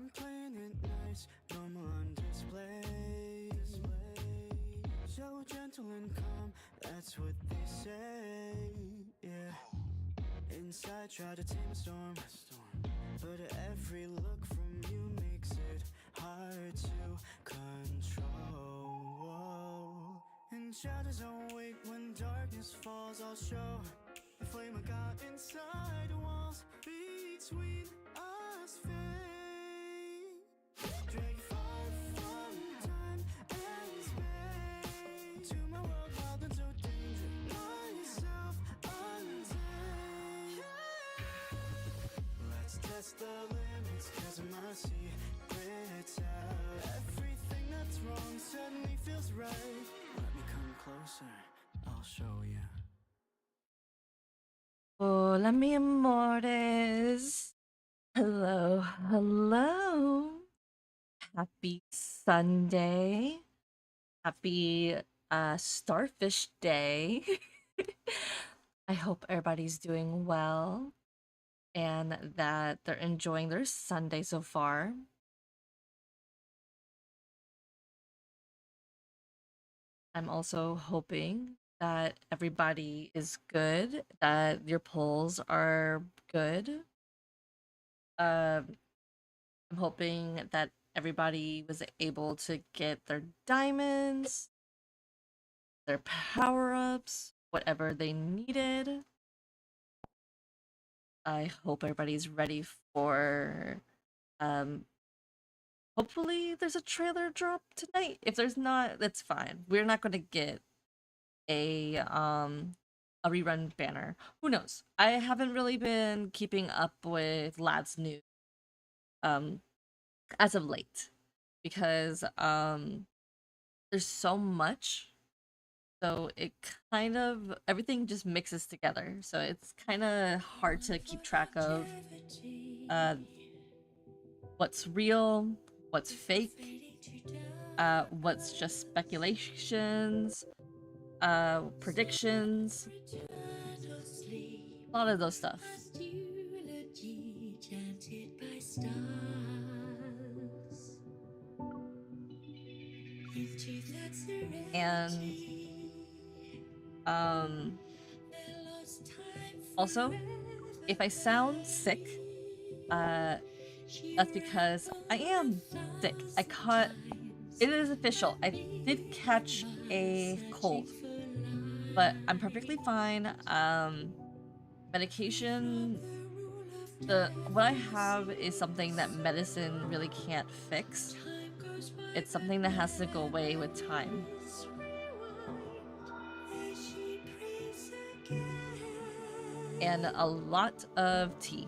I'm playing it nice, normal on display. So gentle and calm, that's what they say. Yeah. Inside, try to tame a storm, but every look from you makes it hard to control. And shadows don't wait when darkness falls. I'll show the flame I got inside the walls between us fade. Drag far from time and space to my world wild and so dangerous. Myself untamed. Let's test the limits, 'cause my secret's out. Everything that's wrong suddenly feels right. Let me come closer, I'll show you. Hola, mi amores. Hello, hello. Happy Sunday. Happy Starfish Day. I hope everybody's doing well and that they're enjoying their Sunday so far. I'm also hoping that everybody is good, that your polls are good. I'm hoping that everybody was able to get their diamonds, their power-ups, whatever they needed. I hope everybody's ready for hopefully there's a trailer drop tonight. If there's not, that's fine. We're not going to get a rerun banner. Who knows? I haven't really been keeping up with Lad's news as of late because there's so much, so it kind of everything just mixes together, so it's kind of hard to keep track of uh what's real, what's fake, what's just speculations, predictions, a lot of those stuff. And also, if I sound sick, that's because I am sick. It is official. I did catch a cold, but I'm perfectly fine. Medication, what I have is something that medicine really can't fix. It's something that has to go away with time. And a lot of tea.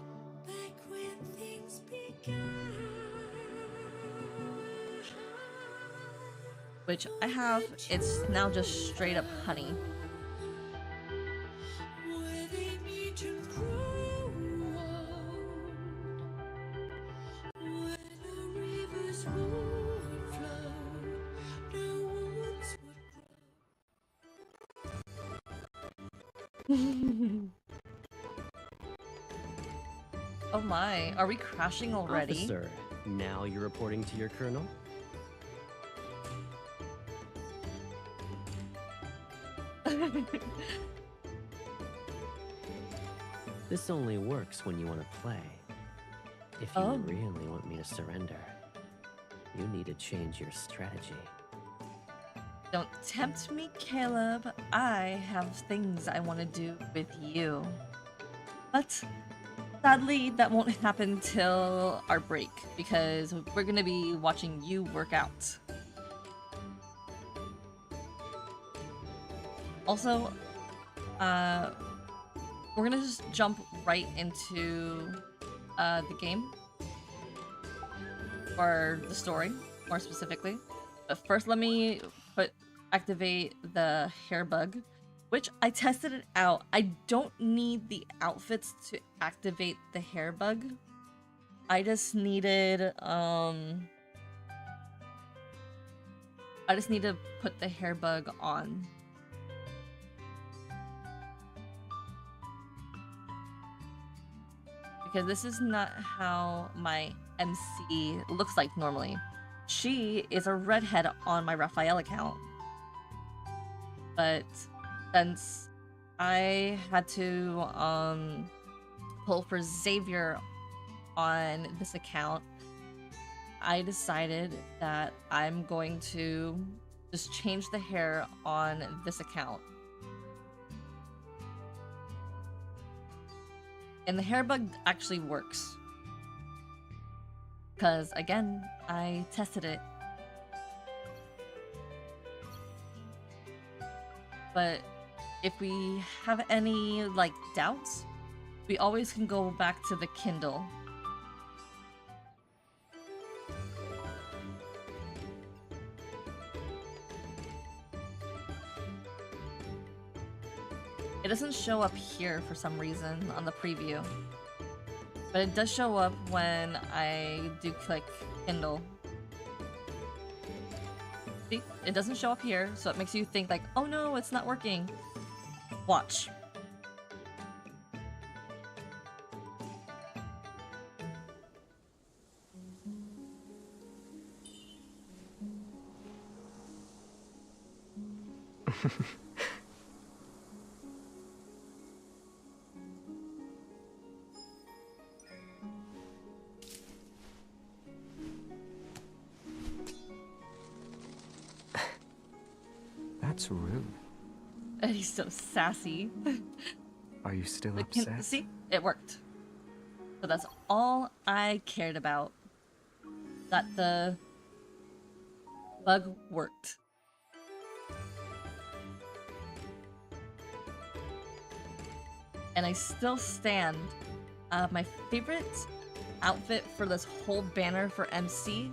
Which I have. It's now just straight up honey. Oh my, are we crashing already? Officer, now you're reporting to your colonel? This only works when you want to play. If you really want me to surrender, you need to change your strategy. Don't tempt me, Caleb. I have things I want to do with you. But sadly, that won't happen till our break, because we're gonna be watching you work out. Also, we're gonna just jump right into the game, or the story, more specifically. But first, let me activate the hair bug, which I tested it out. I don't need the outfits to activate the hair bug. I just needed to put the hair bug on. because this is not how my MC looks like normally. She is a redhead on my Raphael account. But since I had to pull for Xavier on this account, I decided that I'm going to just change the hair on this account. And the hair bug actually works. Because, again, I tested it. But if we have any, like, doubts, we always can go back to the Kindle. It doesn't show up here for some reason on the preview. But it does show up when I do click Kindle. See? It doesn't show up here, so it makes you think like, oh no, it's not working. Watch. That's rude. And he's so sassy. Are you still upset? See? It worked. So that's all I cared about. That the bug worked. And I still stand. My favorite outfit for this whole banner for MC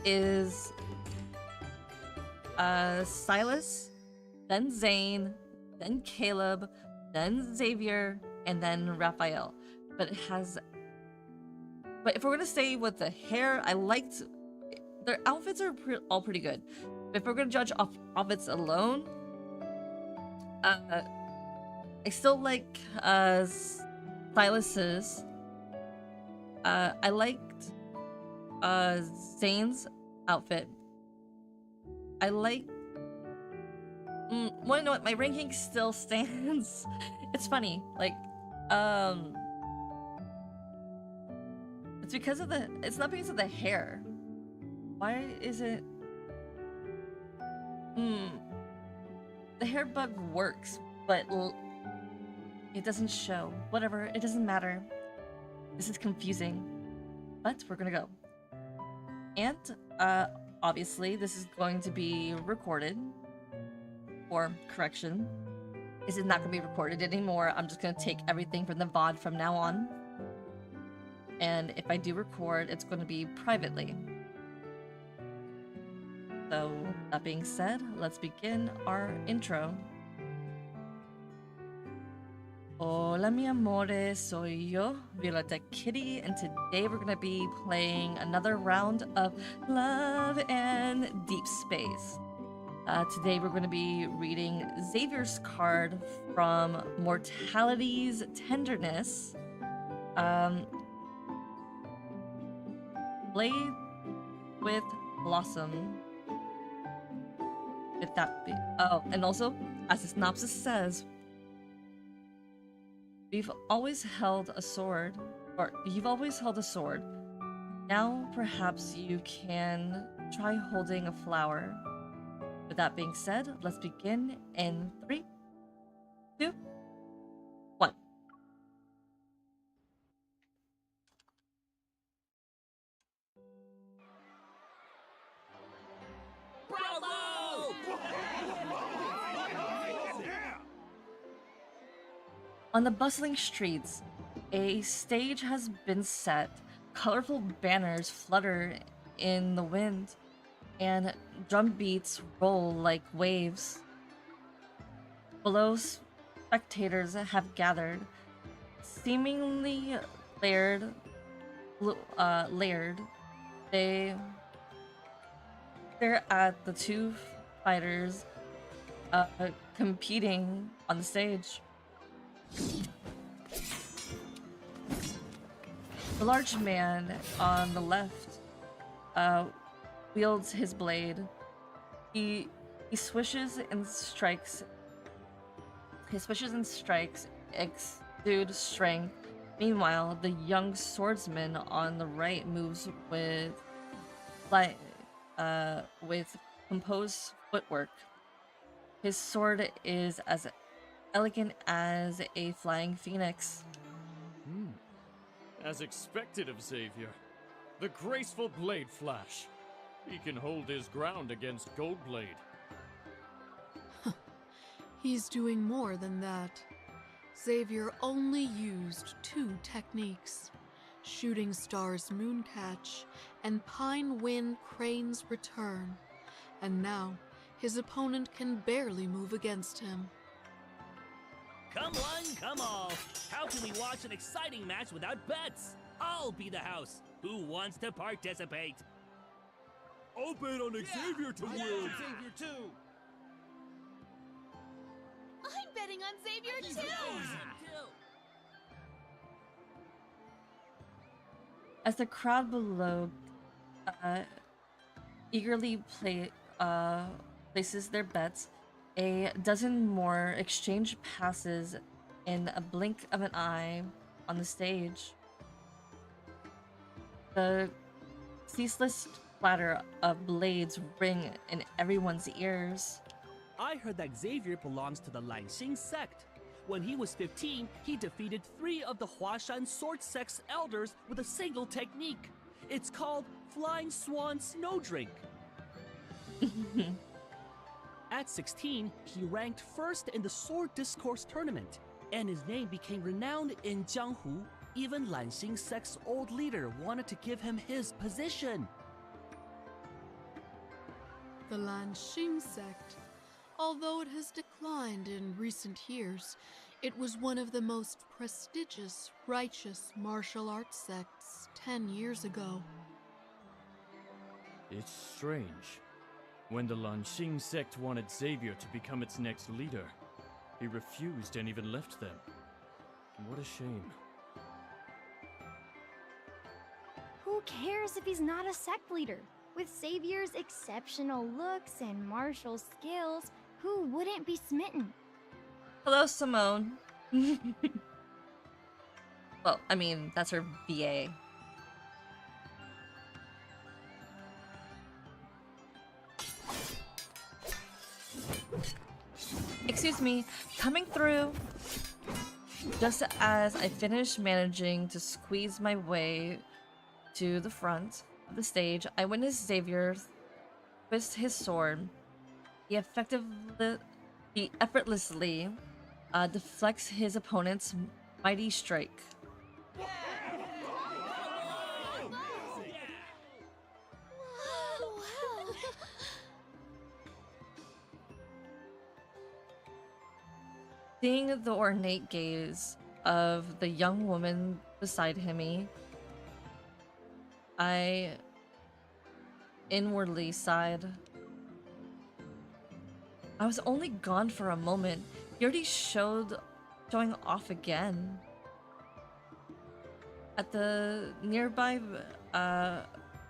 is Silas, then Zane, then Caleb, then Xavier, and then Raphael. But it has... But if we're gonna stay with the hair, I liked... Their outfits are all pretty good. But if we're gonna judge off outfits alone, I still like Silas's. I liked Zane's outfit. I like... well, you know what? My ranking still stands. It's funny. Like, it's because of the... It's not because of the hair. Why is it... The hair bug works, but it doesn't show. Whatever. It doesn't matter. This is confusing. But we're gonna go. And, obviously, this is going to be recorded. Or, correction. This is not going to be recorded anymore. I'm just going to take everything from the VOD from now on. And if I do record, it's going to be privately. So, that being said, let's begin our intro. Hola mi amores, soy yo, Violeta Kitty, and today we're gonna be playing another round of Love and Deep Space. Today we're gonna be reading Xavier's card from Mortality's Tenderness. Play with Blossom. With that be and also, as the synopsis says, you've always held a sword. Now perhaps you can try holding a flower. With that being said, let's begin in 3, 2, 1. On the bustling streets, a stage has been set. Colorful banners flutter in the wind, and drum beats roll like waves. Below, spectators have gathered, seemingly layered. They stare at the two fighters competing on the stage. The large man on the left wields his blade. He swishes and strikes. His swishes and strikes exude strength. Meanwhile, the young swordsman on the right moves with composed footwork. His sword is as elegant as a flying phoenix. As expected of Xavier. The graceful blade flash. He can hold his ground against Goldblade. He's doing more than that. Xavier only used 2 techniques: Shooting Star's Mooncatch and Pine Wind Crane's Return, and now his opponent can barely move against him. Come one, come all. How can we watch an exciting match without bets? I'll be the house. Who wants to participate? I'll bet on Xavier to win! Xavier too! I'm betting on Xavier too! As the crowd below eagerly places their bets, a dozen more exchange passes in a blink of an eye on the stage. The ceaseless clatter of blades ring in everyone's ears. I heard that Xavier belongs to the Lanxing sect. When he was 15, he defeated 3 of the Huashan sword sect's elders with a single technique. It's called Flying Swan Snow Drink. At 16, he ranked first in the Sword Discourse tournament, and his name became renowned in Jianghu. Even Lanxing sect's old leader wanted to give him his position. The Lanxing sect, although it has declined in recent years, it was one of the most prestigious, righteous martial arts sects 10 years ago. It's strange. When the Lanxing sect wanted Xavier to become its next leader, he refused and even left them. What a shame. Who cares if he's not a sect leader? With Xavier's exceptional looks and martial skills, who wouldn't be smitten? Hello, Simone. Well, I mean, that's her VA. Excuse me, coming through. Just as I finished managing to squeeze my way to the front of the stage, I witnessed Xavier twist his sword. He effortlessly deflects his opponent's mighty strike. Seeing the ornate gaze of the young woman beside him, I inwardly sighed. I was only gone for a moment. He already showing off again. At the nearby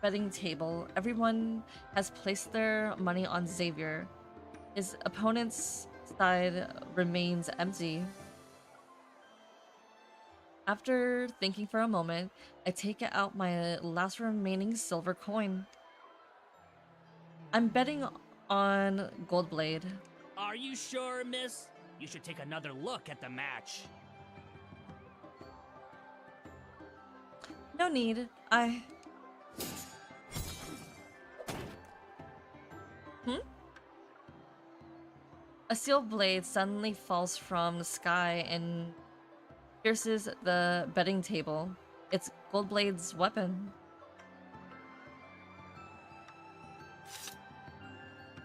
betting table, everyone has placed their money on Xavier. His opponent's side remains empty. After thinking for a moment, I take out my last remaining silver coin. I'm betting on Goldblade. Are you sure, miss? You should take another look at the match. No need. A steel blade suddenly falls from the sky and pierces the betting table. It's Goldblade's weapon.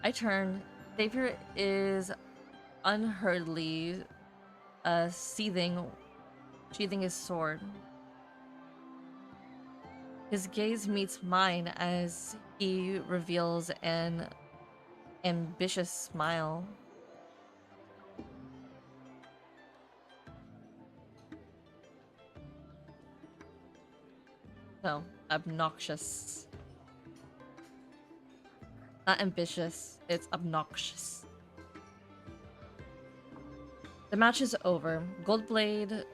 I turn. Xavier is unhurriedly sheathing his sword. His gaze meets mine as he reveals an ambitious smile. No, obnoxious. Not ambitious, it's obnoxious. The match is over. Goldblade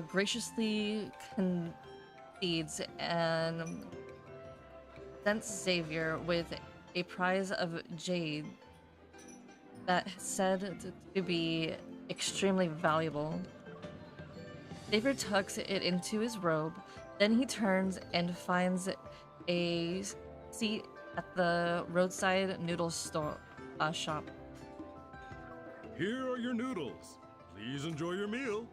graciously concedes and presents Xavier with a prize of jade that is said to be extremely valuable. Xavier tucks it into his robe, then he turns and finds a seat at the roadside noodle store shop. Here are your noodles. Please enjoy your meal.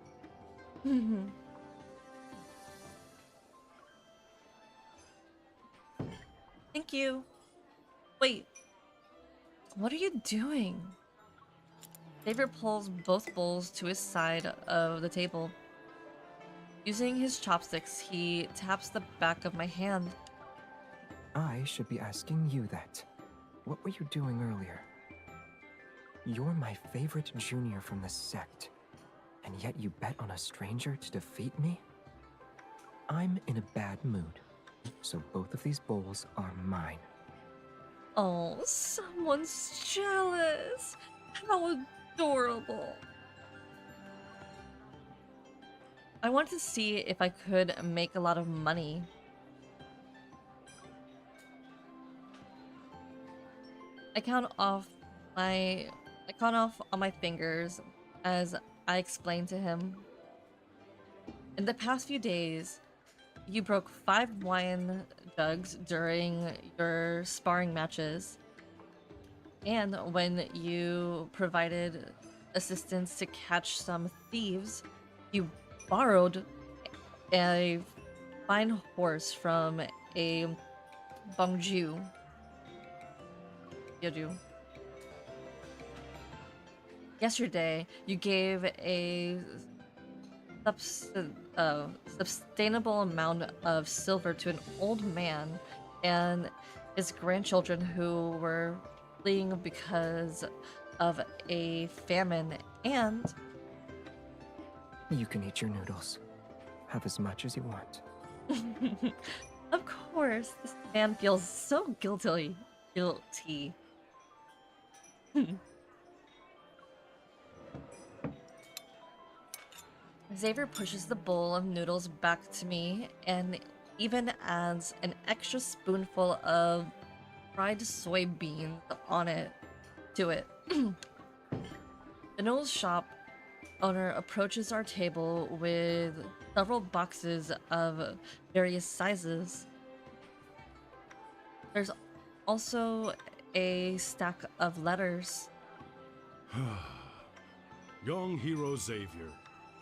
Thank you. Wait, what are you doing? Xavier pulls both bowls to his side of the table. Using his chopsticks, he taps the back of my hand. I should be asking you that. What were you doing earlier? You're my favorite junior from the sect, and yet you bet on a stranger to defeat me? I'm in a bad mood, so both of these bowls are mine. Oh, someone's jealous. How adorable. I want to see if I could make a lot of money. I count off on my fingers as I explain to him. In the past few days, you broke 5 wine jugs during your sparring matches. And when you provided assistance to catch some thieves, you borrowed a fine horse from a Bongju. Yeoju. Yesterday, you gave a sustainable amount of silver to an old man and his grandchildren who were fleeing because of a famine, and You can eat your noodles. Have as much as you want. of course, this man feels so guilty. Xavier pushes the bowl of noodles back to me and even adds an extra spoonful of fried soybeans to it. The noodle shop owner approaches our table with several boxes of various sizes. There's also a stack of letters. Young hero Xavier,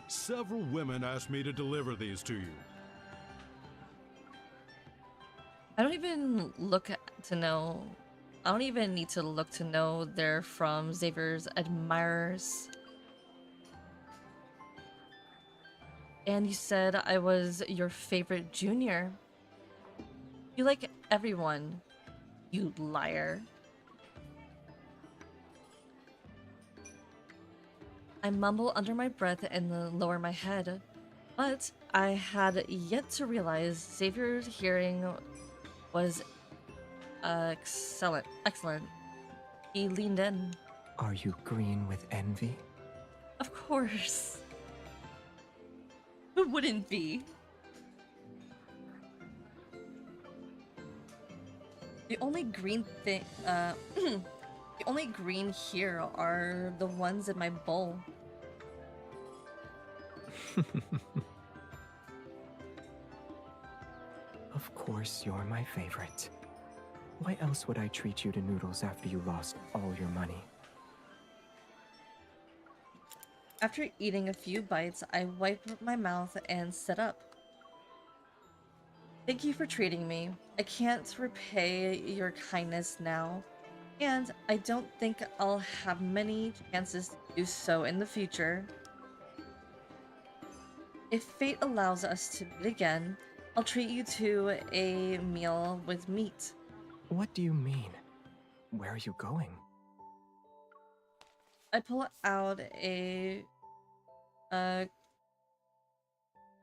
several women asked me to deliver these to you. I don't even need to look to know they're from Xavier's admirers. And you said I was your favorite junior. You like everyone, you liar. I mumble under my breath and lower my head, but I had yet to realize Xavier's hearing was excellent. He leaned in. Are you green with envy? Of course. Who wouldn't be? The only green thing, the only green here are the ones in my bowl. Of course you're my favorite. Why else would I treat you to noodles after you lost all your money? After eating a few bites, I wiped my mouth and set up. Thank you for treating me. I can't repay your kindness now, and I don't think I'll have many chances to do so in the future. If fate allows us to meet again, I'll treat you to a meal with meat. What do you mean? Where are you going? I pull out a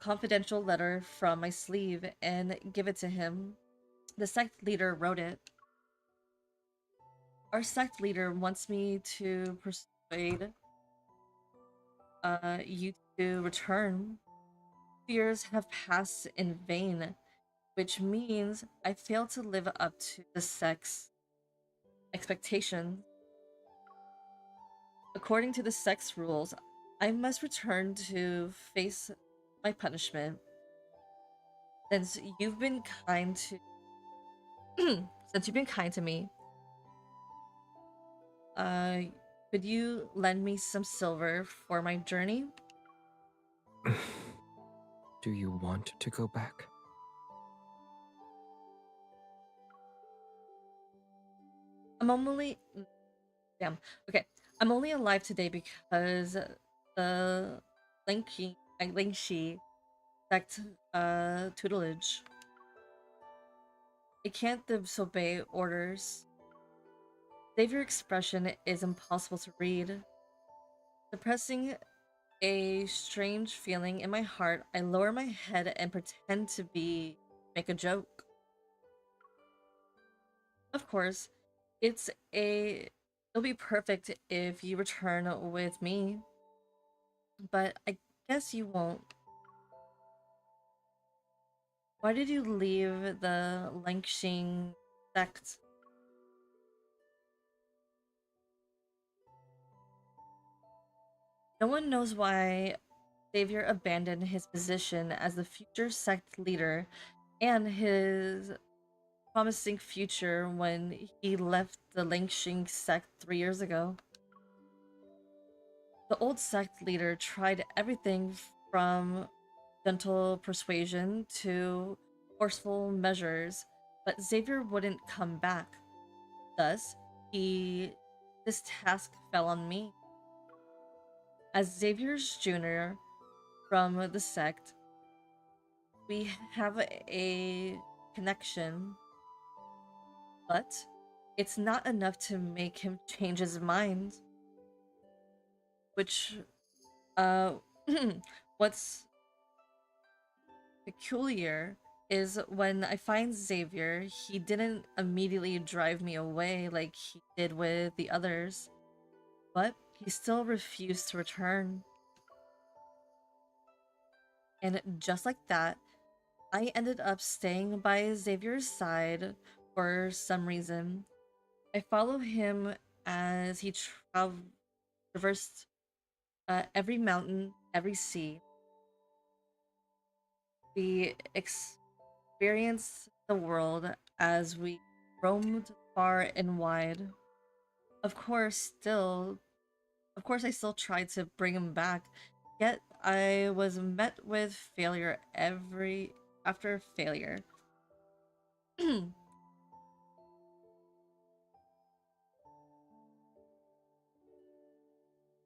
confidential letter from my sleeve and give it to him. The sect leader wrote it. Our sect leader wants me to persuade you to return. Years have passed in vain, which means I failed to live up to the sect's expectations. According to the sect's rules, I must return to face my punishment. Since you've been kind to since you've been kind to me, uh could you lend me some silver for my journey? Do you want to go back? I'm only damn. Okay. I'm only alive today because the Lingxi sect tutelage. It can't disobey orders. Savior expression is impossible to read. Suppressing a strange feeling in my heart, I lower my head and pretend to make a joke. Of course, it'll be perfect if you return with me, but I guess you won't. Why did you leave the Langxing sect? No one knows why Xavier abandoned his position as the future sect leader and his promising future when he left the Langxing sect 3 years ago. The old sect leader tried everything from gentle persuasion to forceful measures, but Xavier wouldn't come back. Thus, this task fell on me. As Xavier's junior from the sect, we have a connection, but it's not enough to make him change his mind. Which, uh, what's peculiar is when I find Xavier, he didn't immediately drive me away like he did with the others, but he still refused to return. And just like that, I ended up staying by Xavier's side for some reason. I follow him as he traversed every mountain, every sea. We experienced the world as we roamed far and wide. Of course, I still tried to bring him back, yet I was met with failure every after failure.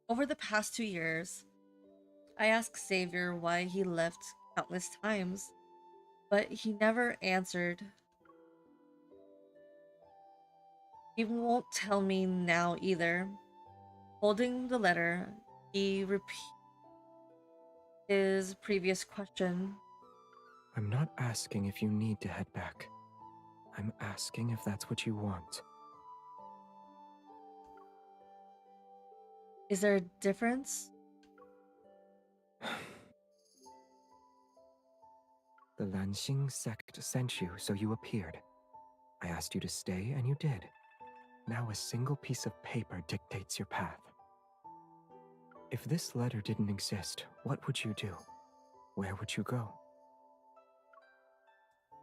Over the past 2 years, I asked Xavier why he left countless times, but he never answered. He won't tell me now either. Holding the letter, he repeats his previous question. I'm not asking if you need to head back. I'm asking if that's what you want. Is there a difference? The Lanxing sect sent you, so you appeared. I asked you to stay, and you did. Now a single piece of paper dictates your path. If this letter didn't exist, what would you do? Where would you go?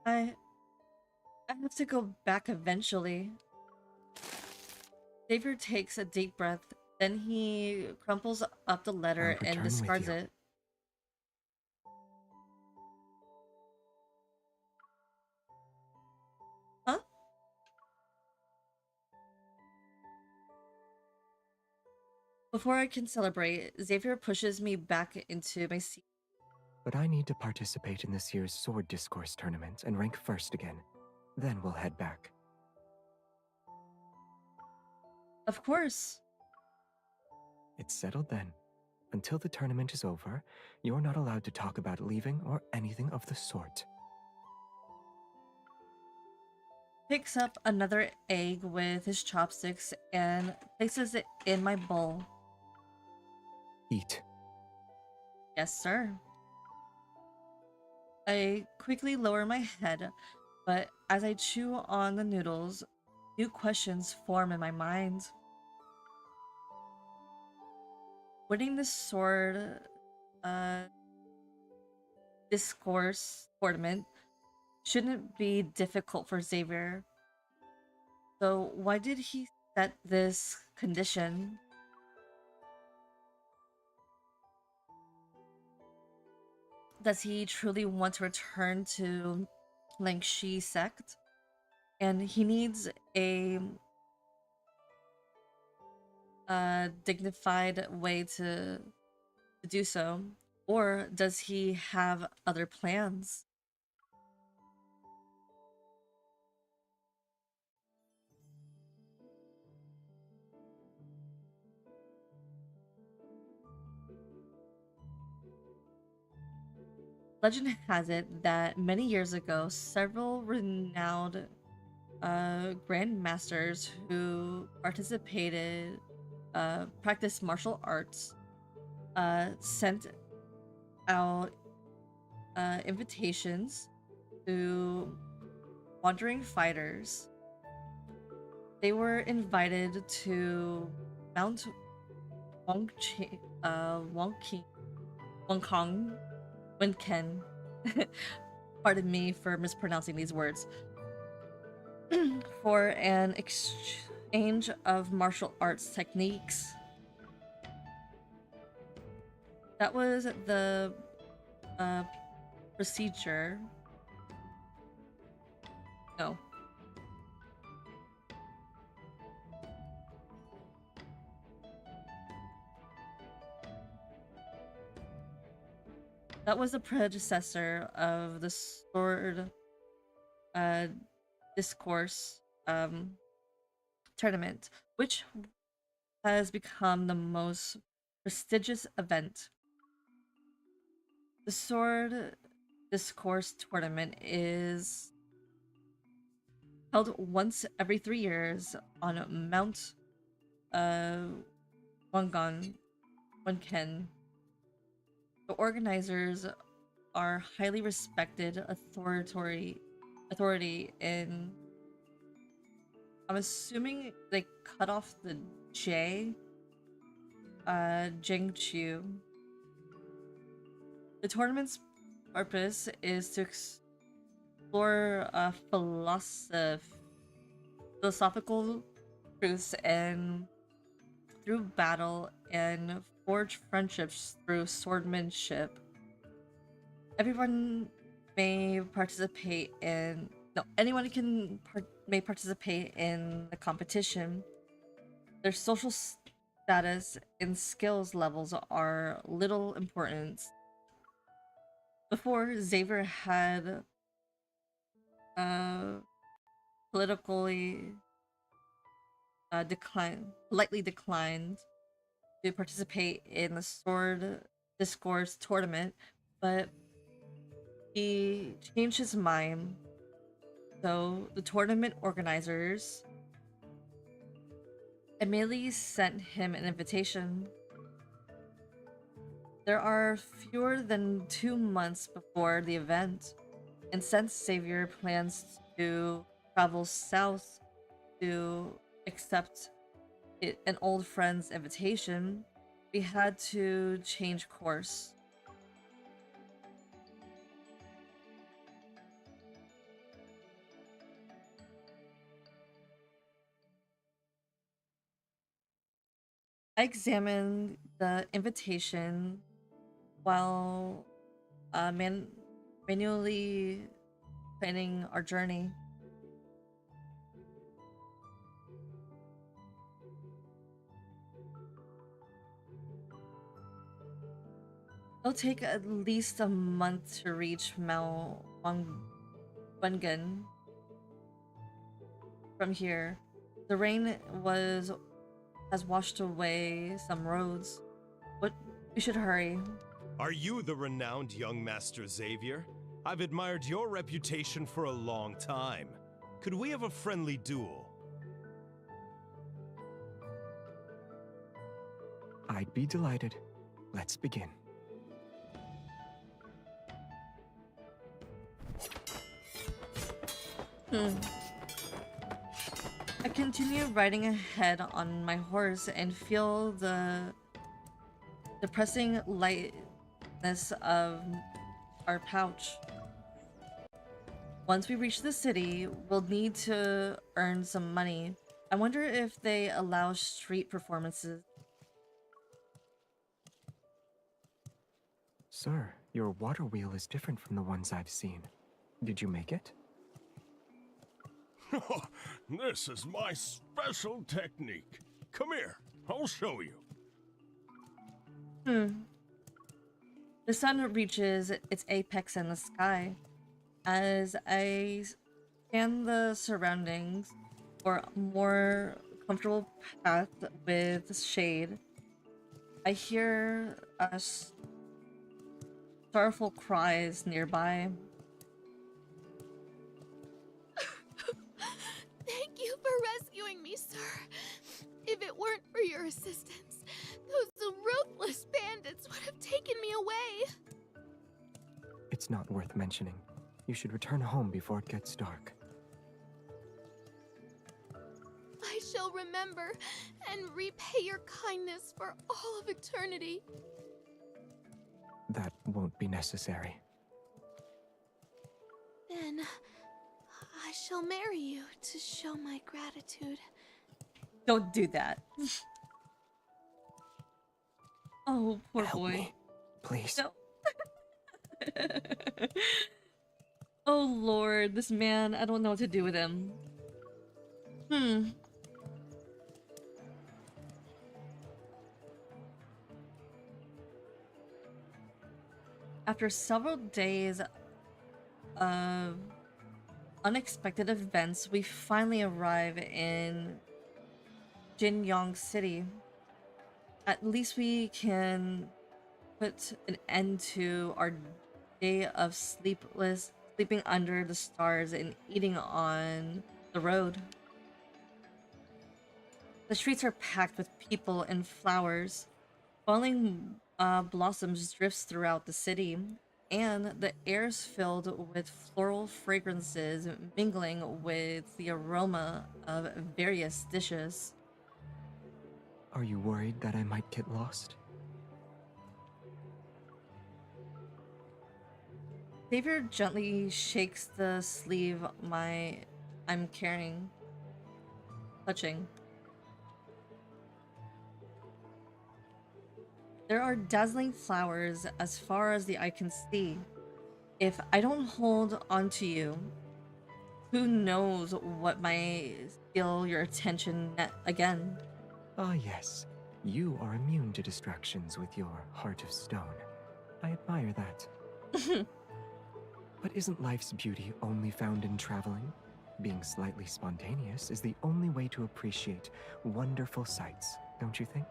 I have to go back eventually. Xavier takes a deep breath, then he crumples up the letter I'll and return with discards you. it. Huh? Before I can celebrate, Xavier pushes me back into my seat. But I need to participate in this year's sword discourse tournament and rank first again. Then we'll head back. Of course. It's settled then. Until the tournament is over, you're not allowed to talk about leaving or anything of the sort. Picks up another egg with his chopsticks and places it in my bowl. Eat. Yes, sir. I quickly lower my head, but as I chew on the noodles, new questions form in my mind. Winning the sword discourse tournament shouldn't be difficult for Xavier. So why did he set this condition? Does he truly want to return to Langshi sect? And he needs a dignified way to do so? Or does he have other plans? Legend has it that many years ago, several renowned grandmasters who practiced martial arts, sent out invitations to wandering fighters. They were invited to Mount Wongkong, Wenken. Pardon me for mispronouncing these words. For an exchange of martial arts techniques. That was the procedure. No. That was the predecessor of the sword discourse tournament, which has become the most prestigious event. The sword discourse tournament is held once every 3 years on Mount Wangan, Wenken. The organizers are highly respected authority in, I'm assuming they cut off the J, Jingchu. The tournament's purpose is to explore philosophical truths and through battle and forge friendships through swordmanship. Anyone may participate in the competition. Their social status and skills levels are little important. Before, Xavier had politically politely declined to participate in the sword discourse tournament, but he changed his mind. So the tournament organizers immediately sent him an invitation. There are fewer than 2 months before the event, and since Xavier plans to travel south to accept an old friend's invitation, we had to change course. I examined the invitation while manually planning our journey. It'll take at least a month to reach Mount Wengen from here. The rain has washed away some roads. What We should hurry. Are you the renowned young Master Xavier? I've admired your reputation for a long time. Could we have a friendly duel? I'd be delighted. Let's begin. I continue riding ahead on my horse and feel the depressing lightness of our pouch. Once we reach the city, we'll need to earn some money. I wonder if they allow street performances. Sir, your water wheel is different from the ones I've seen. Did you make it? This is my special technique. Come here, I'll show you. The sun reaches its apex in the sky. As I scan the surroundings for a more comfortable path with shade, I hear sorrowful cries nearby. Thank you for rescuing me, sir. If it weren't for your assistance, those ruthless bandits would have taken me away. It's not worth mentioning. You should return home before it gets dark. I shall remember and repay your kindness for all of eternity. That won't be necessary. Then I shall marry you to show my gratitude. Don't do that. Oh, poor Help boy. me, please. No. Oh Lord, this man, I don't know what to do with him. After several days of unexpected events, we finally arrive in Jinyang City. At least we can put an end to our day of sleeping under the stars and eating on the road. The streets are packed with people and flowers. Falling blossoms drifts throughout the city, and the air is filled with floral fragrances mingling with the aroma of various dishes. Are you worried that I might get lost? Xavier gently shakes the sleeve I'm carrying, touching. There are dazzling flowers as far as the eye can see. If I don't hold onto you, who knows what might steal your attention again. Ah, yes. You are immune to distractions with your heart of stone. I admire that. But isn't life's beauty only found in traveling? Being slightly spontaneous is the only way to appreciate wonderful sights, don't you think?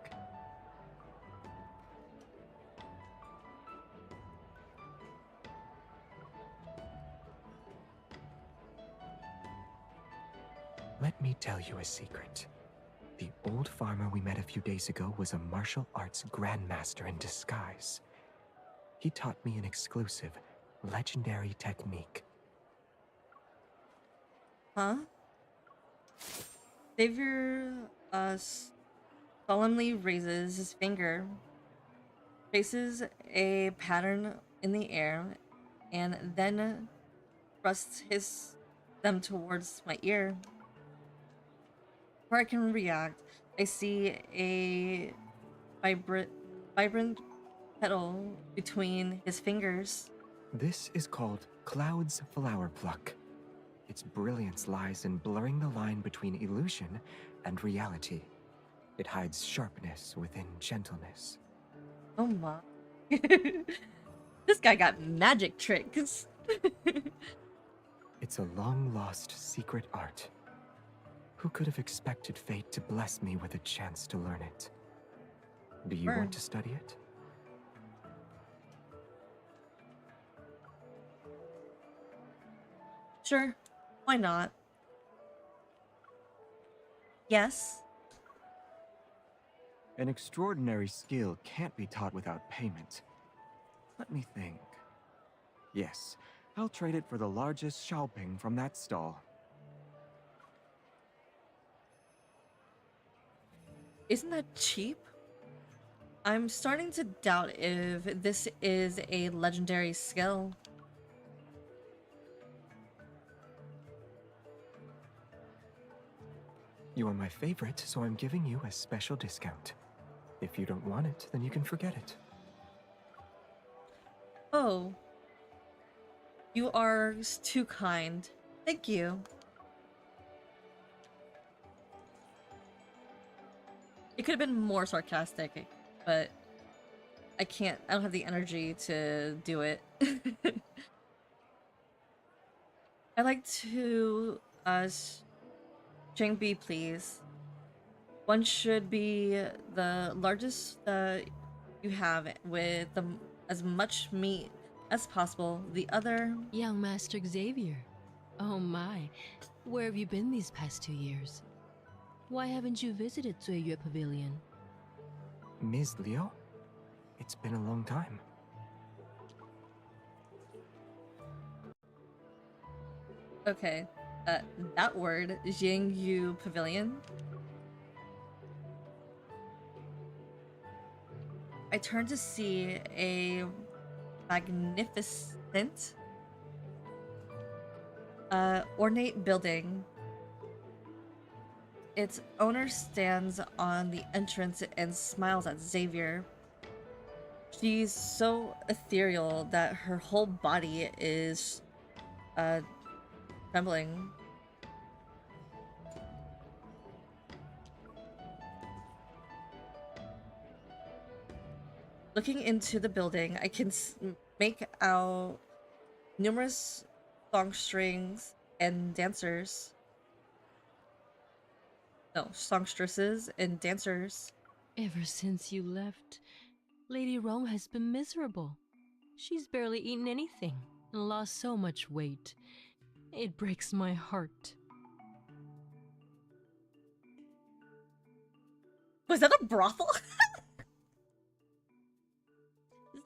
Let me tell you a secret. The old farmer we met a few days ago was a martial arts grandmaster in disguise. He taught me an exclusive, legendary technique. Huh? Xavier solemnly raises his finger, traces a pattern in the air, and then thrusts them towards my ear. Before I can react, I see a vibrant petal between his fingers. This is called Cloud's Flower Pluck. Its brilliance lies in blurring the line between illusion and reality. It hides sharpness within gentleness. Oh my. This guy got magic tricks. It's a long-lost secret art. Who could have expected fate to bless me with a chance to learn it? Do you Sure. want to study it? Sure, why not? Yes? An extraordinary skill can't be taught without payment. Let me think. Yes, I'll trade it for the largest xiaoping from that stall. Isn't that cheap? I'm starting to doubt if this is a legendary skill. You are my favorite, so I'm giving you a special discount. If you don't want it, then you can forget it. Oh. You are too kind. Thank you. It could have been more sarcastic, but I don't have the energy to do it. I'd like to, Jingbi, please. One should be the largest that you have with as much meat as possible. The other... Young Master Xavier. Oh my, where have you been these past 2 years? Why haven't you visited Zuiyue Pavilion? Ms. Liu? It's been a long time. Okay, that word, Jingyu Pavilion. I turned to see a magnificent, ornate building. Its owner stands on the entrance and smiles at Xavier. She's so ethereal that her whole body is, trembling. Looking into the building, I can make out numerous songstrings and dancers. No, songstresses and dancers. Ever since you left, Lady Rong has been miserable. She's barely eaten anything and lost so much weight. It breaks my heart. Was that a brothel?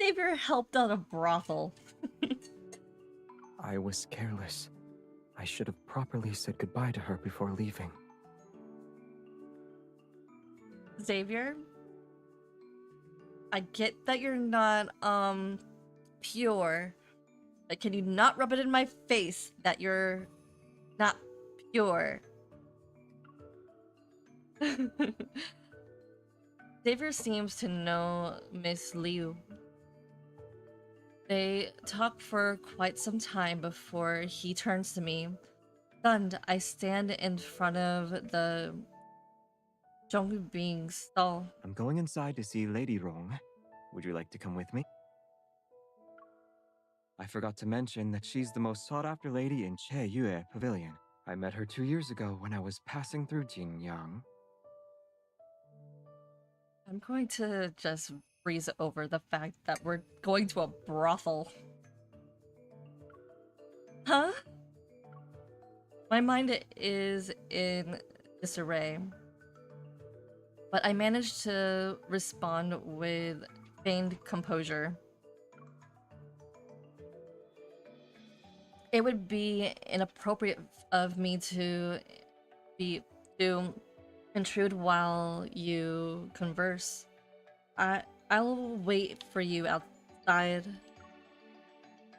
Xavier helped out a brothel. I was careless. I should have properly said goodbye to her before leaving. Xavier, I get that you're not, pure. But can you not rub it in my face that you're not pure? Xavier seems to know Miss Liu. They talk for quite some time before he turns to me. Stunned, I stand in front of the Zhongbing stall. I'm going inside to see Lady Rong. Would you like to come with me? I forgot to mention that she's the most sought-after lady in Yue Pavilion. I met her 2 years ago when I was passing through Jingyang. I'm going to just breeze over the fact that we're going to a brothel. Huh? My mind is in disarray. But I managed to respond with feigned composure. It would be inappropriate of me to intrude while you converse. I'll wait for you outside.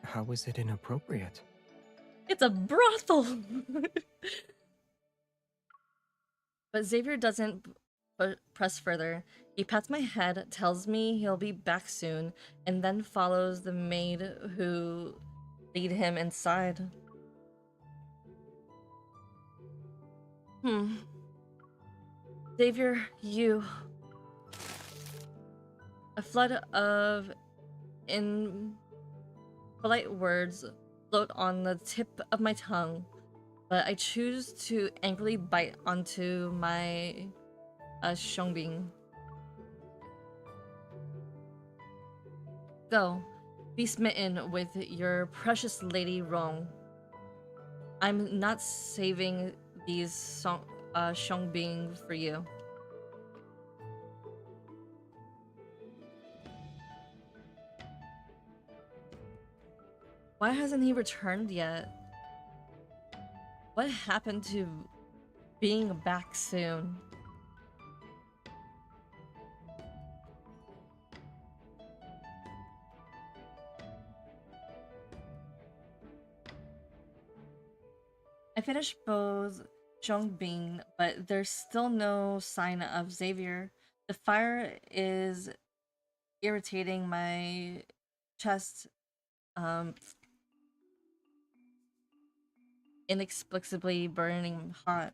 How is it inappropriate? It's a brothel! But Xavier doesn't press further. He pats my head, tells me he'll be back soon, and then follows the maid who lead him inside. Xavier, you... A flood of impolite words float on the tip of my tongue, but I choose to angrily bite onto my Shongbing. Go, be smitten with your precious Lady Rong. I'm not saving these Xiangbing for you. Why hasn't he returned yet? What happened to being back soon? I finished both Zhongbing, but there's still no sign of Xavier. The fire is irritating my chest, inexplicably burning hot.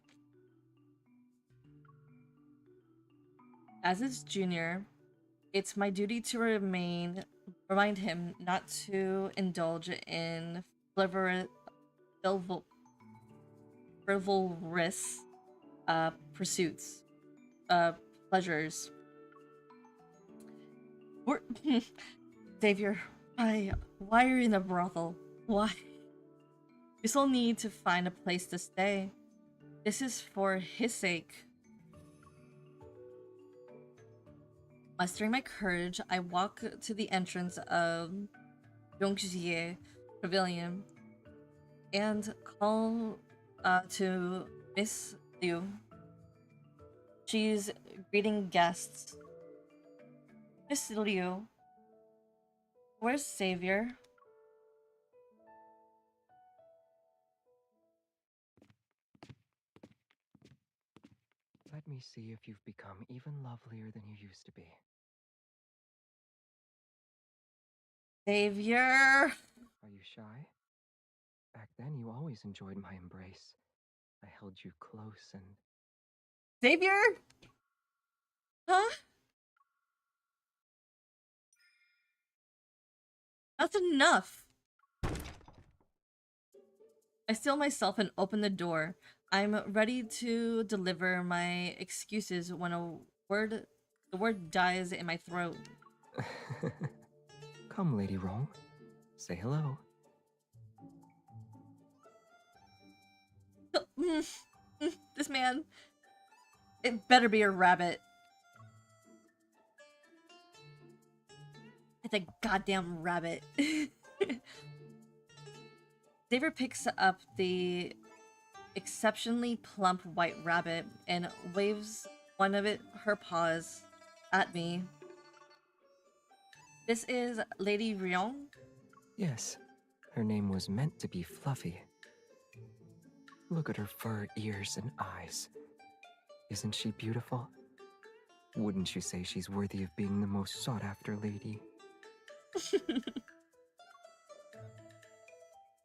As his junior, it's my duty to remind him not to indulge in frivolous frivolous pursuits, pleasures. We're Xavier, why are you in a brothel? Why? You still need to find a place to stay. This is for his sake. Mustering my courage, I walk to the entrance of Yongxie Pavilion and call to Miss Liu. She's greeting guests. Miss Liu, where's Xavier? Let me see if you've become even lovelier than you used to be. Xavier! Are you shy? Back then, you always enjoyed my embrace. I held you close and... Xavier? Huh? That's enough. I steel myself and open the door. I'm ready to deliver my excuses when the word dies in my throat. Come, Lady Rong. Say hello. This man, it better be a rabbit. It's a goddamn rabbit. Xavier picks up the exceptionally plump white rabbit and waves one of her paws at me. This is Lady Ryong? Yes, her name was meant to be Fluffy. Look at her fur, ears, and eyes. Isn't she beautiful? Wouldn't you say she's worthy of being the most sought-after lady?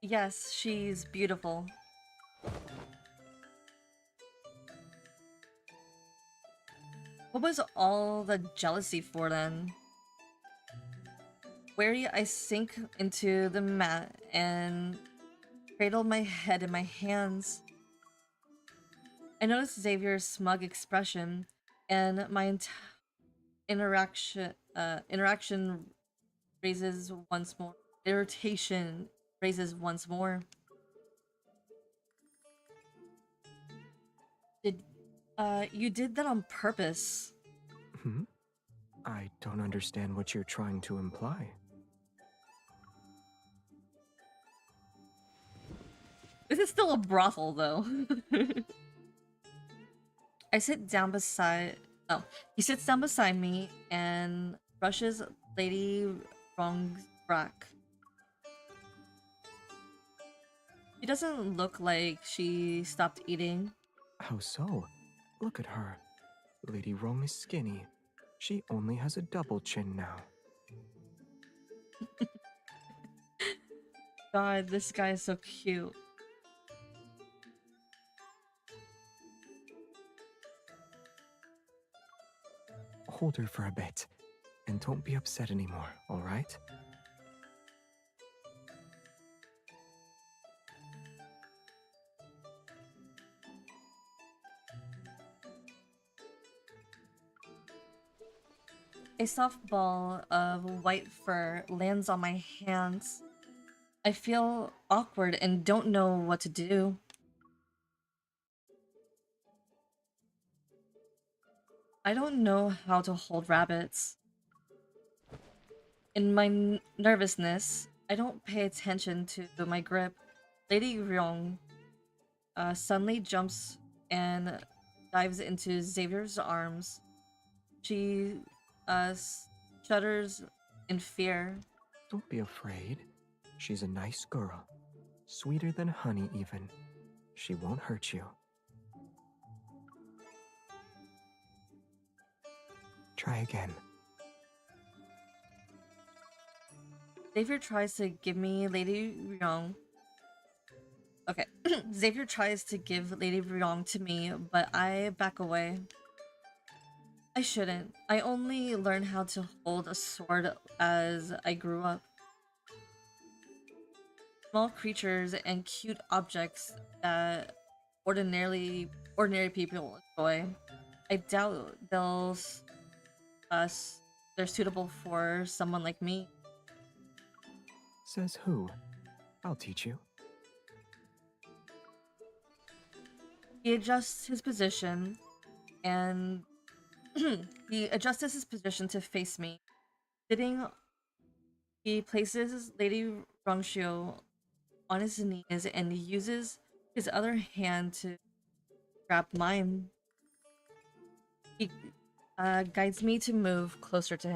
Yes, she's beautiful. What was all the jealousy for then? Wary, I sink into the mat and cradle my head in my hands. I notice Xavier's smug expression, and my interaction raises once more. Irritation raises once more. You did that on purpose. Hmm? I don't understand what you're trying to imply. This is still a brothel, though. I sit down beside... Oh, he sits down beside me and brushes Lady Wrong's back. She doesn't look like she stopped eating. How so? Look at her. Lady Rong is skinny. She only has a double chin now. God, this guy is so cute. Hold her for a bit, and don't be upset anymore, all right? A soft ball of white fur lands on my hands. I feel awkward and don't know what to do. I don't know how to hold rabbits. In my nervousness, I don't pay attention to my grip. Lady Ryong suddenly jumps and dives into Xavier's arms. She uh, shudders in fear. Don't be afraid. She's a nice girl. Sweeter than honey, even. She won't hurt you. Try again. Xavier tries to give me Lady Ryong. Okay. Xavier tries to give Lady Ryong to me, but I back away. I shouldn't. I only learned how to hold a sword as I grew up. Small creatures and cute objects that ordinary people enjoy. I doubt they're suitable for someone like me. Says who? I'll teach you. He adjusts his position and he adjusts his position to face me. Sitting, he places Lady Rongshio on his knees and uses his other hand to grab mine. He guides me to move closer to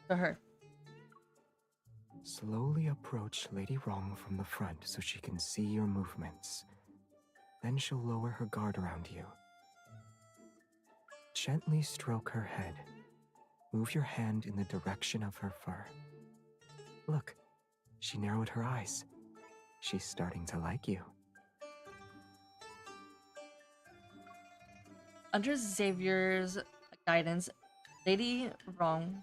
her. Slowly approach Lady Wrong from the front so she can see your movements. Then she'll lower her guard around you. Gently stroke her head. Move your hand in the direction of her fur. Look, she narrowed her eyes. She's starting to like you. Under Xavier's guidance, Lady Wrong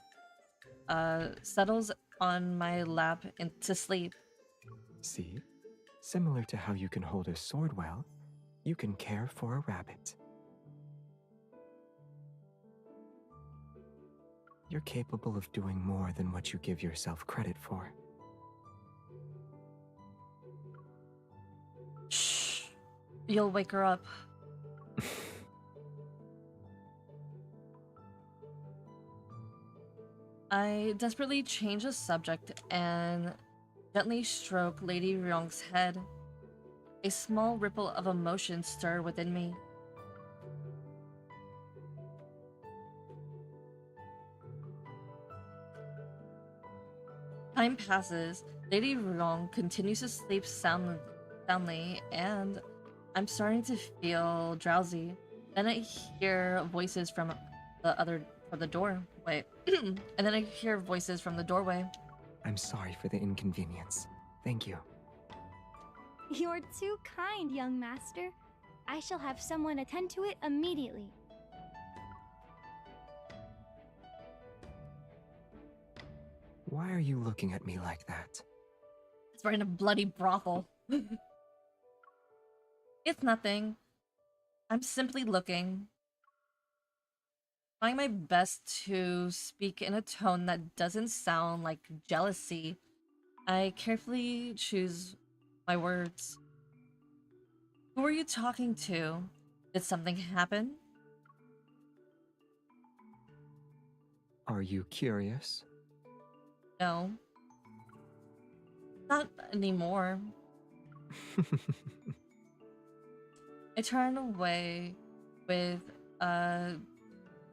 settles on my lap to sleep. See? Similar to how you can hold a sword well, you can care for a rabbit. You're capable of doing more than what you give yourself credit for. Shh. You'll wake her up. I desperately change the subject and gently stroke Lady Ryong's head. A small ripple of emotion stirred within me. Time passes. Lady Ryong continues to sleep soundly, and I'm starting to feel drowsy. Then I hear voices from the doorway. And then I hear voices from the doorway. I'm sorry for the inconvenience. Thank you. You're too kind, young master. I shall have someone attend to it immediately. Why are you looking at me like that? It's we're in a bloody brothel. It's nothing. I'm simply looking. Trying my best to speak in a tone that doesn't sound like jealousy. I carefully choose my words. Who are you talking to? Did something happen? Are you curious? No. Not anymore. I turn away with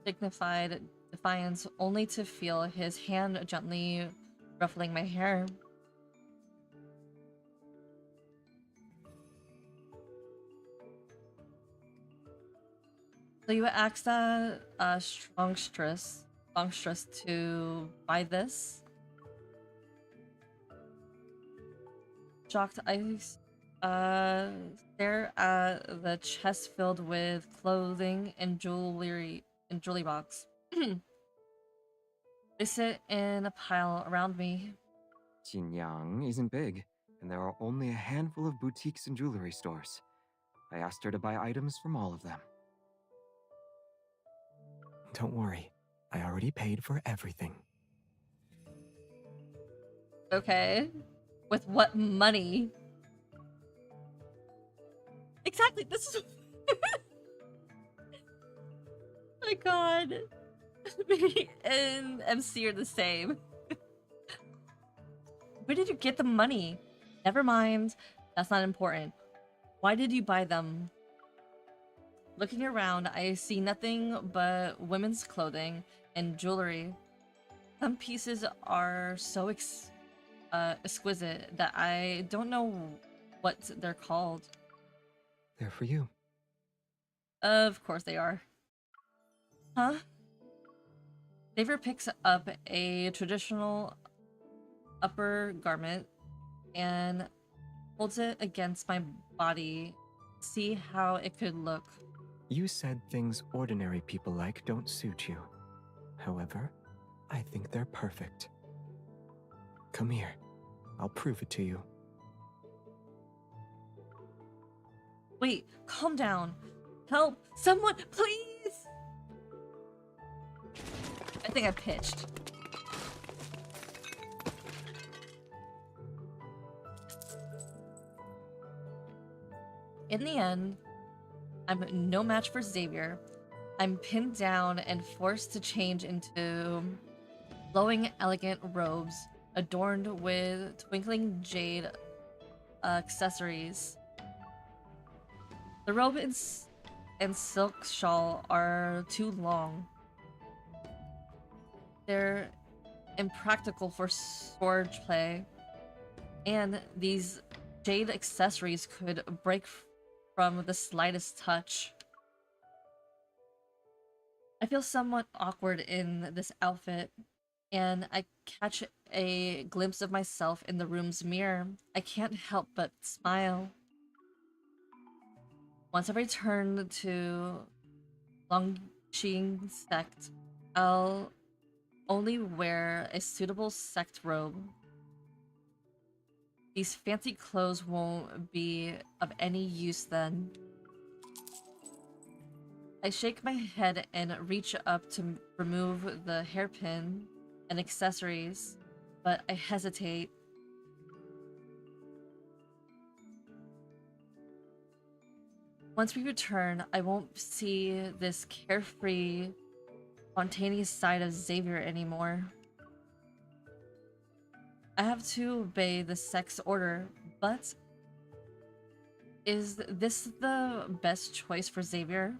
dignified defiance, only to feel his hand gently ruffling my hair. So you asked that strongstress to buy this? Shocked, I stare at the chest filled with clothing and jewelry box. They sit in a pile around me. Jinyang isn't big, and there are only a handful of boutiques and jewelry stores. I asked her to buy items from all of them. Don't worry, I already paid for everything. Okay. With what money? Exactly, this is... My god. Me and MC are the same. Where did you get the money? Never mind. That's not important. Why did you buy them? Looking around, I see nothing but women's clothing and jewelry. Some pieces are so exquisite that I don't know what they're called. They're for you. Of course they are. Huh? Xavier picks up a traditional upper garment and holds it against my body. See how it could look. You said things ordinary people like don't suit you. However, I think they're perfect. Come here. I'll prove it to you. Wait, calm down. Help! Someone, please! I think I pitched. In the end, I'm no match for Xavier. I'm pinned down and forced to change into flowing, elegant robes adorned with twinkling jade accessories. The robe and silk shawl are too long. They're impractical for swordplay, and these jade accessories could break from the slightest touch. I feel somewhat awkward in this outfit, and I catch a glimpse of myself in the room's mirror. I can't help but smile. Once I return to Longqing sect, I'll only wear a suitable sect robe. These fancy clothes won't be of any use then. I shake my head and reach up to remove the hairpin and accessories, but I hesitate. Once we return, I won't see this carefree, spontaneous side of Xavier anymore. I have to obey the sect's order, but is this the best choice for Xavier?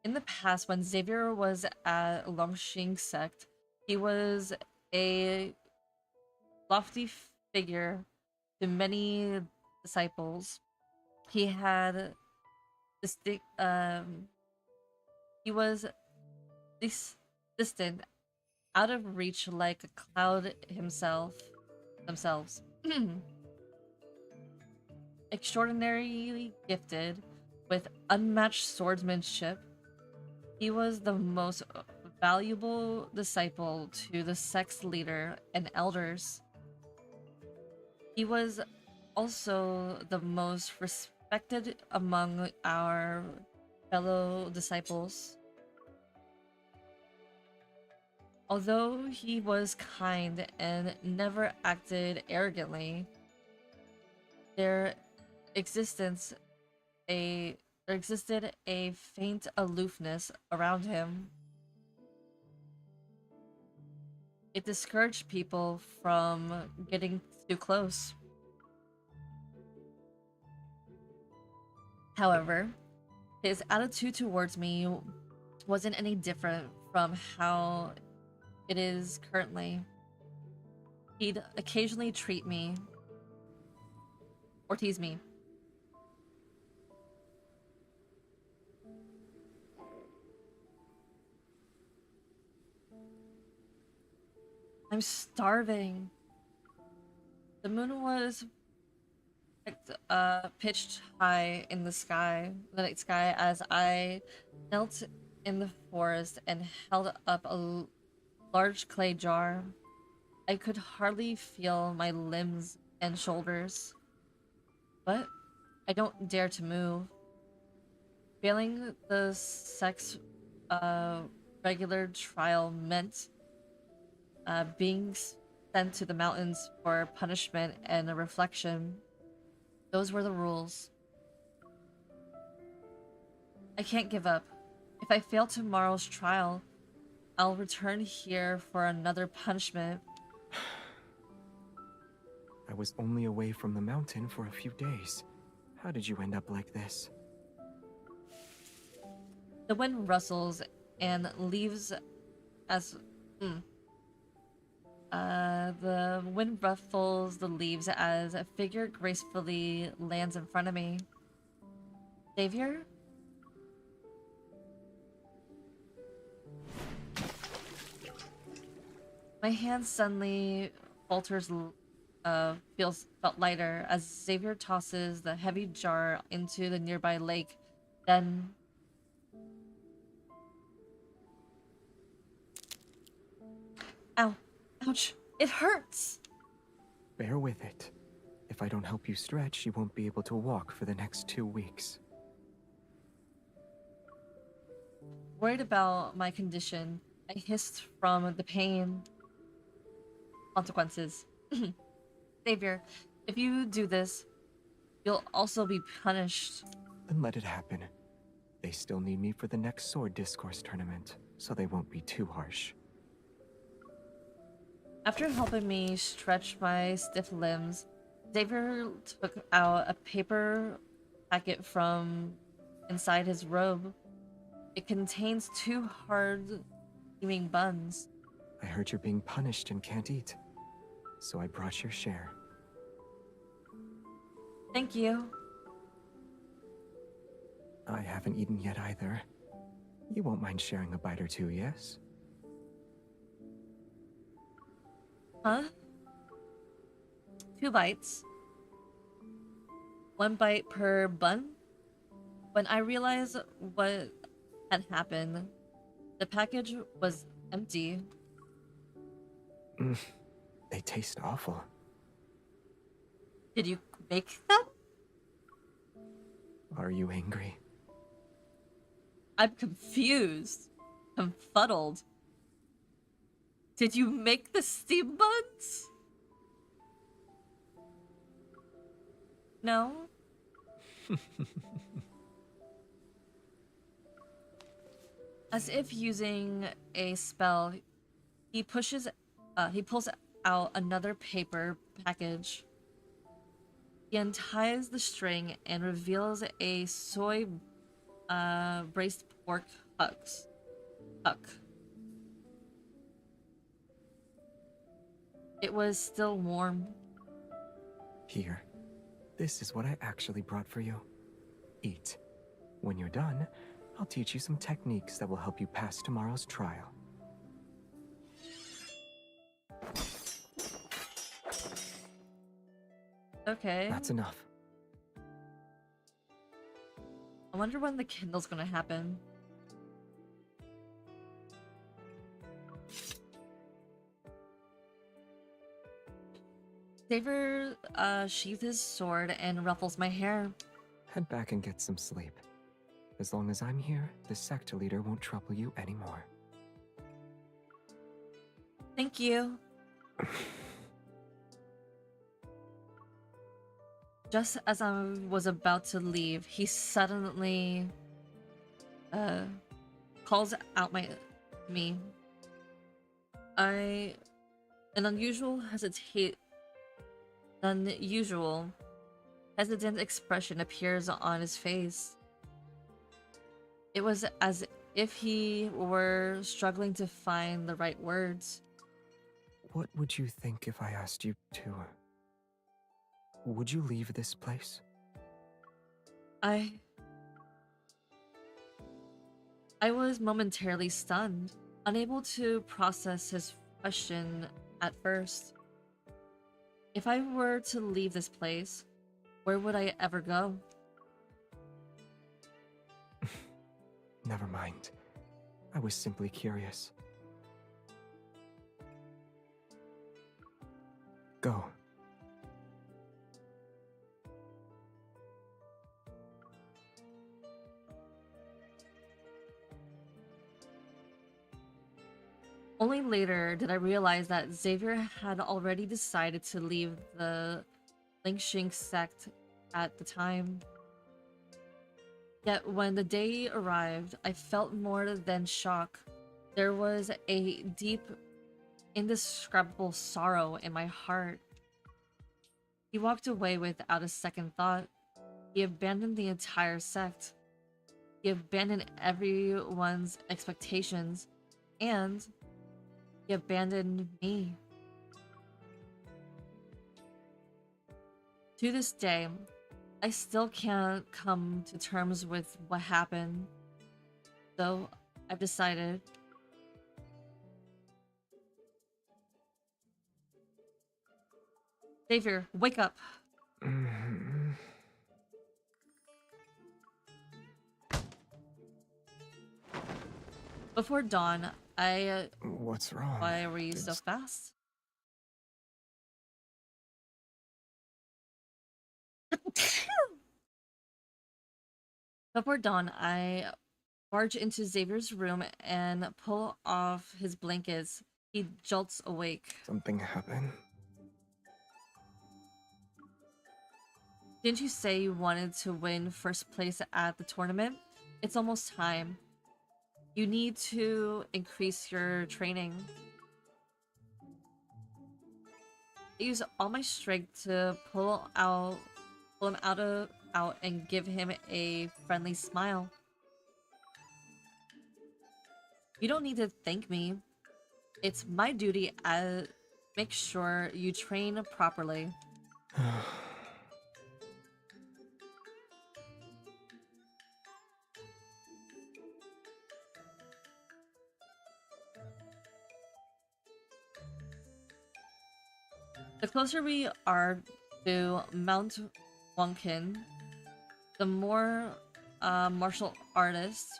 In the past, when Xavier was at Longqing sect, he was a lofty figure to many disciples. He had he was distant, out of reach like a cloud themselves. Extraordinarily gifted with unmatched swordsmanship, he was the most valuable disciple to the sect's leader and elders. He was also the most respected among our fellow disciples. Although he was kind and never acted arrogantly, there existed a faint aloofness around him. It discouraged people from getting too close. However, his attitude towards me wasn't any different from how it is currently. He'd occasionally treat me or tease me. I'm starving. The moon was pitched high in the night sky, as I knelt in the forest and held up a large clay jar. I could hardly feel my limbs and shoulders, but I don't dare to move. Failing the sect's regular trial meant being sent to the mountains for punishment and a reflection. Those were the rules. I can't give up. If I fail tomorrow's trial, I'll return here for another punishment. I was only away from the mountain for a few days. How did you end up like this? The wind rustles and leaves as the wind ruffles the leaves as a figure gracefully lands in front of me. Xavier? My hand suddenly felt lighter as Xavier tosses the heavy jar into the nearby lake. Then ow. Ouch. It hurts. Bear with it. If I don't help you stretch, you won't be able to walk for the next 2 weeks. Worried about my condition, I hissed from the pain. Consequences. Xavier, if you do this, you'll also be punished. Then let it happen. They still need me for the next sword discourse tournament, so they won't be too harsh. After helping me stretch my stiff limbs, Xavier took out a paper packet from inside his robe. It contains 2 hard-seeming buns. I heard you're being punished and can't eat, so I brought your share. Thank you. I haven't eaten yet either. You won't mind sharing a bite or two, yes? Huh? 2 bites. 1 bite per bun? When I realized what had happened, the package was empty. They taste awful. Did you make them? Are you angry? I'm confused. Confuddled. Did you make the steam buns? No? As if using a spell, he pulls out another paper package. He unties the string and reveals a soy braised pork huck. It was still warm. Here. This is what I actually brought for you. Eat. When you're done, I'll teach you some techniques that will help you pass tomorrow's trial. Okay. That's enough. I wonder when the Kindle's gonna happen. Xavier sheathes his sword and ruffles my hair. Head back and get some sleep. As long as I'm here, the sect leader won't trouble you anymore. Thank you. Just as I was about to leave, he suddenly calls out me. An unusual hesitant expression appears on his face. It was as if he were struggling to find the right words. What would you think if I asked you to... Would you leave this place? I was momentarily stunned, unable to process his question at first. If I were to leave this place, where would I ever go? Never mind. I was simply curious. Go. Only later did I realize that Xavier had already decided to leave the Lingxing sect at the time. Yet when the day arrived, I felt more than shock. There was a deep, indescribable sorrow in my heart. He walked away without a second thought. He abandoned the entire sect. He abandoned everyone's expectations, and he abandoned me. To this day, I still can't come to terms with what happened, so I've decided Xavier, wake up. Before dawn, What's wrong? Why were you so fast? Before dawn, I barge into Xavier's room and pull off his blankets. He jolts awake. Something happened? Didn't you say you wanted to win first place at the tournament? It's almost time. You need to increase your training. I use all my strength to pull him out and give him a friendly smile. You don't need to thank me. It's my duty to make sure you train properly. The closer we are to Mount Wonkin, the more martial artists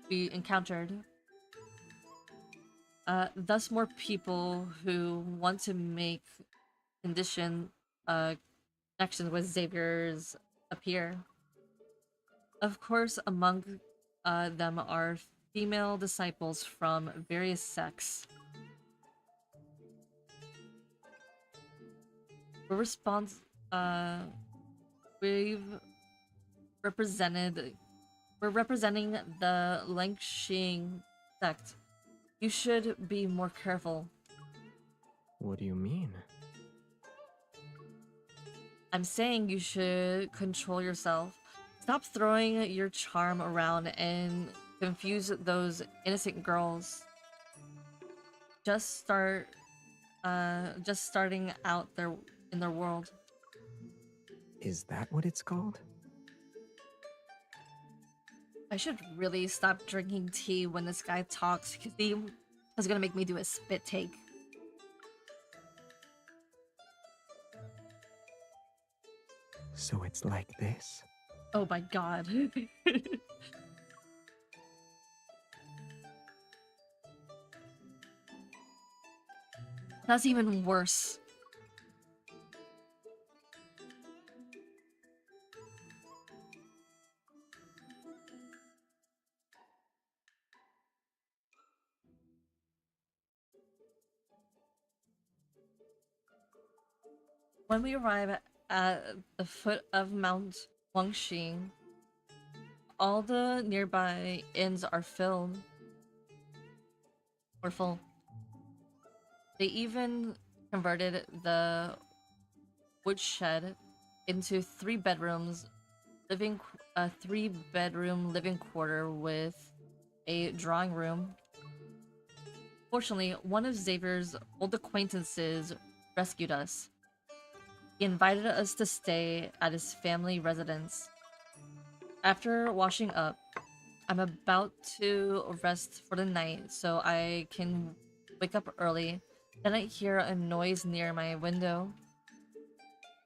we encountered. Thus, more people who want to make connections with Xavier's appear. Of course, among them are female disciples from various sects. We're representing the Lengxing sect. You should be more careful. What do you mean? I'm saying you should control yourself. Stop throwing your charm around and confuse those innocent girls. Just starting out in their world. Is that what it's called? I should really stop drinking tea when this guy talks, because he is gonna make me do a spit take. So it's like this? Oh my god. That's even worse. When we arrive at the foot of Mount Wangxing, all the nearby inns are full. They even converted the woodshed into 3 bedrooms, a 3-bedroom living quarter with a drawing room. Fortunately, one of Xavier's old acquaintances rescued us. He invited us to stay at his family residence. After washing up, I'm about to rest for the night so I can wake up early. Then I hear a noise near my window.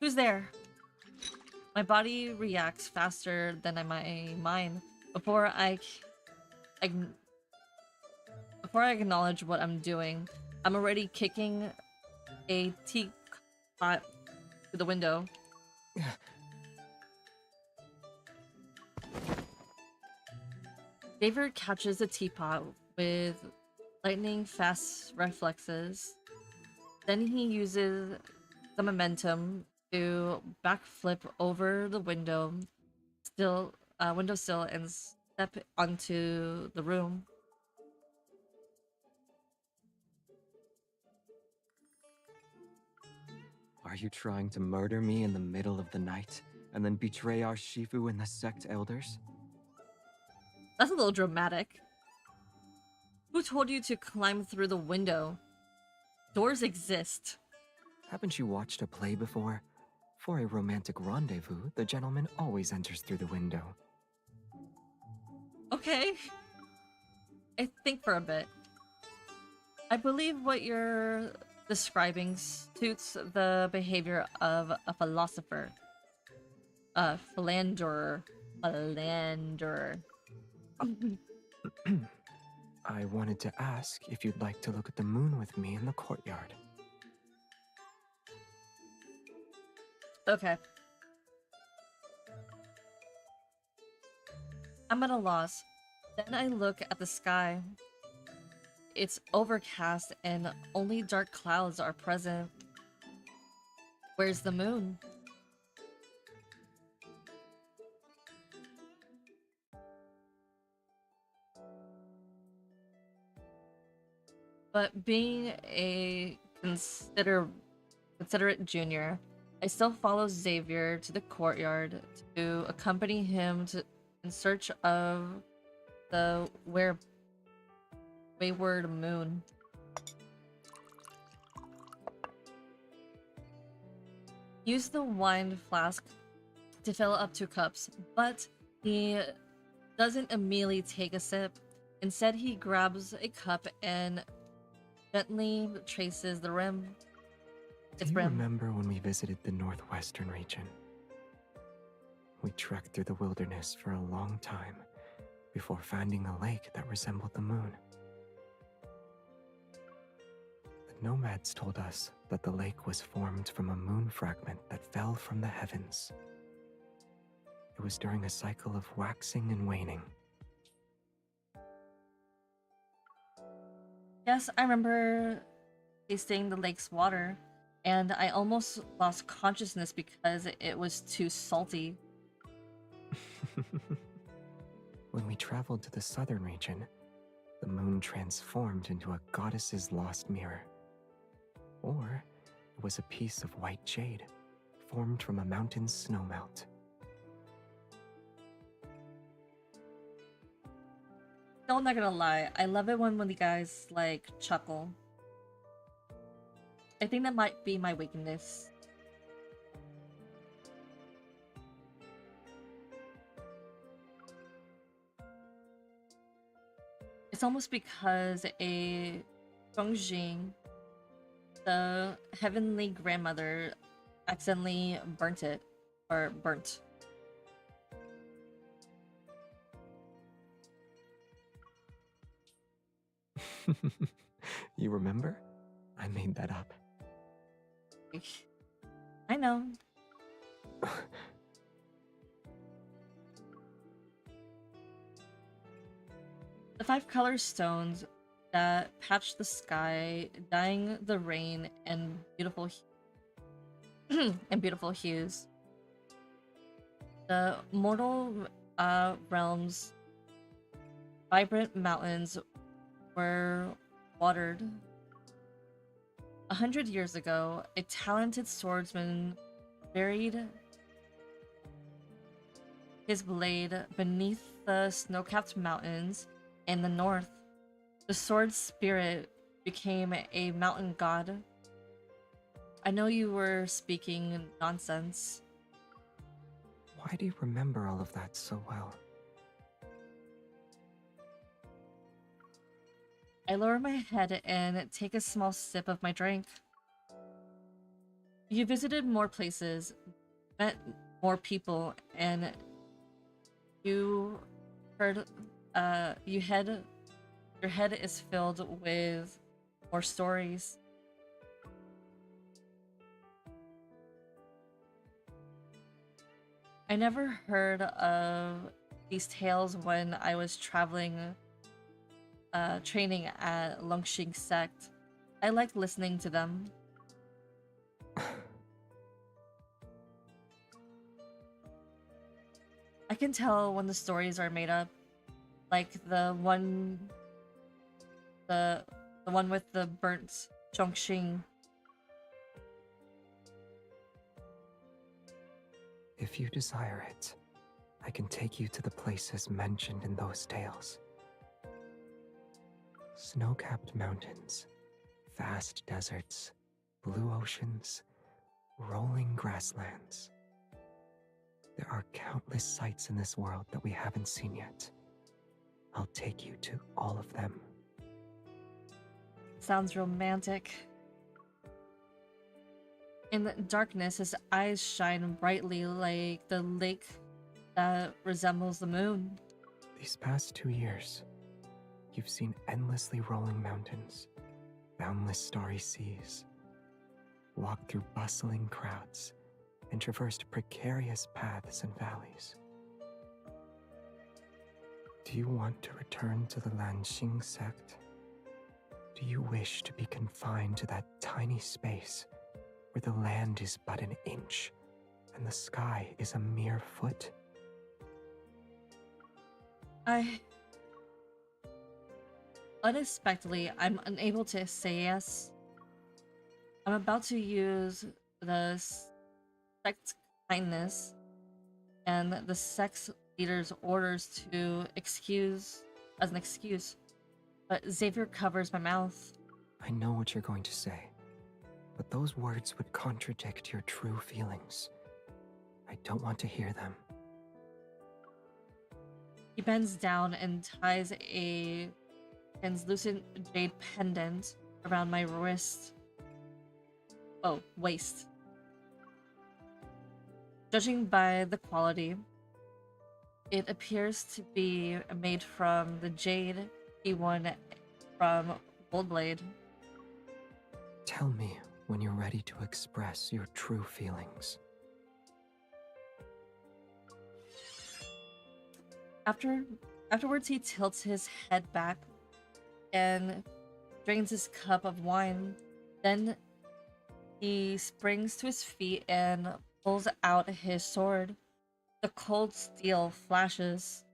Who's there? My body reacts faster than my mind. Before I acknowledge what I'm doing, I'm already kicking a teapot to the window. Xavier catches the teapot with lightning fast reflexes. Then he uses the momentum to backflip over the windowsill and step onto the room. Are you trying to murder me in the middle of the night and then betray our Shifu and the sect elders? That's a little dramatic. Who told you to climb through the window? Doors exist. Haven't you watched a play before? For a romantic rendezvous, the gentleman always enters through the window. Okay. I think for a bit. I believe what you're describing suits the behavior of a philosopher. A philanderer. Philanderer. I wanted to ask if you'd like to look at the moon with me in the courtyard. Okay. I'm at a loss. Then I look at the sky. It's overcast and only dark clouds are present. Where's the moon? But being a considerate junior, I still follow Xavier to the courtyard to accompany him in search of the wayward moon. Use the wine flask to fill up 2 cups, but he doesn't immediately take a sip. Instead, he grabs a cup and gently traces the rim. Do you remember when we visited the northwestern region? We trekked through the wilderness for a long time before finding a lake that resembled the moon. The nomads told us that the lake was formed from a moon fragment that fell from the heavens. It was during a cycle of waxing and waning. Yes, I remember tasting the lake's water, and I almost lost consciousness because it was too salty. When we traveled to the southern region, the moon transformed into a goddess's lost mirror. Or it was a piece of white jade, formed from a mountain's snowmelt. No, I'm not gonna lie, I love it when the guys, like, chuckle. I think that might be my weakness. It's almost because a Gongjing, the heavenly grandmother, accidentally burnt it. Or burnt. You remember? I made that up. I know. The 5 color stones that patch the sky, dyeing the rain and beautiful hues. The mortal realms, vibrant mountains were watered. 100 years ago, a talented swordsman buried his blade beneath the snow-capped mountains in the north. The sword spirit became a mountain god. I know you were speaking nonsense. Why do you remember all of that so well? I lower my head and take a small sip of my drink. You visited more places, met more people, and you heard, your head is filled with more stories. I never heard of these tales when I was traveling, training at Longxing sect. I liked listening to them. I can tell when the stories are made up, like the one with the burnt Zhongxing. If you desire it, I can take you to the places mentioned in those tales. Snow-capped mountains, vast deserts, blue oceans, rolling grasslands. There are countless sights in this world that we haven't seen yet. I'll take you to all of them. Sounds romantic. In the darkness, his eyes shine brightly like the lake that resembles the moon. These past 2 years, you've seen endlessly rolling mountains, boundless starry seas, walked through bustling crowds, and traversed precarious paths and valleys. Do you want to return to the Lanxing sect? Do you wish to be confined to that tiny space where the land is but an inch and the sky is a mere foot? Unexpectedly, I'm unable to say yes. I'm about to use the sect kindness and the sect leader's orders to excuse as an excuse, but Xavier covers my mouth. I know what you're going to say, but those words would contradict your true feelings. I don't want to hear them. He bends down and ties a translucent jade pendant around my wrist. Oh, waist. Judging by the quality, it appears to be made from the jade he won from Goldblade. Tell me when you're ready to express your true feelings. Afterwards, he tilts his head back and drains his cup of wine. Then he springs to his feet and pulls out his sword. The cold steel flashes.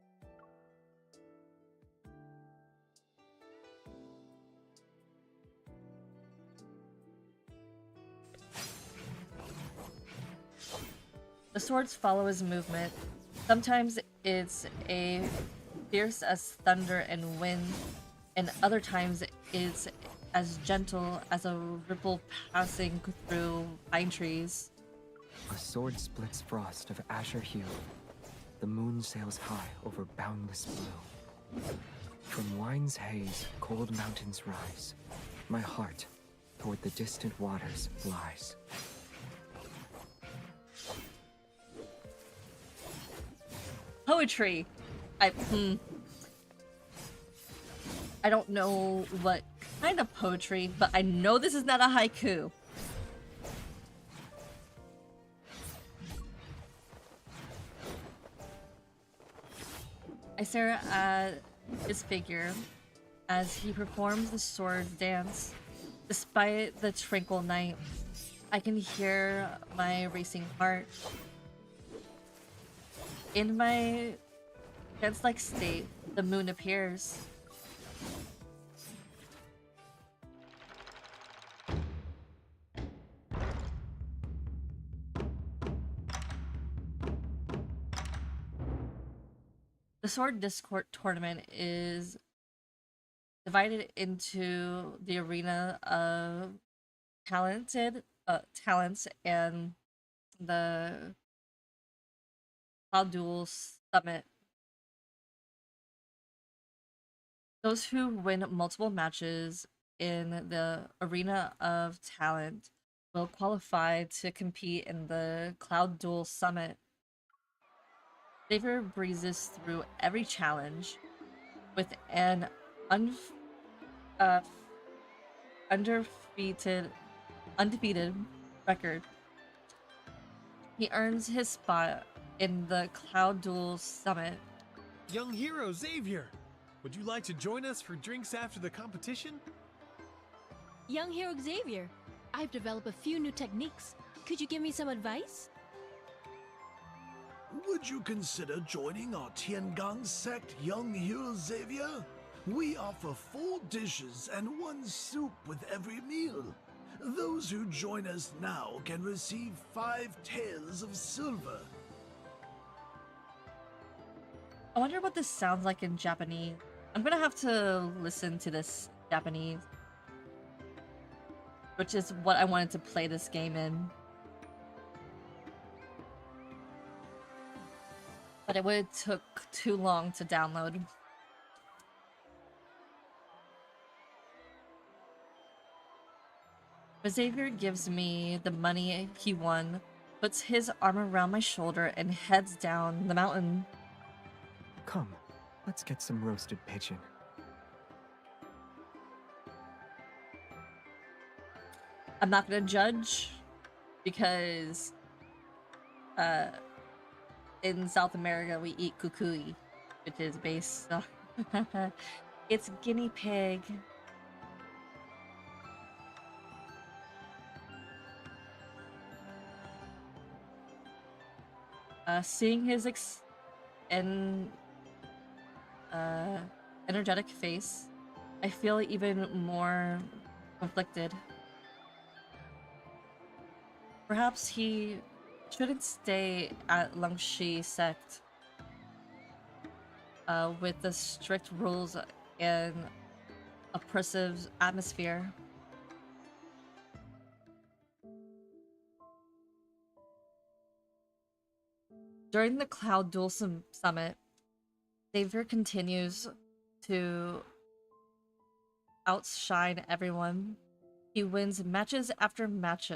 The swords follow his movement. Sometimes it's a fierce as thunder and wind, and other times it's as gentle as a ripple passing through pine trees. A sword splits frost of azure hue. The moon sails high over boundless blue. From wine's haze, cold mountains rise. My heart toward the distant waters lies. Poetry. I don't know what kind of poetry, but I know this is not a haiku. I stare at his figure as he performs the sword dance. Despite the tranquil night, I can hear my racing heart. In my trance-like state, the moon appears. The Sword Discord tournament is divided into the arena of talents and the Cloud Duel Summit. Those who win multiple matches in the arena of talent will qualify to compete in the Cloud Duel Summit. Xavier breezes through every challenge with an undefeated record. He earns his spot in the Cloud Duel Summit Young hero Xavier, would you like to join us for drinks after the competition? Young hero Xavier, I've developed a few new techniques. Could you give me some advice? Would you consider joining our Tiangang sect, Young Hero Xavier? We offer 4 dishes and 1 soup with every meal. Those who join us now can receive 5 taels of silver. I wonder what this sounds like in Japanese. I'm gonna have to listen to this Japanese, which is what I wanted to play this game in. But it would have took too long to download. But Xavier gives me the money he won, puts his arm around my shoulder, and heads down the mountain. Come, let's get some roasted pigeon. I'm not gonna judge, because in South America we eat kukui, which is based on it's guinea pig. Seeing his energetic face, I feel even more conflicted. Perhaps he shouldn't stay at Langshi sect with the strict rules and oppressive atmosphere. During the Cloud Duel Summit, Xavier continues to outshine everyone. He wins match after match,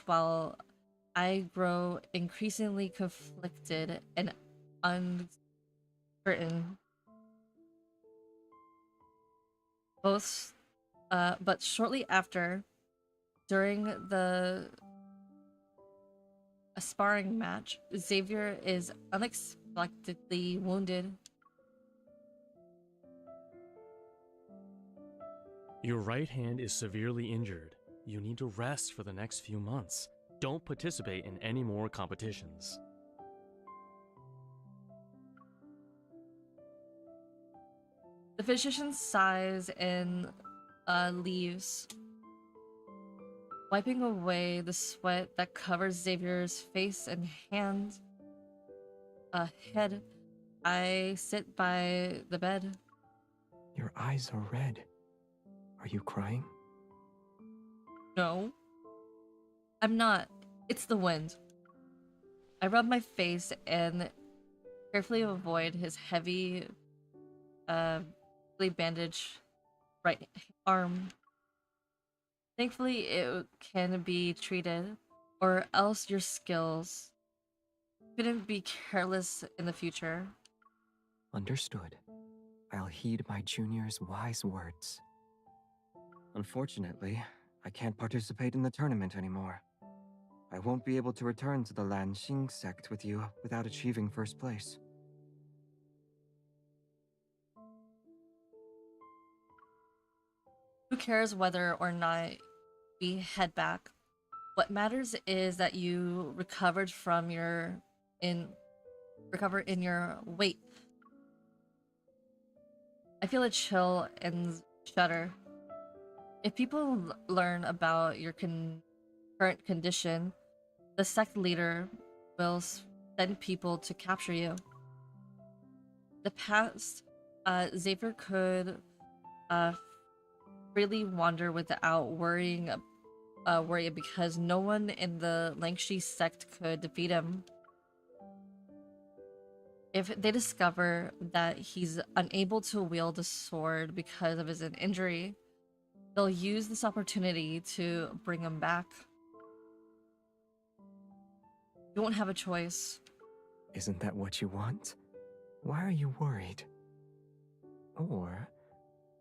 while I grow increasingly conflicted and uncertain. But shortly after, during the sparring match, Xavier is unexpectedly wounded. Your right hand is severely injured. You need to rest for the next few months. Don't participate in any more competitions. The physician sighs and leaves, wiping away the sweat that covers Xavier's face and head. I sit by the bed. Your eyes are red. Are you crying? No. I'm not. It's the wind. I rub my face and carefully avoid his heavy, bandaged right arm. Thankfully, it can be treated, or else your skills couldn't be careless in the future. Understood. I'll heed my junior's wise words. Unfortunately, I can't participate in the tournament anymore. I won't be able to return to the Lanxing sect with you without achieving first place. Who cares whether or not we head back? What matters is that you recovered from in your weight. I feel a chill and shudder. If people learn about your current condition, the sect leader will send people to capture you. The past, Xavier could freely wander without worry because no one in the Langshi sect could defeat him. If they discover that he's unable to wield a sword because of his injury, they'll use this opportunity to bring him back. You won't have a choice. Isn't that what you want? Why are you worried? Or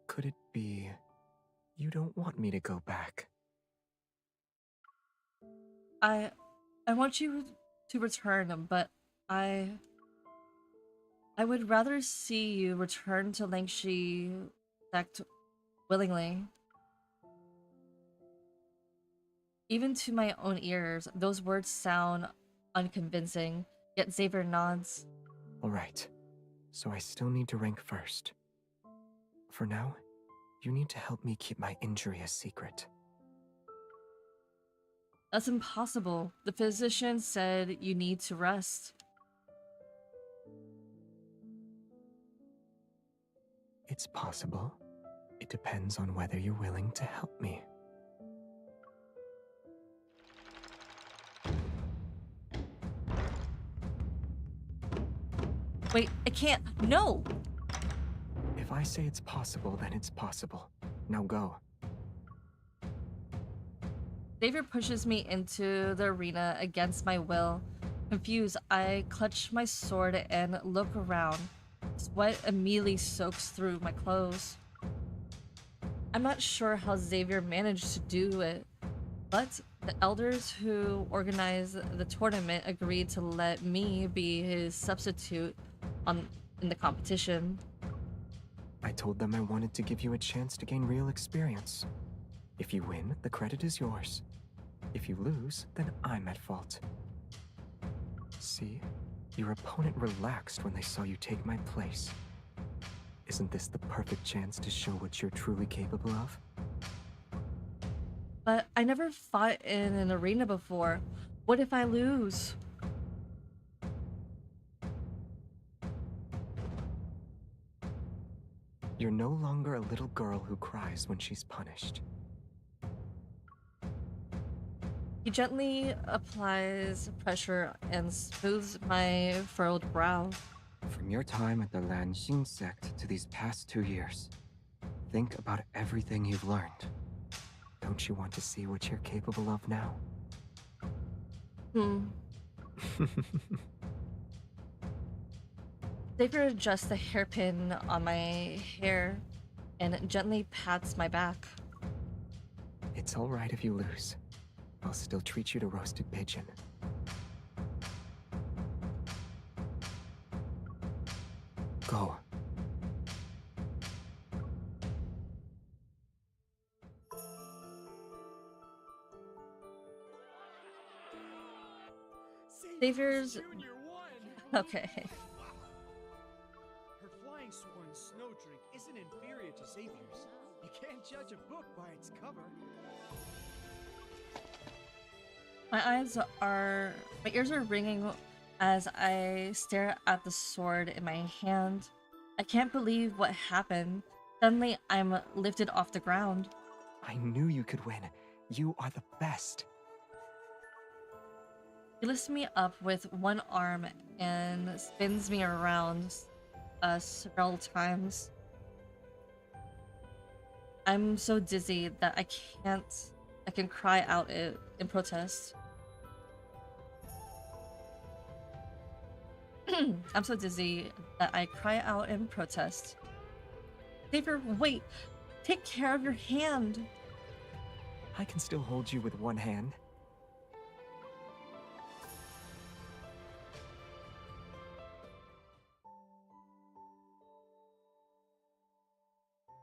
could it be you don't want me to go back? I want you to return, but I I would rather see you return to Langshi sect willingly. Even to my own ears, those words sound unconvincing, yet Xavier nods. Alright, so I still need to rank first. For now, you need to help me keep my injury a secret. That's impossible. The physician said you need to rest. It's possible. It depends on whether you're willing to help me. Wait, I can't. No! If I say it's possible, then it's possible. Now go. Xavier pushes me into the arena against my will. Confused, I clutch my sword and look around. Sweat immediately soaks through my clothes. I'm not sure how Xavier managed to do it, but the elders who organized the tournament agreed to let me be his substitute in the competition. I told them I wanted to give you a chance to gain real experience. If you win, the credit is yours. If you lose, then I'm at fault. See? Your opponent relaxed when they saw you take my place. Isn't this the perfect chance to show what you're truly capable of? But I never fought in an arena before. What if I lose? You're no longer a little girl who cries when she's punished. He gently applies pressure and smooths my furrowed brow. From your time at the Lanxing sect to these past 2 years, think about everything you've learned. Don't you want to see what you're capable of now? Xavier adjusts the hairpin on my hair and gently pats my back. It's all right if you lose. I'll still treat you to roasted pigeon. Go. Xavier's... Okay. Her flying swan snow drink isn't inferior to Xavier's. You can't judge a book by its cover. My ears are ringing as I stare at the sword in my hand. I can't believe what happened. Suddenly, I'm lifted off the ground. I knew you could win. You are the best. He lifts me up with one arm and spins me around several times. I'm so dizzy that I can cry out in protest. I'm so dizzy that I cry out in protest. Xavier, wait! Take care of your hand! I can still hold you with one hand.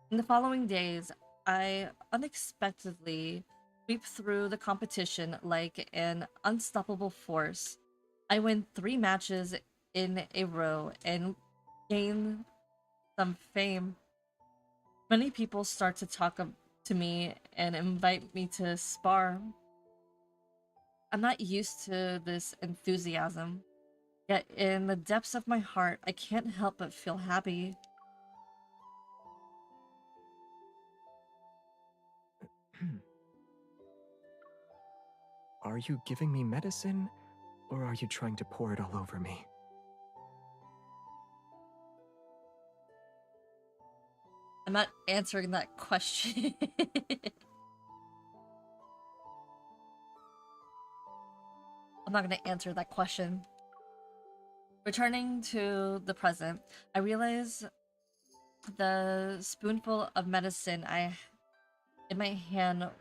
In the following days, I unexpectedly sweep through the competition like an unstoppable force. I win 3 matches in a row and gain some fame. Many people start to talk to me and invite me to spar. I'm not used to this enthusiasm, yet in the depths of my heart, I can't help but feel happy. Are you giving me medicine, or are you trying to pour it all over me? I'm not answering that question. I'm not going to answer that question. Returning to the present, I realize the spoonful of medicine in my hand was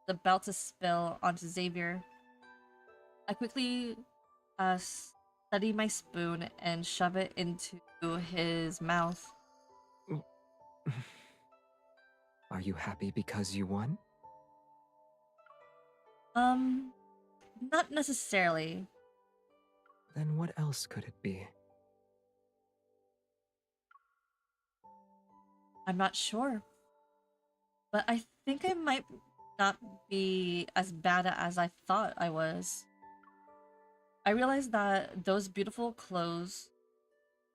about to spill onto Xavier. I quickly study my spoon and shove it into to his mouth. Are you happy because you won? Not necessarily. Then what else could it be? I'm not sure. But I think I might not be as bad as I thought I was. I realized that those beautiful clothes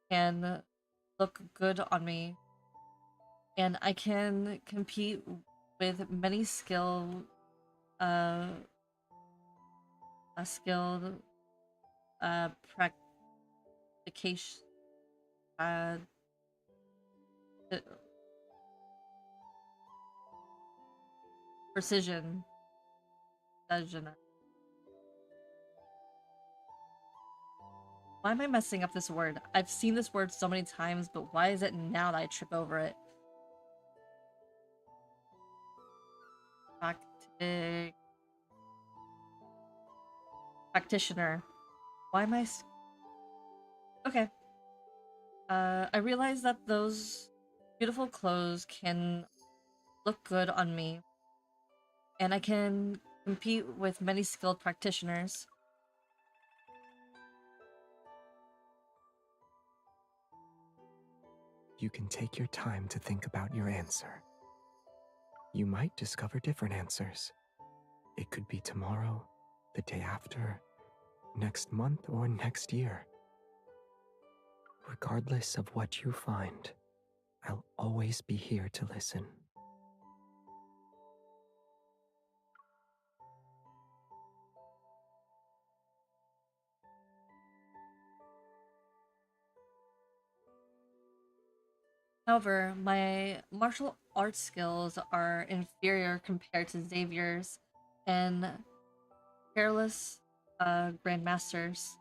can look good on me, and I can compete with many skilled practication uh precision. Why am I messing up this word? I've seen this word so many times, but why is it now that I trip over it? Practitioner. Why am I... Okay. I realized that those beautiful clothes can look good on me, and I can compete with many skilled practitioners. You can take your time to think about your answer. You might discover different answers. It could be tomorrow, the day after, next month, or next year. Regardless of what you find, I'll always be here to listen. However, my martial arts skills are inferior compared to Xavier's and careless grandmasters.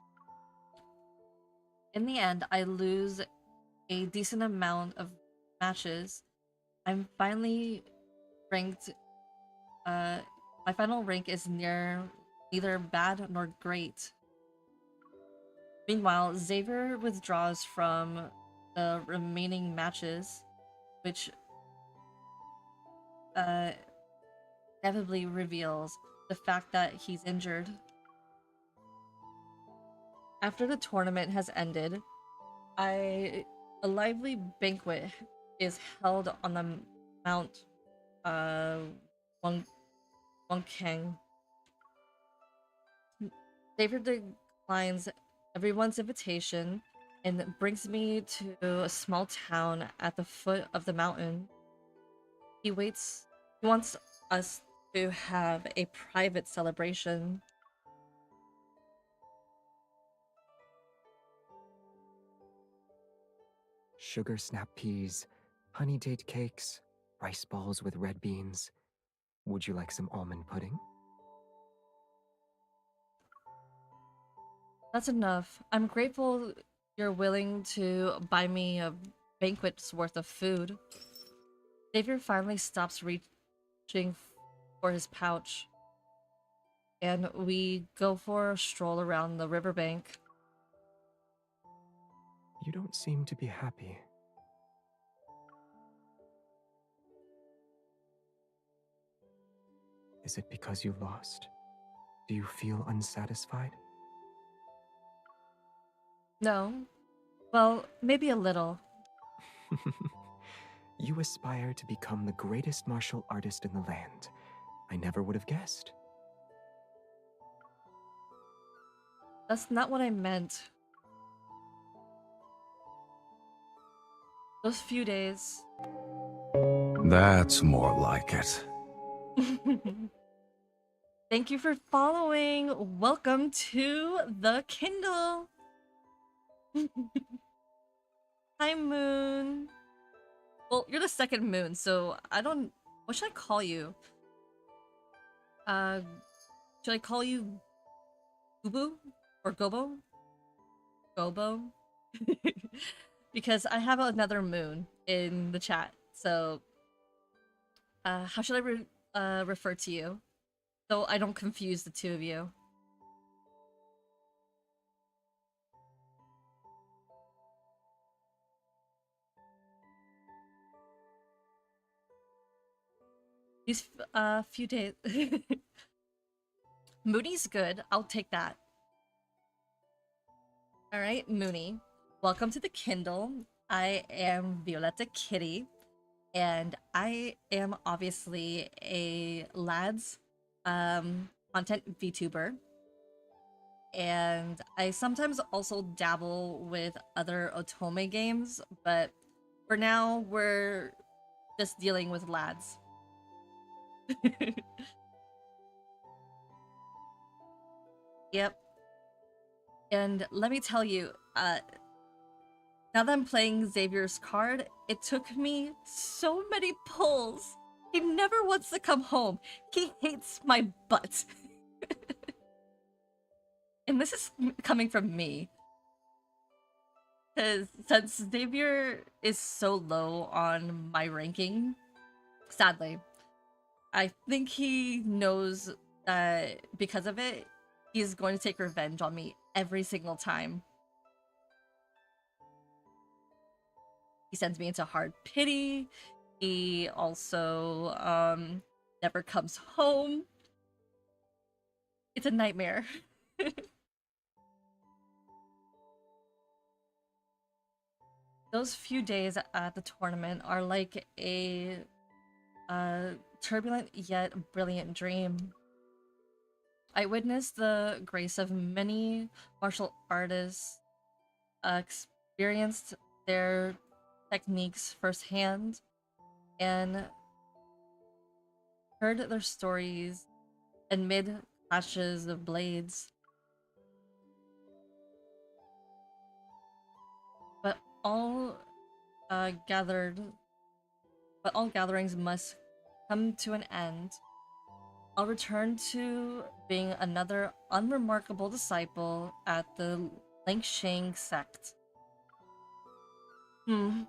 In the end, I lose a decent amount of matches. I'm finally ranked. My final rank is neither bad nor great. Meanwhile, Xavier withdraws from the remaining matches, which inevitably reveals the fact that he's injured. After the tournament has ended, a lively banquet is held on the Mount Wangkang. Xavier declines everyone's invitation and brings me to a small town at the foot of the mountain. He wants us to have a private celebration. Sugar snap peas, honey date cakes, rice balls with red beans. Would you like some almond pudding? That's enough. I'm grateful you're willing to buy me a banquet's worth of food. Xavier finally stops reaching for his pouch, and we go for a stroll around the riverbank. You don't seem to be happy. Is it because you lost? Do you feel unsatisfied? No. Well, maybe a little. You aspire to become the greatest martial artist in the land. I never would have guessed. That's not what I meant. Those few days. That's more like it. Thank you for following. Welcome to the Kindle. Hi, Moon. Well, you're the second Moon, so I don't... What should I call you? Should I call you Gubu? Or Gobo? Gobo? Because I have another Moon in the chat, so... how should I refer to you? So I don't confuse the two of you. These few days. Mooney's good. I'll take that. All right, Mooney. Welcome to the Kindle. I am Violetta Kitty, and I am obviously a lads content VTuber. And I sometimes also dabble with other otome games, but for now we're just dealing with lads. Yep. And let me tell you, now that I'm playing Xavier's card, it took me so many pulls. He never wants to come home. He hates my butt. And this is coming from me. Because since Xavier is so low on my ranking, sadly, I think he knows that because of it, he's going to take revenge on me every single time. He sends me into hard pity. He also never comes home. It's a nightmare. Those few days at the tournament are like a turbulent yet brilliant dream. I witnessed the grace of many martial artists, experienced their techniques firsthand, and heard their stories amid clashes of blades. But all all gatherings must come to an end. I'll return to being another unremarkable disciple at the Lingxing sect. You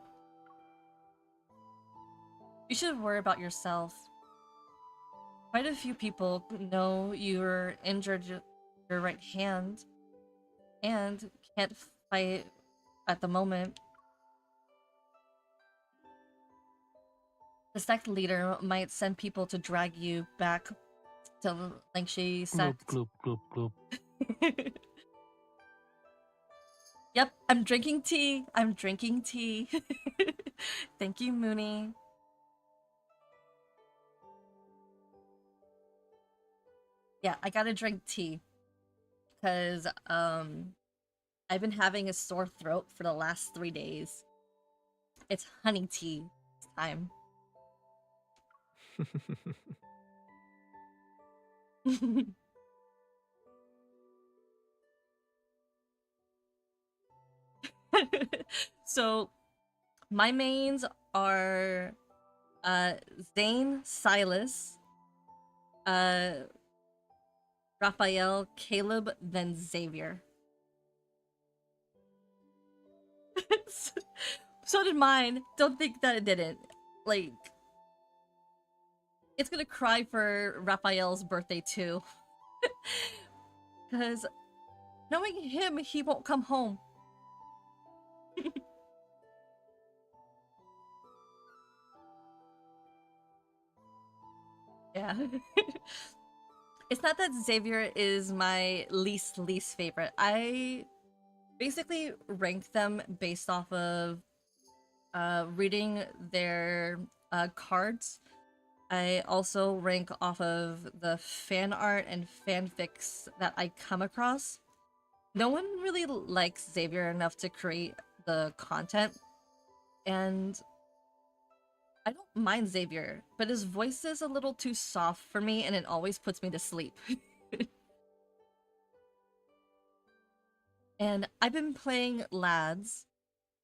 should worry about yourself. Quite a few people know you're injured your right hand and can't fight at the moment. The sect leader might send people to drag you back to Lingxi sect. Gloop, gloop, gloop, gloop. Yep, I'm drinking tea. I'm drinking tea. Thank you, Mooney. Yeah, I gotta drink tea. Because, I've been having a sore throat for the last 3 days. It's honey tea time. So, my mains are Zane, Silas, Raphael, Caleb, then Xavier. So did mine. Don't think that it didn't. Like, it's gonna cry for Raphael's birthday too. Because knowing him, he won't come home. Yeah. It's not that Xavier is my least favorite. I basically rank them based off of reading their cards. I also rank off of the fan art and fanfics that I come across. No one really likes Xavier enough to create the content, and I don't mind Xavier, but his voice is a little too soft for me and it always puts me to sleep. And I've been playing Lads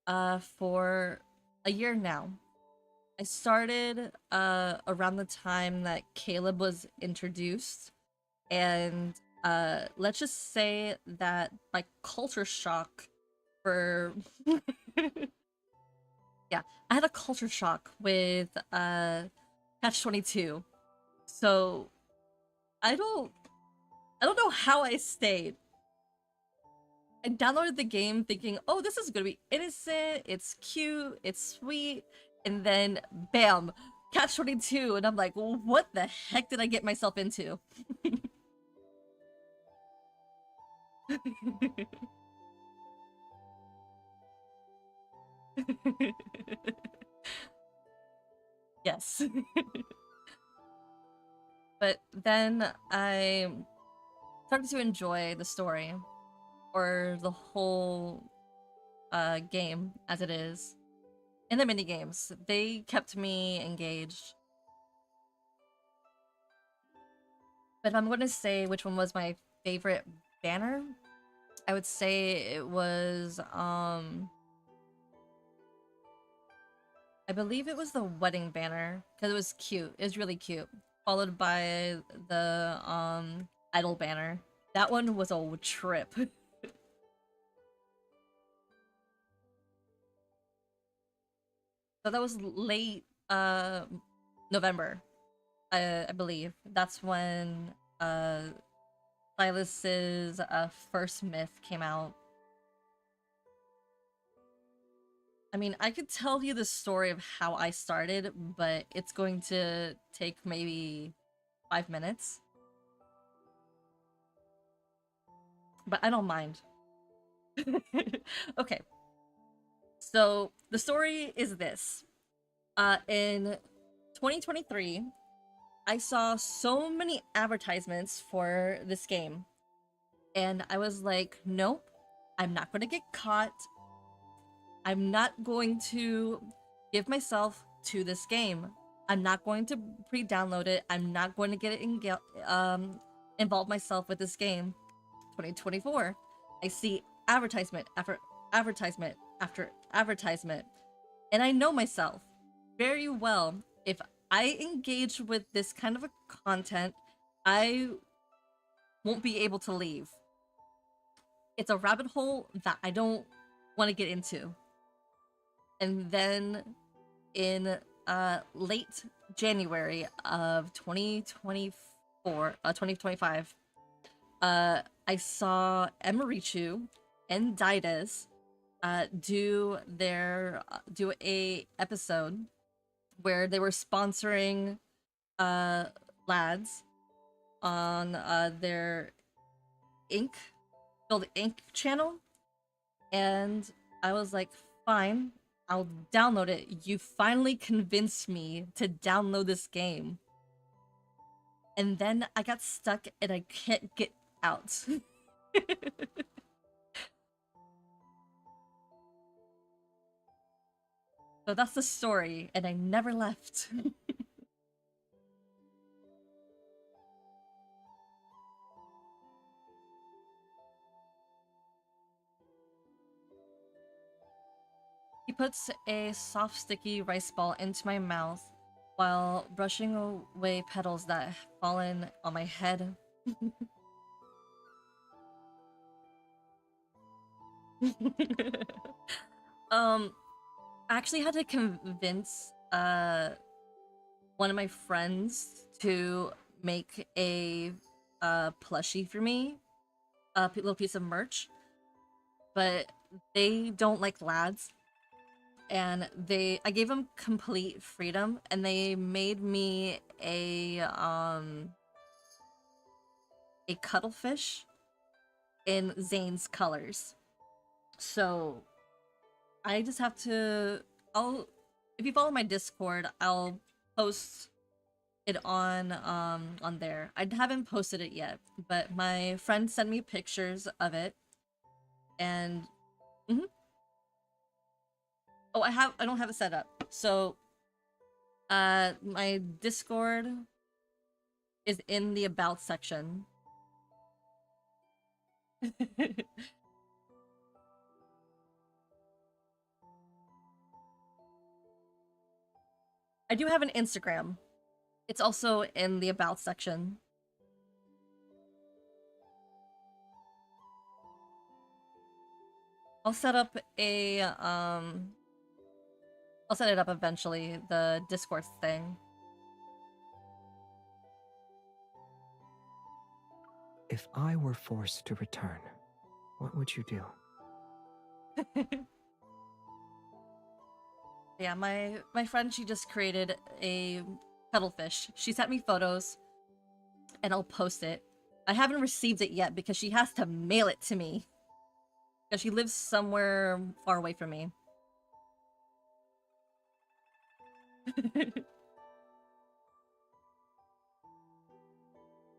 for a year now. I started around the time that Caleb was introduced, and let's just say that my culture shock for yeah, I had a culture shock with Catch 22. So I don't know how I stayed. I downloaded the game thinking, oh, this is gonna be innocent, it's cute, it's sweet, and then bam, Catch-22, and I'm like, what the heck did I get myself into? Yes. But then I started to enjoy the story, or the whole game as it is. And the mini games, they kept me engaged. But if I'm going to say which one was my favorite banner, I would say it was I believe it was the wedding banner, because it was cute. It was really cute. Followed by the idol banner. That one was a trip. So that was late November, I believe. That's when Silas's first myth came out. I mean, I could tell you the story of how I started, but it's going to take maybe 5 minutes. But I don't mind. Okay. So, the story is this. In 2023, I saw so many advertisements for this game. And I was like, nope, I'm not going to get caught. I'm not going to give myself to this game. I'm not going to pre-download it. I'm not going to get it involve myself with this game. 2024, I see advertisement after advertisement after advertisement, and I know myself very well. If I engage with this kind of a content, I won't be able to leave. It's a rabbit hole that I don't want to get into. And then in late January of 2025, I saw Emorichu and Didas do a episode where they were sponsoring lads on their Build Ink channel, and I was like, fine, I'll download it. You finally convinced me to download this game. And then I got stuck and I can't get out. So that's the story, and I never left. He puts a soft, sticky rice ball into my mouth while brushing away petals that have fallen on my head. I actually had to convince one of my friends to make a plushie for me, a little piece of merch, but they don't like lads, and I gave them complete freedom, and they made me a cuttlefish in Zane's colors. So I just have to, if you follow my Discord, I'll post it on there. I haven't posted it yet, but my friend sent me pictures of it, and oh, I don't have it set up. So my Discord is in the about section. I do have an Instagram. It's also in the about section. I'll set up a I'll set it up eventually, the Discord thing. If I were forced to return, what would you do? Yeah, my friend, she just created a cuttlefish. She sent me photos, and I'll post it. I haven't received it yet because she has to mail it to me. Because she lives somewhere far away from me.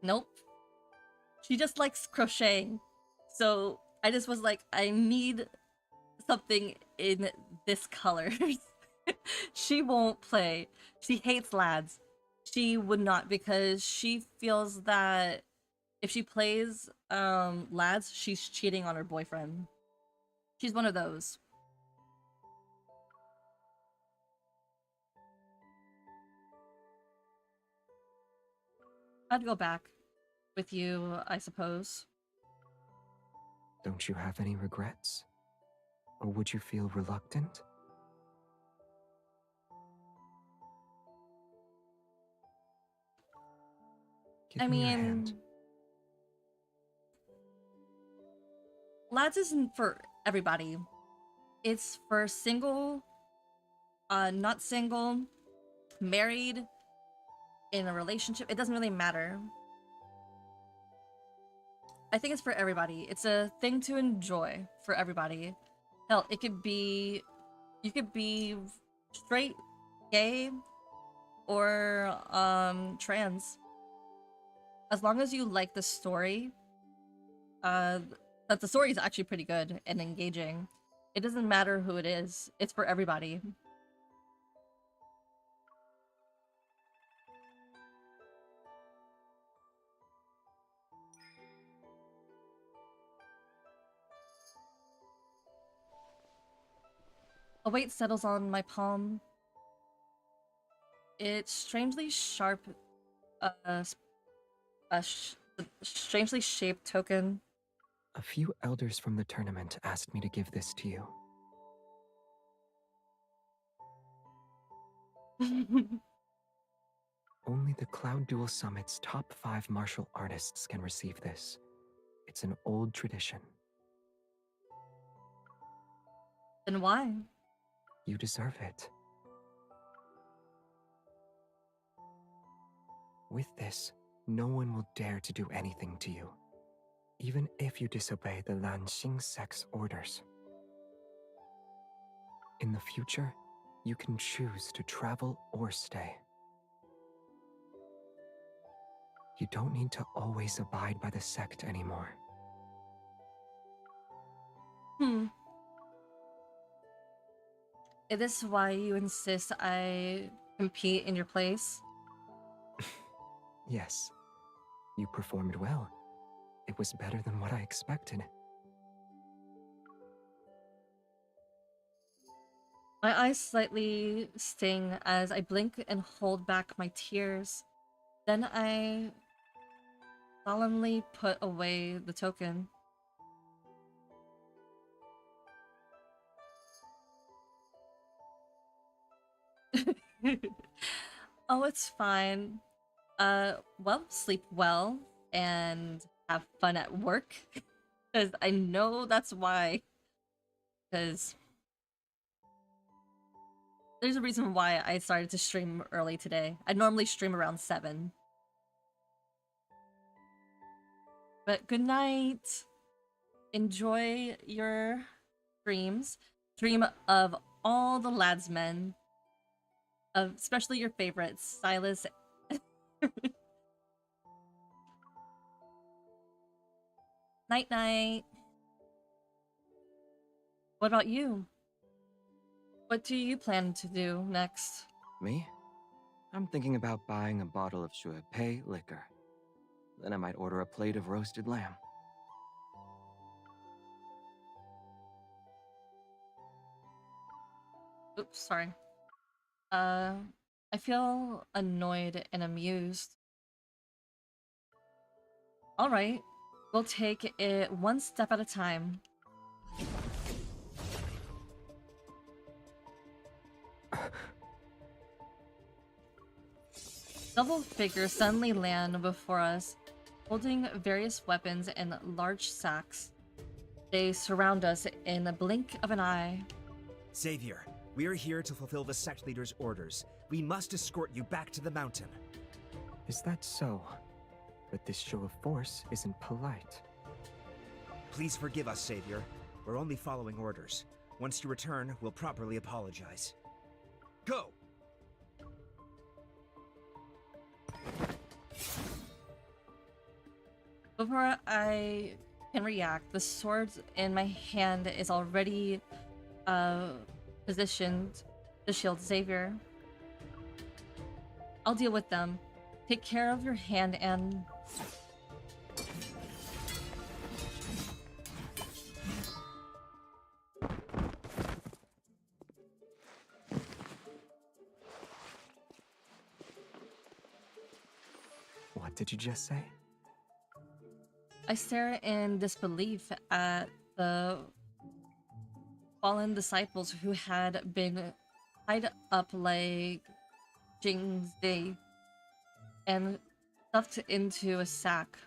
Nope. She just likes crocheting. So I just was like, I need something in this color. She won't play. She hates lads. She would not, because she feels that if she plays lads, she's cheating on her boyfriend. She's one of those. I'd go back with you, I suppose. Don't you have any regrets? Or would you feel reluctant? Give me your hand. Lads isn't for everybody. It's for single, not single, married, in a relationship. It doesn't really matter. I think it's for everybody. It's a thing to enjoy for everybody. Hell, it could be... You could be straight, gay, or trans. As long as you like the story, that the story is actually pretty good and engaging. It doesn't matter who it is. It's for everybody. A weight settles on my palm. It's strangely sharp, strangely shaped token. A few elders from the tournament asked me to give this to you. Only the Cloud Duel Summit's top 5 martial artists can receive this. It's an old tradition. Then why? You deserve it. With this, no one will dare to do anything to you, even if you disobey the Lanxing sect's orders. In the future, you can choose to travel or stay. You don't need to always abide by the sect anymore. Is this why you insist I compete in your place? Yes, you performed well. It was better than what I expected. My eyes slightly sting as I blink and hold back my tears. Then I solemnly put away the token. Oh, it's fine. Well, sleep well and have fun at work. Because I know that's why. Because there's a reason why I started to stream early today. I normally stream around 7. But good night. Enjoy your dreams. Dream of all the ladsmen. Especially your favorites, Silas. Night night. What about you? What do you plan to do next? Me? I'm thinking about buying a bottle of Shuepei liquor. Then I might order a plate of roasted lamb. Oops, sorry. I feel annoyed and amused. Alright, we'll take it one step at a time. Several figures suddenly land before us, holding various weapons and large sacks. They surround us in the blink of an eye. Xavier, We're here to fulfill the sect leader's orders. We must escort you back to the mountain. Is that so? But this show of force isn't polite. Please forgive us, Savior. We're only following orders. Once you return, we'll properly apologize. Go! Before I can react, the sword in my hand is already positioned to shield Xavier. I'll deal with them. Take care of your hand and... What did you just say? I stare in disbelief at the fallen disciples who had been tied up like Jing's Day and stuffed into a sack.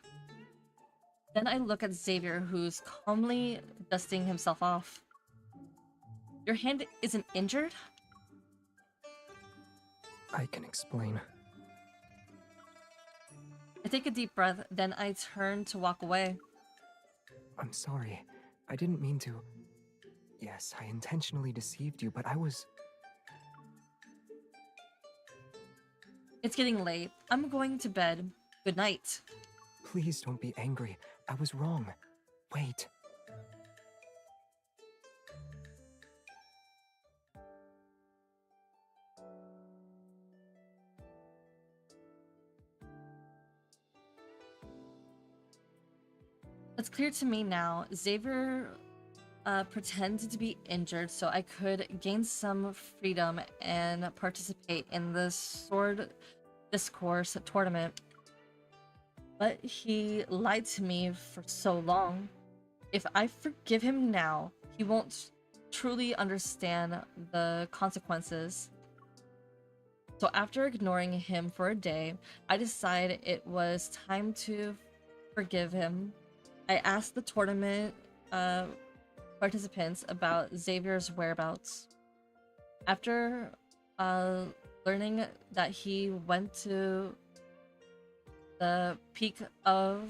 Then I look at Xavier, who's calmly dusting himself off. Your hand isn't injured? I can explain. I take a deep breath, then I turn to walk away. I'm sorry. I didn't mean to. Yes, I intentionally deceived you, but I was... It's getting late. I'm going to bed. Good night. Please don't be angry. I was wrong. Wait. It's clear to me now. Xavier pretended to be injured so I could gain some freedom and participate in the Sword Discourse tournament. But he lied to me for so long. If I forgive him now, he won't truly understand the consequences. So after ignoring him for a day, I decided it was time to forgive him. I asked the tournament participants about Xavier's whereabouts. After learning that he went to the peak of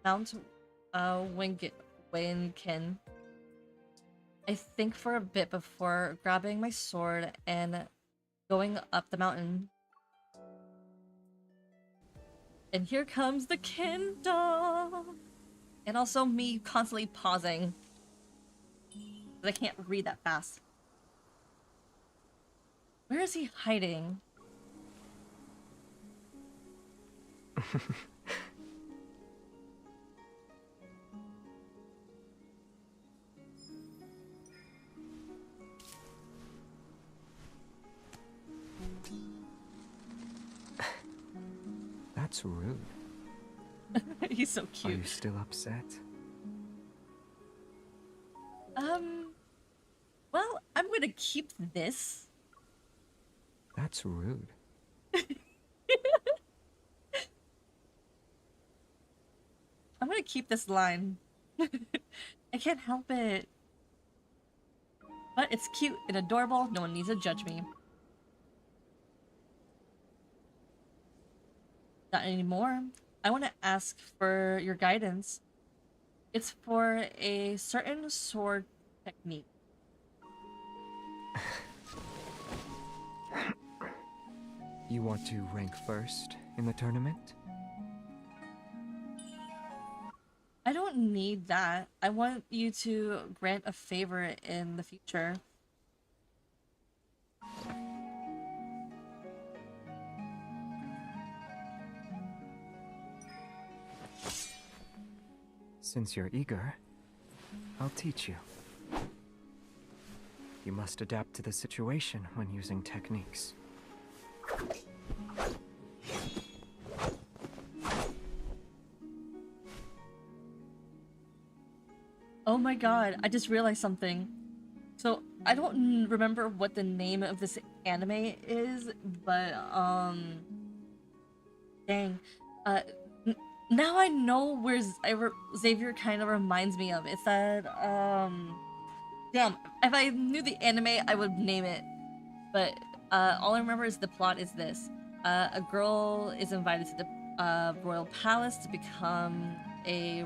Mount Winkin, I think for a bit before grabbing my sword and going up the mountain. And here comes the Kindle! And also me constantly pausing. But I can't read that fast. Where is he hiding? That's rude. He's so Are cute. you still upset? Well, I'm gonna keep this. That's rude. I'm gonna keep this line. I can't help it. But it's cute and adorable. No one needs to judge me. Not anymore. I want to ask for your guidance. It's for a certain sword technique. You want to rank first in the tournament? I don't need that. I want you to grant a favor in the future. Since you're eager, I'll teach you. You must adapt to the situation when using techniques. Oh my god, I just realized something. So, I don't remember what the name of this anime is, but, dang. Now I know where Xavier kind of reminds me of. It's that, damn, if I knew the anime, I would name it. But all I remember is the plot is this. A girl is invited to the royal palace to become a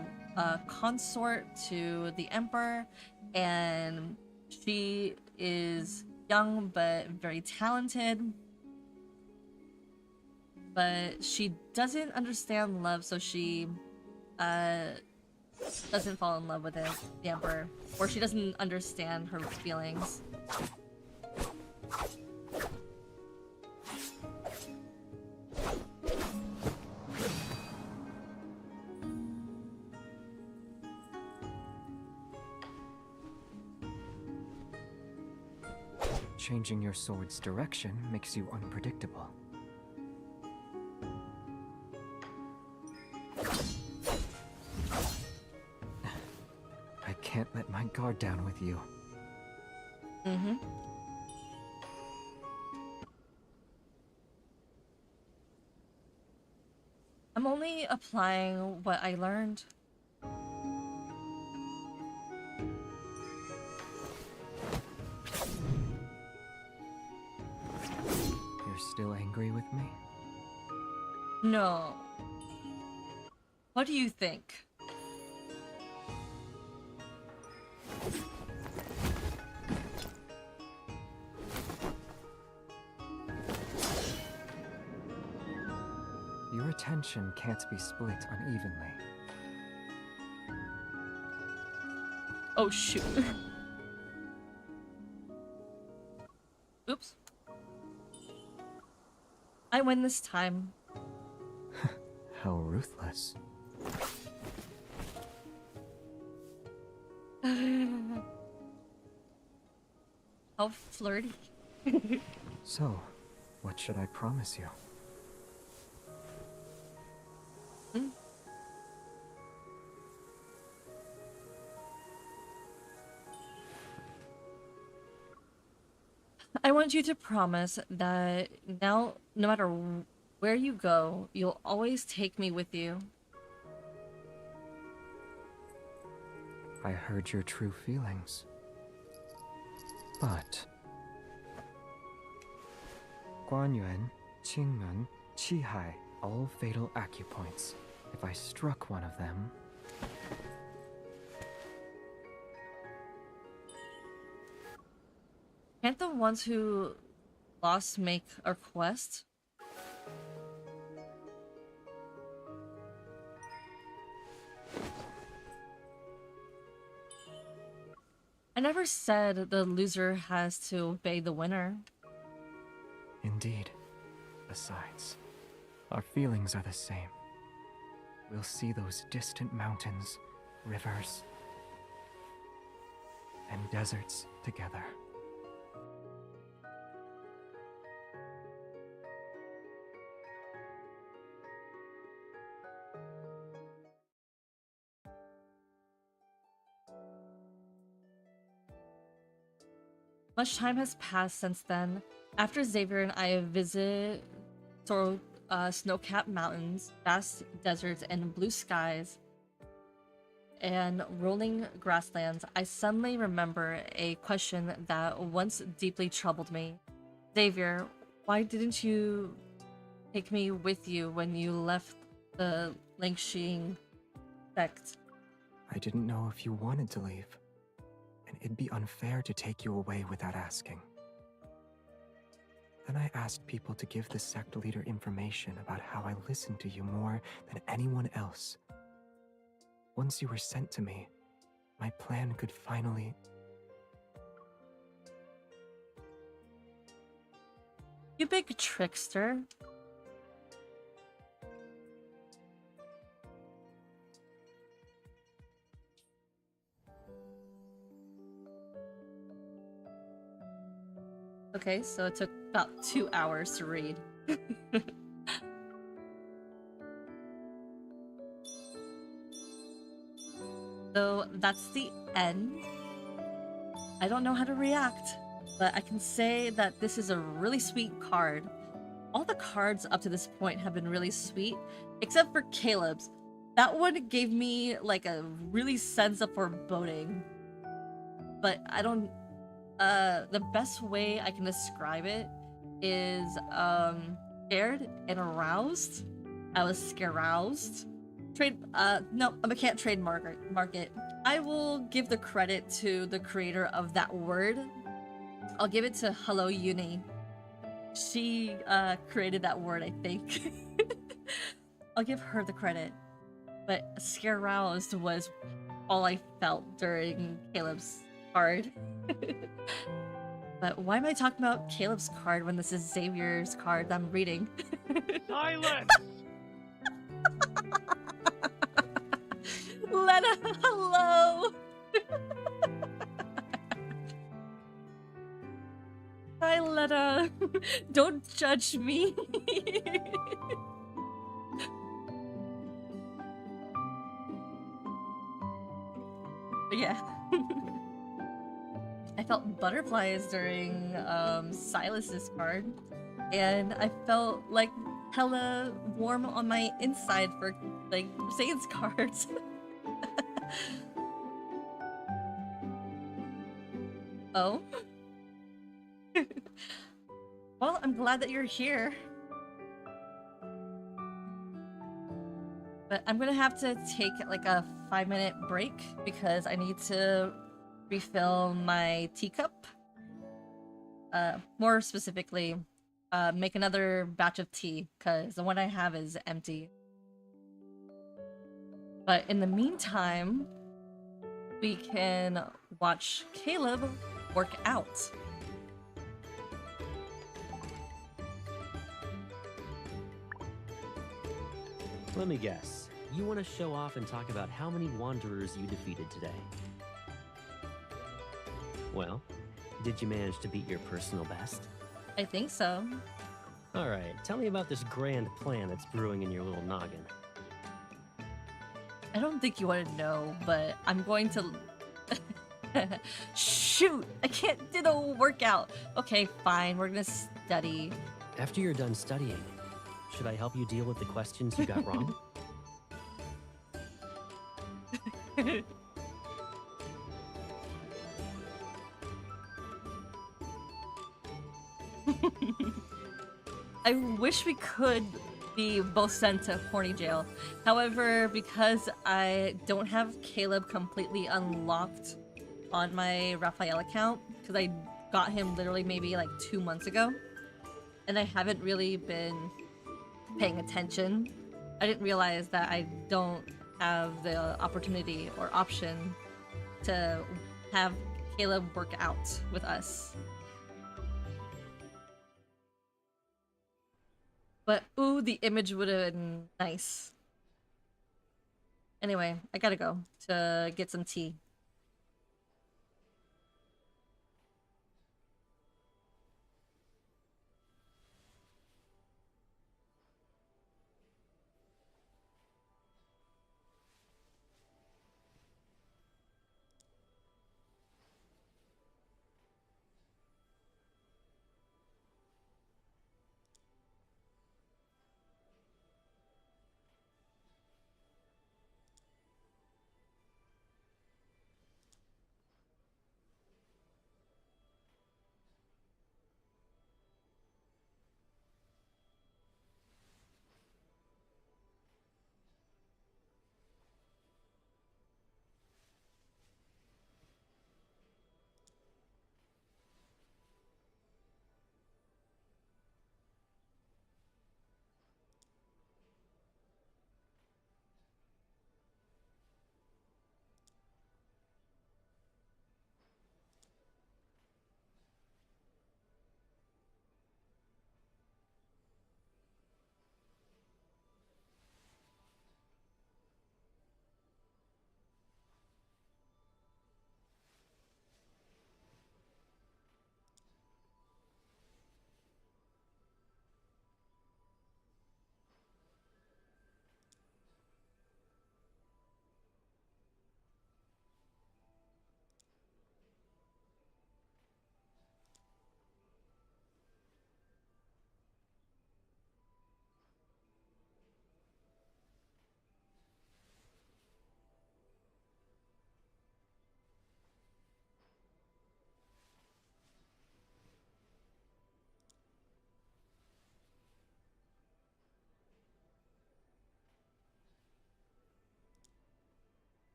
consort to the emperor, and she is young but very talented. But she doesn't understand love, so she doesn't fall in love with the emperor, or she doesn't understand her feelings. Changing your sword's direction makes you unpredictable. I can't let my guard down with you. Mm-hmm. I'm only applying what I learned. You're still angry with me? No. What do you think? Your attention can't be split unevenly. Oh shoot. Oops. I win this time. How ruthless. How flirty. So, what should I promise you? I want you to promise that now, no matter where you go, you'll always take me with you. I heard your true feelings. But... Guanyuan, Qingmen, Qihai, all fatal acupoints. If I struck one of them... Can't the ones who lost make a quest? I never said the loser has to obey the winner. Indeed. Besides, our feelings are the same. We'll see those distant mountains, rivers, and deserts together. Much time has passed since then. After Xavier and I visit snow-capped mountains, vast deserts, and blue skies, and rolling grasslands, I suddenly remember a question that once deeply troubled me. Xavier, why didn't you take me with you when you left the Lingxing sect? I didn't know if you wanted to leave, and it'd be unfair to take you away without asking. Then I asked people to give the sect leader information about how I listened to you more than anyone else. Once you were sent to me, my plan could finally... You big trickster. Okay, so it took about 2 hours to read. So that's the end. I don't know how to react, but I can say that this is a really sweet card. All the cards up to this point have been really sweet, except for Caleb's. That one gave me like a really sense of foreboding. But I don't The best way I can describe it is scared and aroused. I was scaroused. No, I can't trademark it. I will give the credit to the creator of that word. I'll give it to Hello Uni. She created that word, I think. I'll give her the credit. But scaroused was all I felt during Caleb's card. But why am I talking about Caleb's card when this is Xavier's card that I'm reading? Silence! Lena, hello! Hi, Lena. Don't judge me. Yeah. I felt butterflies during Silas's card, and I felt like hella warm on my inside for like Zane's cards. Oh? Well, I'm glad that you're here. But I'm gonna have to take like a 5-minute break because I need to refill my teacup. More specifically, make another batch of tea because the one I have is empty. But in the meantime, we can watch Caleb work out. Let me guess. You want to show off and talk about how many wanderers you defeated today. Well, did you manage to beat your personal best? I think so. Alright, tell me about this grand plan that's brewing in your little noggin. I don't think you want to know, but I'm going to... Shoot! I can't do the workout! Okay, fine, we're gonna study. After you're done studying, should I help you deal with the questions you got wrong? I wish we could be both sent to horny jail. However, because I don't have Caleb completely unlocked on my Raphael account, because I got him literally maybe like 2 months ago, and I haven't really been paying attention, I didn't realize that I don't have the opportunity or option to have Caleb work out with us. But ooh, the image would have been nice. Anyway, I gotta go to get some tea.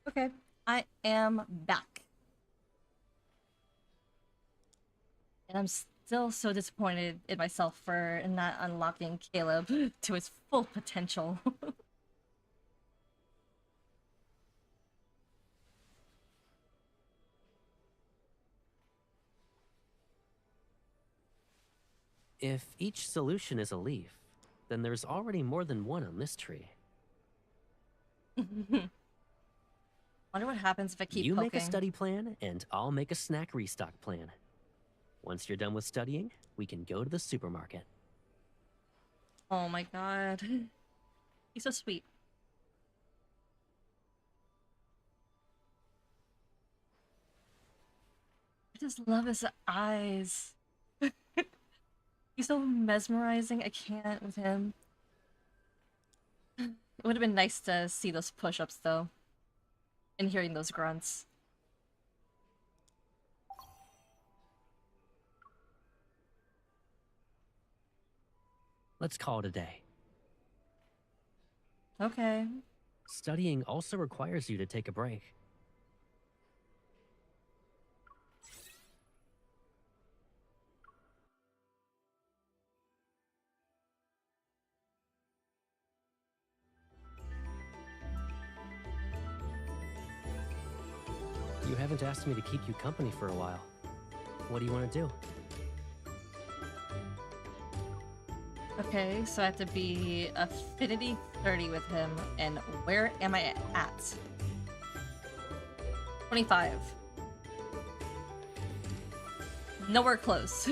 Okay, I am back. And I'm still so disappointed in myself for not unlocking Caleb to his full potential. If each solution is a leaf, then there's already more than one on this tree. Wonder what happens if I keep You poking. make a study plan, and I'll make a snack restock plan. Once you're done with studying, we can go to the supermarket. Oh my god. He's so sweet. I just love his eyes. He's so mesmerizing. I can't with him. It would have been nice to see those push-ups though. And hearing those grunts. Let's call it a day. Okay. Studying also requires you to take a break. You haven't asked me to keep you company for a while. What do you want to do? Okay, so I have to be affinity 30 with him, and where am I at? 25. Nowhere close.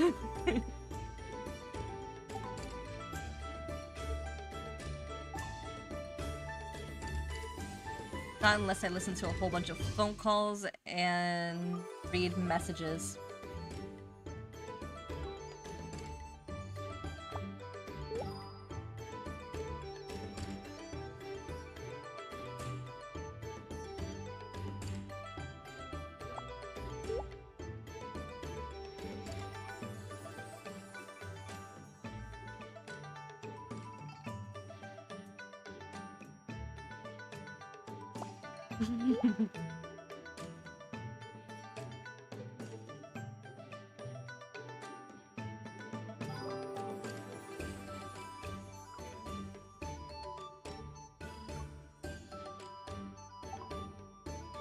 Not unless I listen to a whole bunch of phone calls and read messages.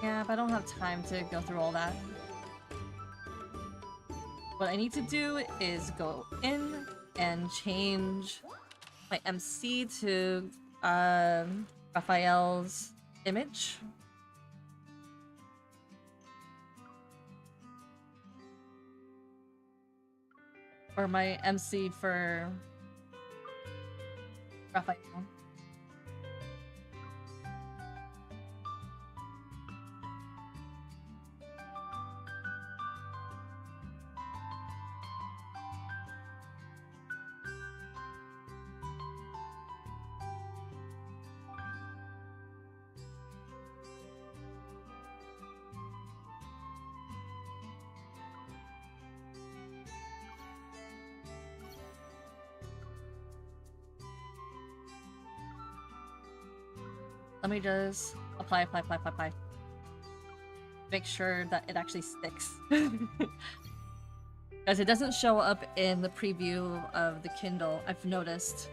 Yeah, but I don't have time to go through all that. What I need to do is go in and change my MC to Raphael's image. Or my MC for Raphael. Let me just apply. Make sure that it actually sticks. Because it doesn't show up in the preview of the Kindle, I've noticed.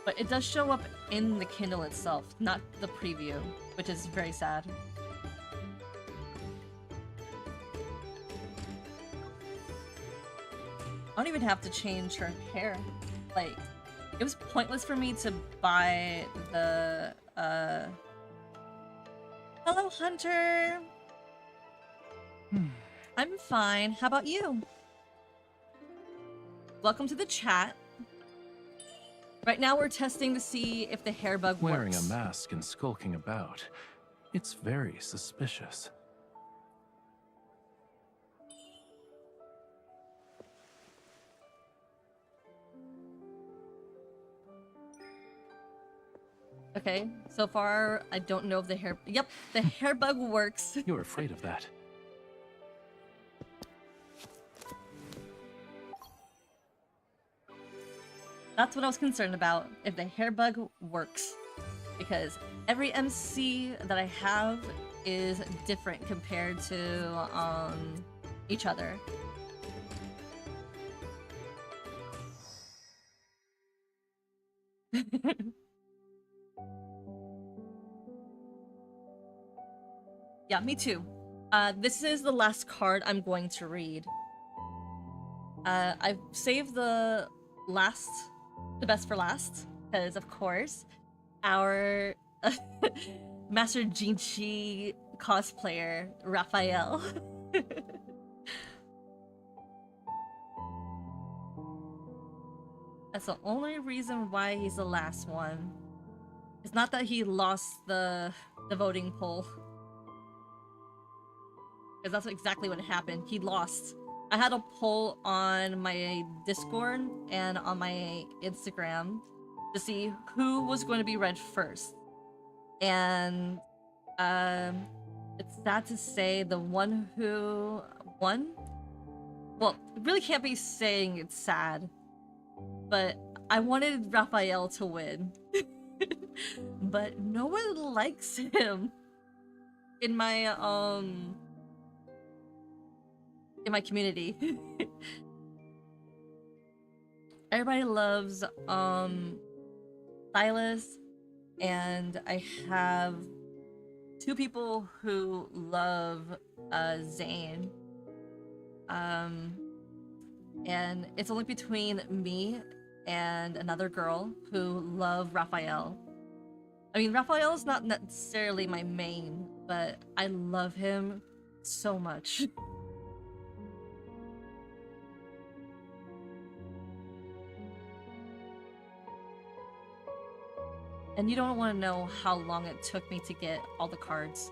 But it does show up in the Kindle itself, not the preview, which is very sad. I don't even have to change her hair. Like, it was pointless for me to buy the, Hello, Hunter! I'm fine. How about you? Welcome to the chat. Right now we're testing to see if the hair bug Wearing works. a mask and skulking about. It's very suspicious. Okay, so far I don't know if the hair... Yep, the hair bug works. You're afraid of that. That's what I was concerned about, if the hair bug works. because every MC that I have is different compared to each other. Yeah, me too. This is the last card I'm going to read. I've saved the best for last, because of course, our Master Jinchi cosplayer, Raphael. That's the only reason why he's the last one. It's not that he lost the voting poll. Because that's exactly what happened. He lost. I had a poll on my Discord and on my Instagram to see who was going to be read first. And it's sad to say the one who won? Well, it really can't be saying it's sad. But I wanted Raphael to win. But no one likes him in my community. Everybody loves Silas, and I have 2 people who love Zane. And it's only between me and another girl who love Raphael. I mean, Raphael is not necessarily my main, but I love him so much. And you don't want to know how long it took me to get all the cards.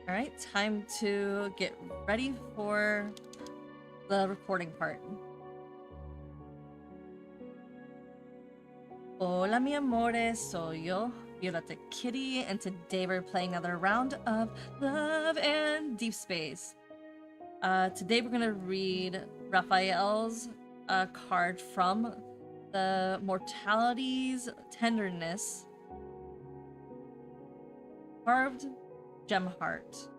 Alright, time to get ready for the recording part. Hola mi amores, soy yo, Violeta Kitty, and today we're playing another round of Love and Deep Space. Today we're gonna read Raphael's card from the Mortality's Tenderness Carved Gem Heart.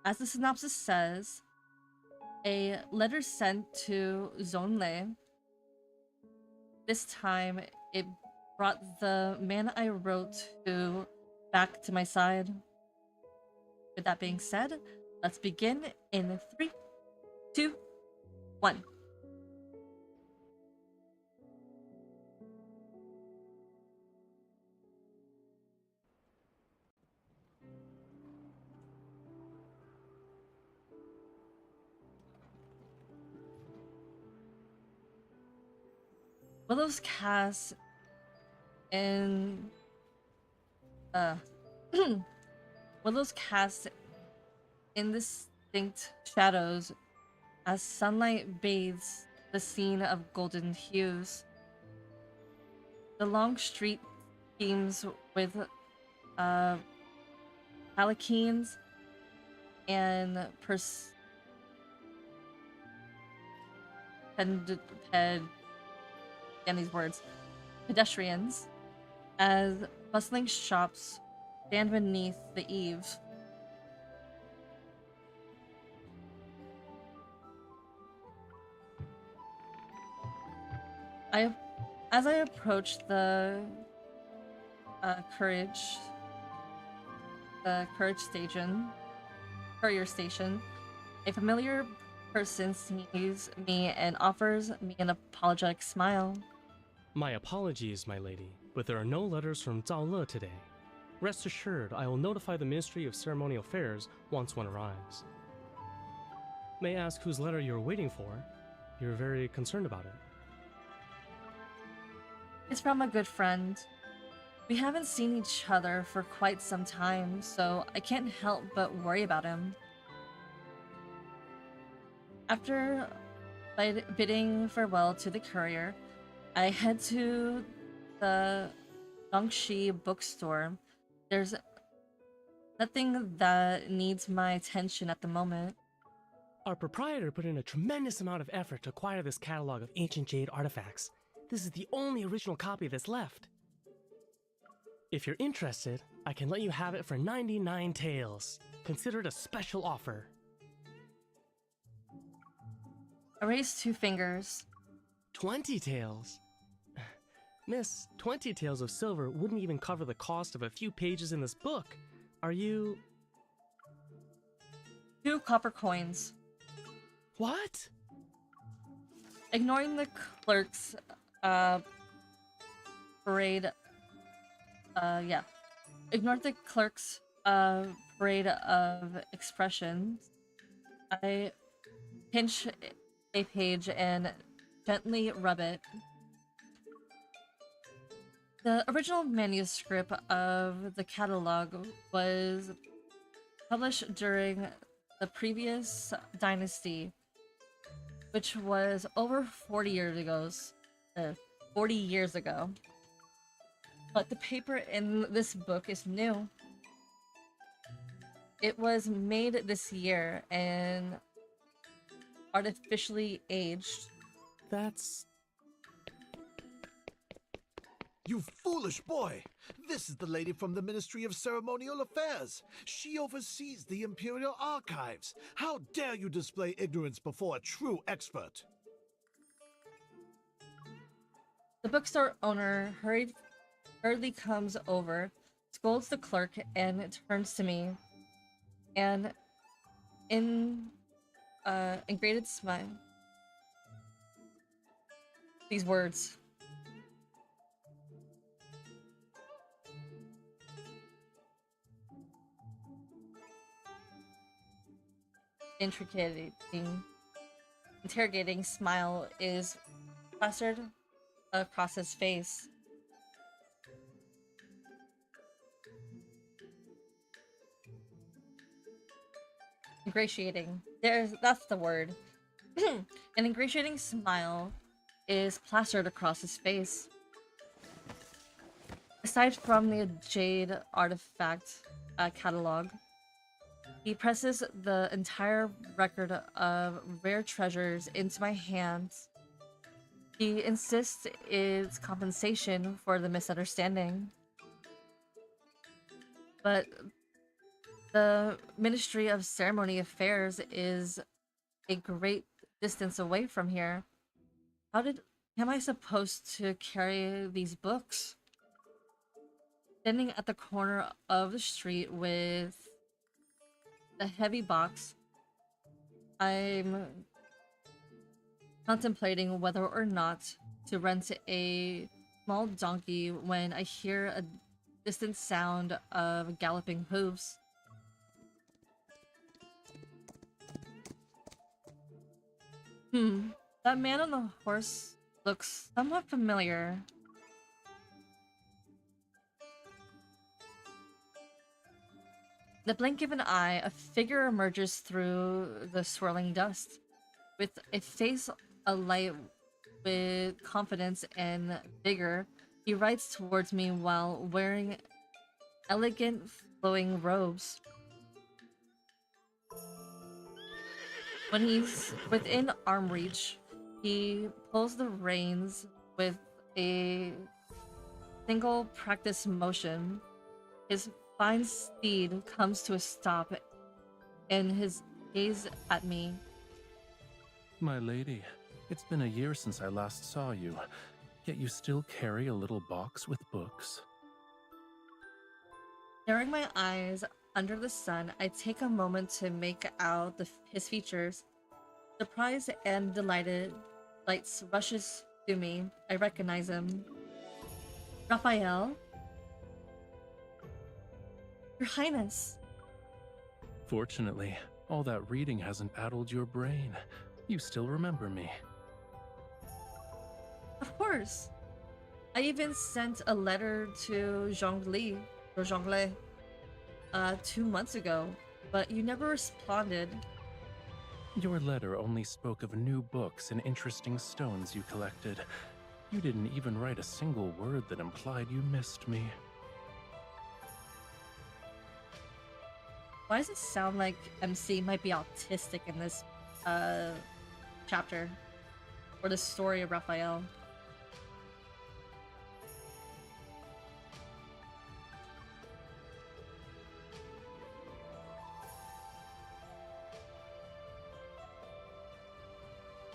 As the synopsis says, a letter sent to Zonle. This time, it brought the man I wrote to back to my side. With that being said, let's begin in 3, 2, 1. Willow's cast in Willow's cast indistinct shadows as sunlight bathes the scene of golden hues. The long street teems with palanquins and pedestrians, as bustling shops stand beneath the eaves. As I approach the courier station, a familiar person sees me and offers me an apologetic smile. My apologies, my lady, but there are no letters from Zhao Le today. Rest assured, I will notify the Ministry of Ceremonial Affairs once one arrives. May I ask whose letter you're waiting for? You're very concerned about it. It's from a good friend. We haven't seen each other for quite some time, so I can't help but worry about him. After bidding farewell to the courier, I head to the Dongxi bookstore. There's Nothing that needs my attention at the moment. Our proprietor put in a tremendous amount of effort to acquire this catalog of ancient jade artifacts. This is the only original copy that's left. If you're interested, I can let you have it for 99 taels. Consider it a special offer. I raised 2 fingers. 20 taels? Miss, 20 taels of silver wouldn't even cover the cost of a few pages in this book. Are you... 2 copper coins. What? Ignoring the clerk's parade. Ignore the clerk's parade of expressions. I pinch a page and gently rub it. The original manuscript of the catalog was published during the previous dynasty, which was over 40 years ago. 40 years ago. But the paper in this book is new. It was made this year and artificially aged. That's... You foolish boy! This is the lady from the Ministry of Ceremonial Affairs. She oversees the Imperial Archives. How dare you display ignorance before a true expert? The bookstore owner hurriedly comes over, scolds the clerk, and turns to me. And in ingrated smile. These words. Interrogating smile is plastered across his face. Ingratiating. That's the word. An ingratiating smile is plastered across his face. Aside from the jade artifact catalog, he presses the entire record of rare treasures into my hands. He insists it's compensation for the misunderstanding. But the Ministry of Ceremony Affairs is a great distance away from here. How am I supposed to carry these books? Standing at the corner of the street with a heavy box, I'm contemplating whether or not to rent a small donkey when I hear a distant sound of galloping hooves. That man on the horse looks somewhat familiar. The blink of an eye, a figure emerges through the swirling dust. With a face alight with confidence and vigor, he rides towards me while wearing elegant flowing robes. When he's within arm reach, he pulls the reins with a single practice motion. His fine steed comes to a stop, and his gaze at me. My lady, it's been a year since I last saw you, yet you still carry a little box with books. Staring my eyes under the sun, I take a moment to make out his features. Surprised and delighted, light rushes to me. I recognize him. Raphael? Your Highness. Fortunately, all that reading hasn't addled your brain. You still remember me. Of course. I even sent a letter to Zhongli, 2 months ago, but you never responded. Your letter only spoke of new books and interesting stones you collected. You didn't even write a single word that implied you missed me. Why does it sound like MC might be autistic in this chapter? Or the story of Raphael?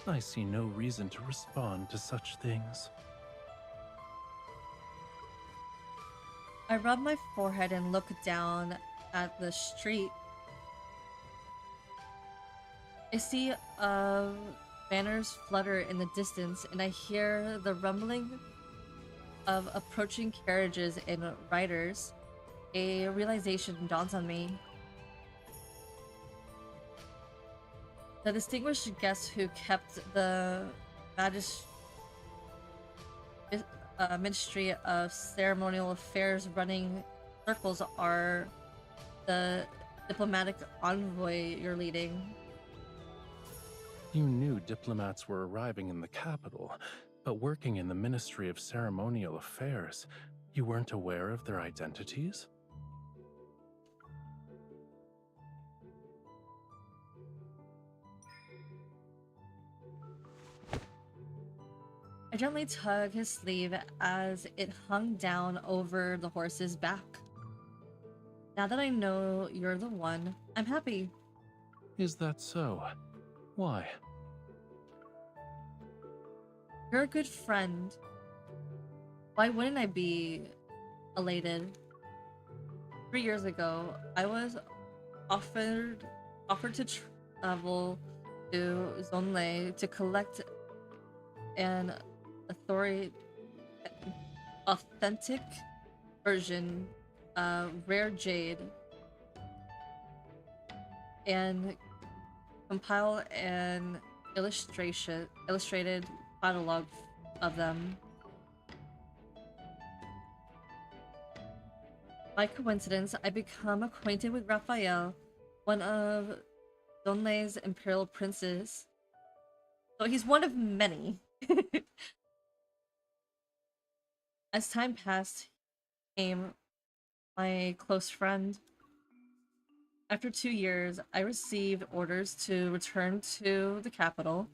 I see no reason to respond to such things. I rub my forehead and look down at the street. I see banners flutter in the distance, and I hear the rumbling of approaching carriages and riders. A realization dawns on me. The distinguished guests who kept the Ministry of Ceremonial Affairs running circles are the diplomatic envoy you're leading. You knew diplomats were arriving in the capital, but working in the Ministry of Ceremonial Affairs, you weren't aware of their identities? I gently tug his sleeve as it hung down over the horse's back. Now that I know you're the one, I'm happy. Is that so? Why? You're a good friend. Why wouldn't I be elated? 3 years ago, I was offered to travel to Zonlei to collect an authentic version of rare jade and compile an illustrated catalog of them. By coincidence, I become acquainted with Raphael, one of Donlei's imperial princes. So he's one of many. As time passed, he became my close friend. After 2 years, I received orders to return to the capital.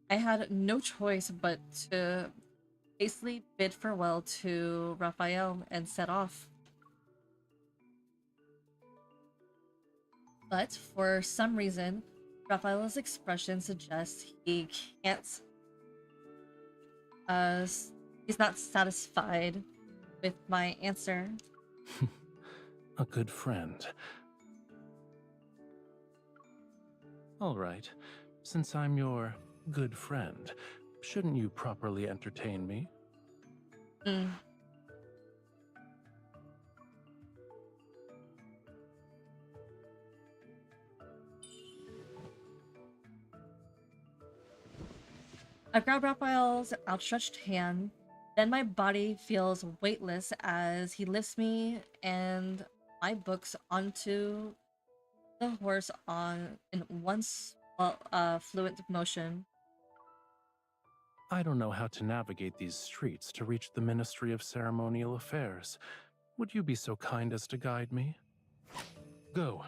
I had no choice but to hastily bid farewell to Raphael and set off. But for some reason, Raphael's expression suggests he can't. He's not satisfied with my answer. A good friend. All right. Since I'm your good friend, shouldn't you properly entertain me? I grab Raphael's outstretched hand, then my body feels weightless as he lifts me and my books onto the horse in one fluent motion. I don't know how to navigate these streets to reach the Ministry of Ceremonial Affairs. Would you be so kind as to guide me? Go.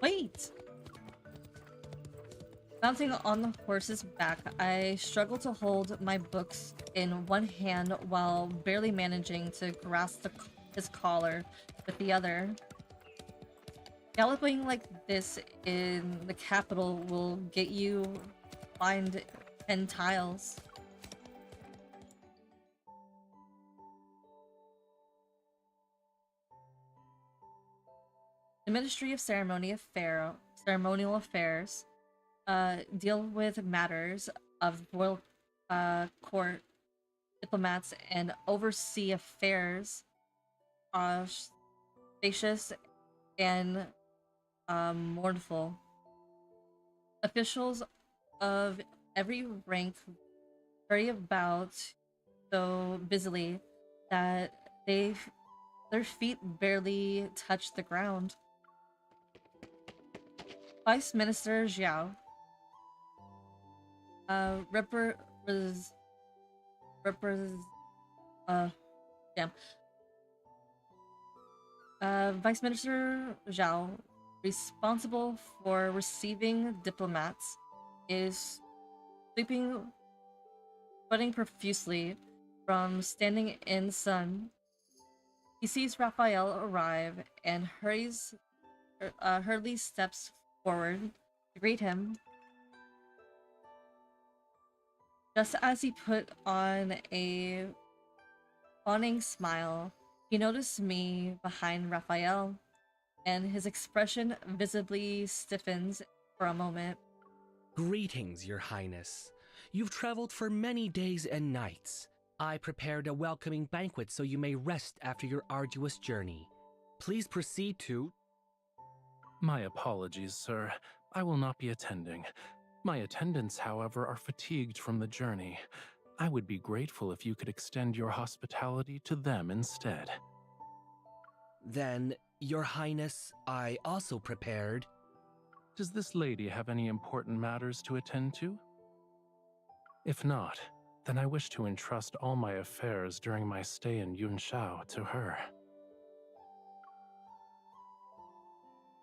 Wait! Bouncing on the horse's back, I struggle to hold my books in one hand while barely managing to grasp his collar with the other. Galloping like this in the capital will get you fined 10 tiles. The Ministry of Ceremonial Affairs deal with matters of royal court, diplomats, and oversee affairs spacious and mournful. Officials of every rank hurry about so busily that their feet barely touch the ground. Vice Minister Zhao uh, damn. Vice Minister Zhao, responsible for receiving diplomats, is sweating profusely from standing in sun. He sees Raphael arrive and hurriedly steps forward to greet him. Just as he put on a fawning smile, he noticed me behind Raphael, and his expression visibly stiffens for a moment. Greetings, Your Highness. You've traveled for many days and nights. I prepared a welcoming banquet so you may rest after your arduous journey. Please proceed to... My apologies, sir. I will not be attending. My attendants, however, are fatigued from the journey. I would be grateful if you could extend your hospitality to them instead. Then, Your Highness, I also prepared... Does this lady have any important matters to attend to? If not, then I wish to entrust all my affairs during my stay in Yunshao to her.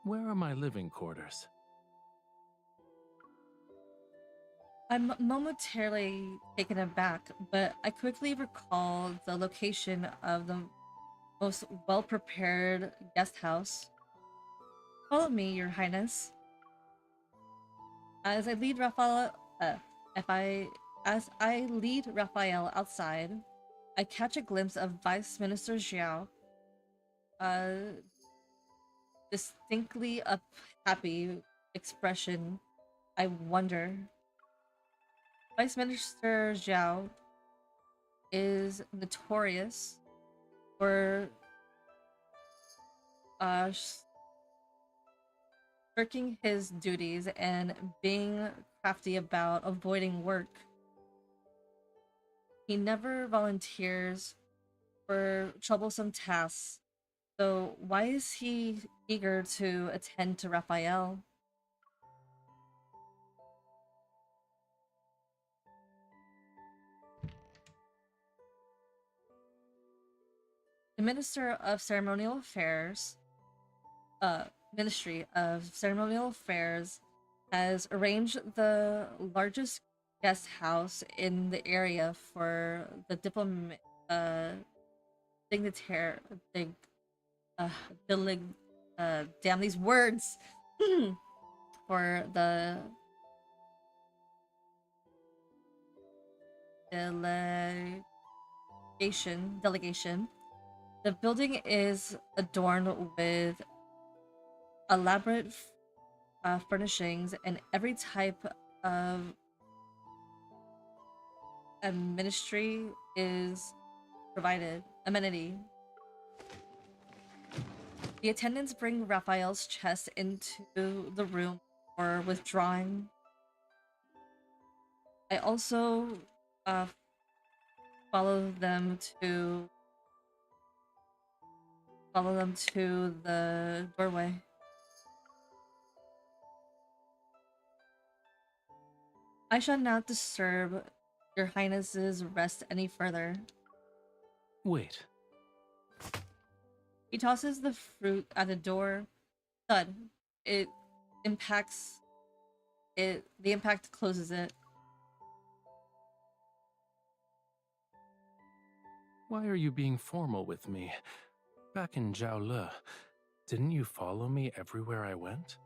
Where are my living quarters? I'm momentarily taken aback, but I quickly recall the location of the most well-prepared guest house. Follow me, Your Highness. As I lead Raphael outside, I catch a glimpse of Vice Minister Xiao, distinctly a happy expression. I wonder. Vice Minister Zhao is notorious for shirking his duties and being crafty about avoiding work. He never volunteers for troublesome tasks, so why is he eager to attend to Raphael? The Ministry of Ceremonial Affairs has arranged the largest guest house in the area for the dignitary, damn these words, for the delegation. The building is adorned with elaborate furnishings and every type of amenity is provided. The attendants bring Raphael's chest into the room for withdrawing. I also follow them to the doorway. I shall not disturb Your Highness's rest any further. Wait. He tosses the fruit at the door. Thud. The impact closes it. Why are you being formal with me? Back in Zhaole, didn't you follow me everywhere I went?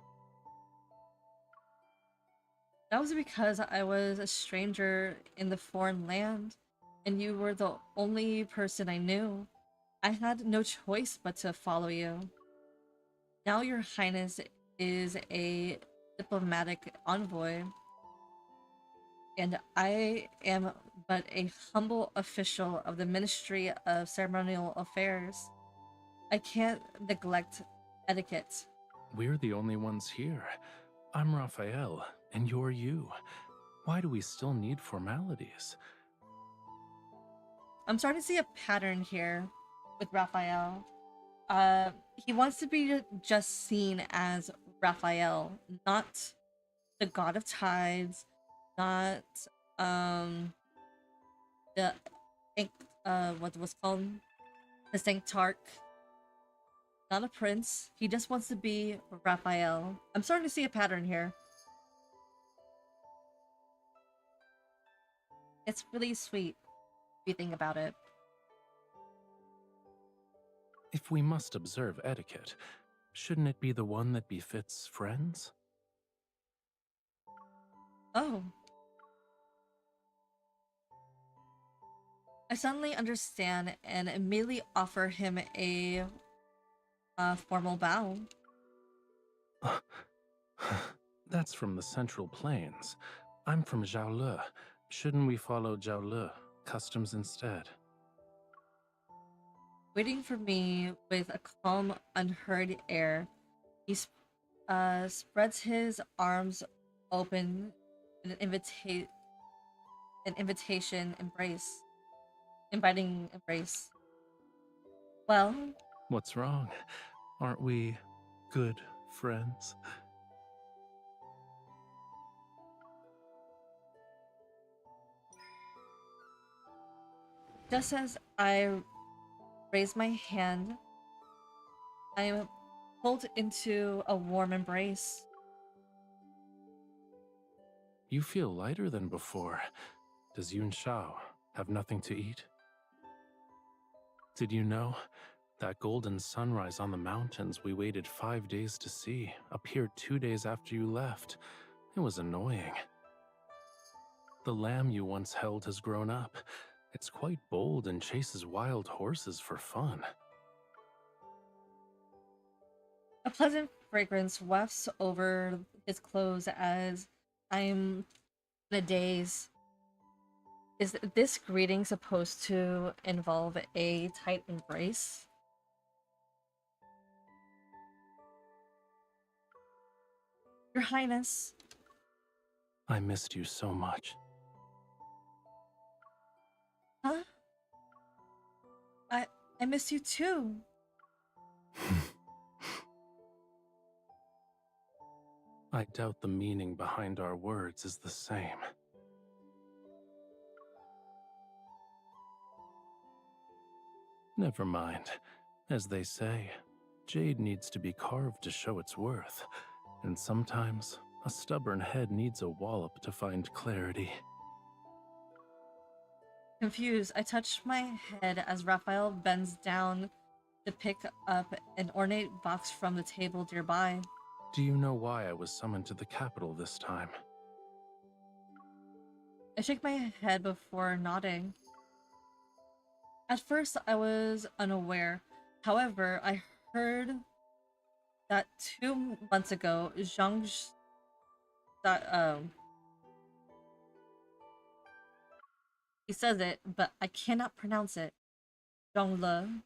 That was because I was a stranger in the foreign land, and you were the only person I knew. I had no choice but to follow you. Now Your Highness is a diplomatic envoy, and I am but a humble official of the Ministry of Ceremonial Affairs. I can't neglect etiquette. We're the only ones here. I'm Raphael, and you're you. Why do we still need formalities? I'm starting to see a pattern here with Raphael. He wants to be just seen as Raphael, not the god of tides, not the what was called the Sanctarch. Not a prince. He just wants to be Raphael. I'm starting to see a pattern here. It's really sweet if you think about it. If we must observe etiquette, shouldn't it be the one that befits friends? Oh. I suddenly understand and immediately offer him a formal bow. That's from the Central Plains. I'm from Jiaole. Shouldn't we follow Jiaole customs instead? Waiting for me with a calm, unhurried air, he spreads his arms open in an invitation embrace. Inviting embrace. Well, What's wrong? Aren't we good friends? just as I raise my hand, I am pulled into a warm embrace. You feel lighter than before. Does Yun Shao have nothing to eat? Did you know that golden sunrise on the mountains we waited 5 days to see appeared 2 days after you left? It was annoying. The lamb you once held has grown up. It's quite bold and chases wild horses for fun. A pleasant fragrance wafts over his clothes as I'm in a daze. Is this greeting supposed to involve a tight embrace? Your Highness. I missed you so much. Huh? I miss you too. I doubt the meaning behind our words is the same. Never mind. As they say, jade needs to be carved to show its worth, and sometimes a stubborn head needs a wallop to find clarity. Confused, I touch my head as Raphael bends down to pick up an ornate box from the table nearby. Do you know why I was summoned to the capital this time? I shake my head before nodding. At first, I was unaware. However, I heard that 2 months ago, he says it, but I cannot pronounce it. Zhongle.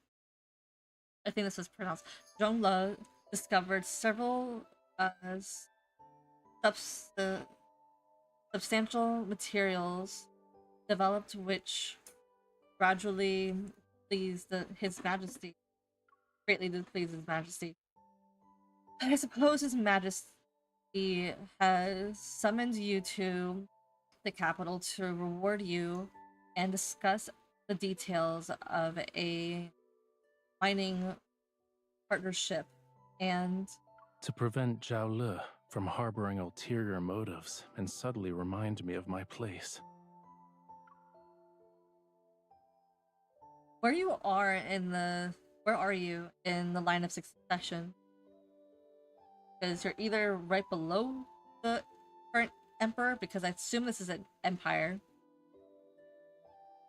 I think this was pronounced. Zhongle discovered several substantial materials developed which gradually pleased His Majesty. Greatly displeased His Majesty. I suppose His Majesty has summoned you to the capital to reward you and discuss the details of a mining partnership and to prevent Jiaole from harboring ulterior motives and subtly remind me of my place. Where are you in the line of succession? Because you're either right below the current emperor, because I assume this is an empire,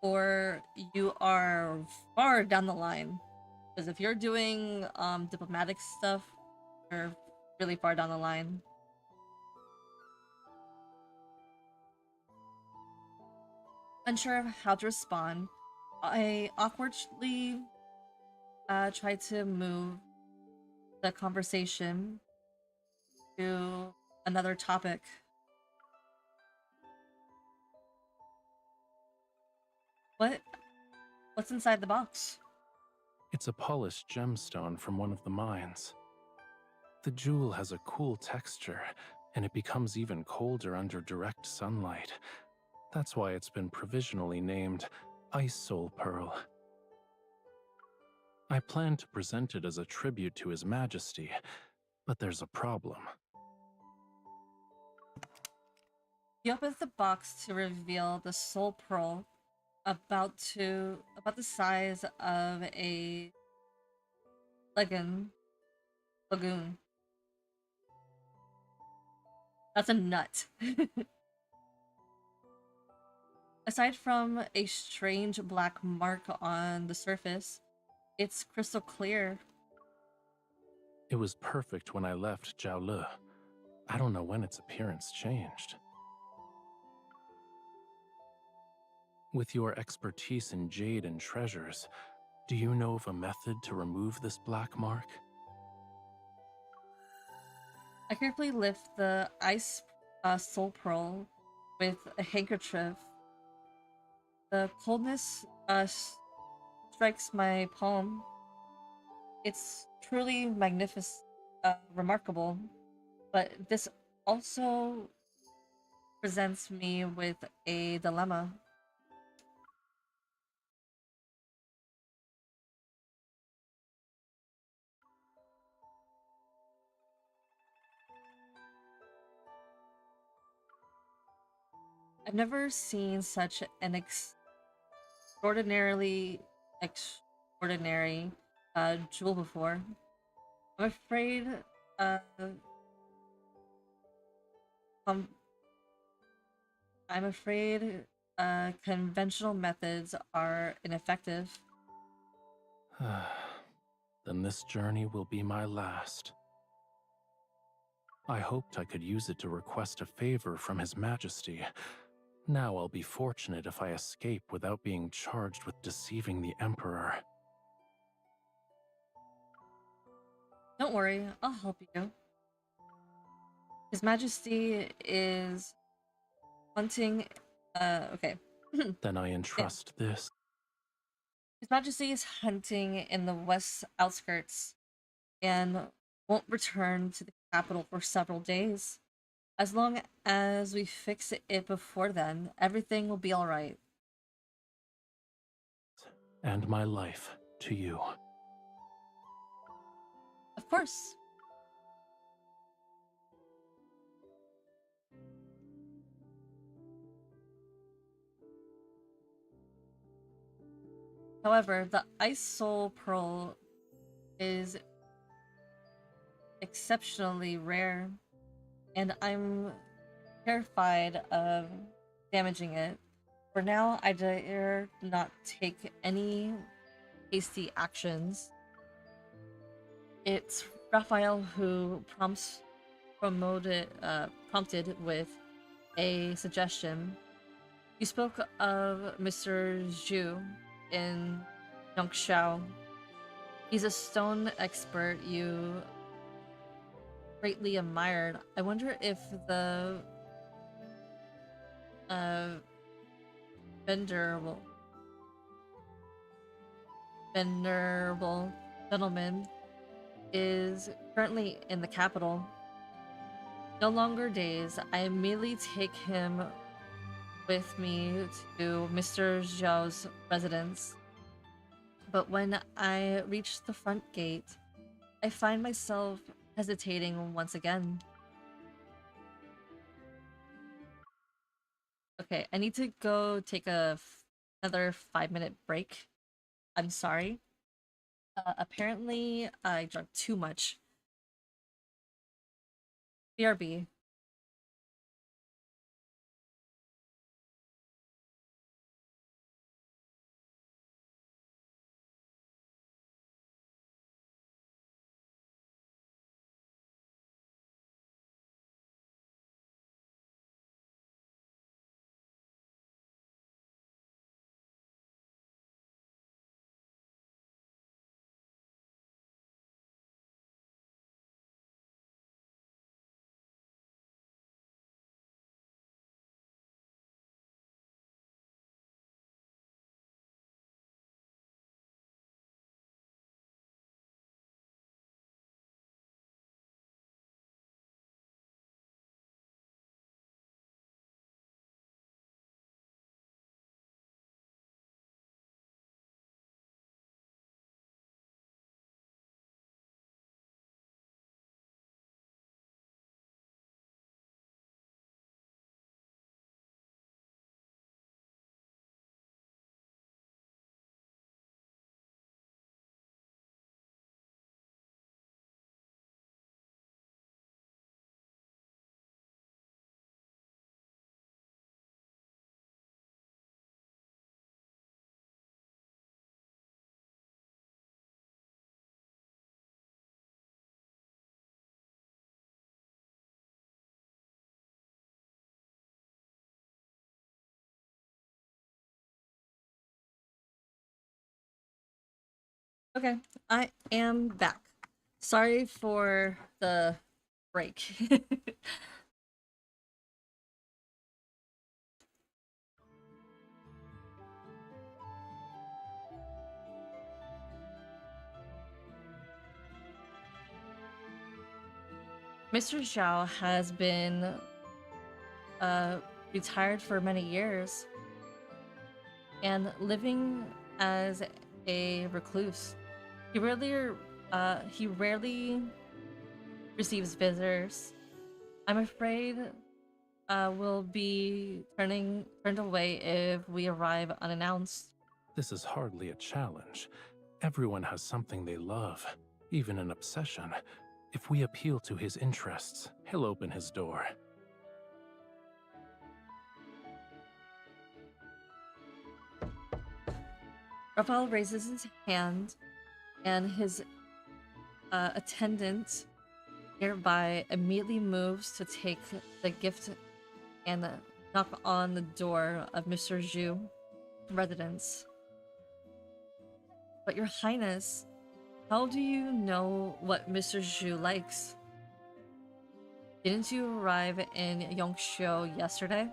or you are far down the line. Because if you're doing diplomatic stuff, you're really far down the line. Unsure of how to respond, I awkwardly try to move the conversation to another topic. What's inside the box? It's a polished gemstone from one of the mines. The jewel has a cool texture, and it becomes even colder under direct sunlight. That's why it's been provisionally named Ice Soul Pearl. I plan to present it as a tribute to His Majesty, but there's a problem. He opens the box to reveal the soul pearl about the size of a lagoon. That's a nut. Aside from a strange black mark on the surface, it's crystal clear. It was perfect when I left Jiaole. I don't know when its appearance changed. With your expertise in jade and treasures, do you know of a method to remove this black mark? I carefully lift the ice soul pearl with a handkerchief. The coldness strikes my palm. It's truly magnificent, remarkable, but this also presents me with a dilemma. I've never seen such an extraordinary jewel before. I'm afraid uh, um, I'm afraid conventional methods are ineffective. Then this journey will be my last. I hoped I could use it to request a favor from His Majesty. Now I'll be fortunate if I escape without being charged with deceiving the Emperor. Don't worry, I'll help you. His Majesty is hunting. Okay. Then I entrust this. His Majesty is hunting in the west outskirts and won't return to the capital for several days. As long as we fix it before then, everything will be alright. And my life to you. Of course. However, the Ice Soul Pearl is exceptionally rare, and I'm terrified of damaging it. For now, I dare not take any hasty actions. It's Raphael who prompted with a suggestion. You spoke of Mr. Zhu in Yongshao. He's a stone expert you greatly admired. I wonder if the venerable gentleman is currently in the capital. No longer days, I immediately take him with me to Mr. Zhao's residence. But when I reach the front gate, I find myself hesitating once again. Okay, I need to go take another 5-minute break. I'm sorry. Apparently, I drank too much. BRB. Okay, I am back. Sorry for the break. Mr. Zhao has been retired for many years and living as a recluse. He rarely receives visitors. I'm afraid we'll be turned away if we arrive unannounced. This is hardly a challenge. Everyone has something they love, even an obsession. If we appeal to his interests, he'll open his door. Raphael raises his hand, and his attendant nearby immediately moves to take the gift and knock on the door of Mr. Zhu's residence. But Your Highness, how do you know what Mr. Zhu likes? Didn't you arrive in Yongshou yesterday?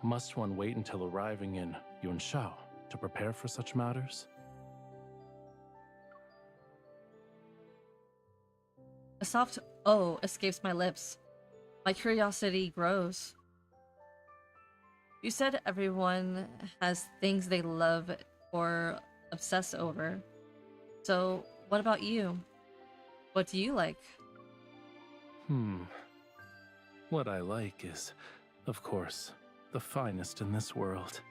Must one wait until arriving in Yunshao to prepare for such matters? A soft "oh" escapes my lips. My curiosity grows. You said everyone has things they love or obsess over. So, what about you? What do you like? What I like is, of course, the finest in this world.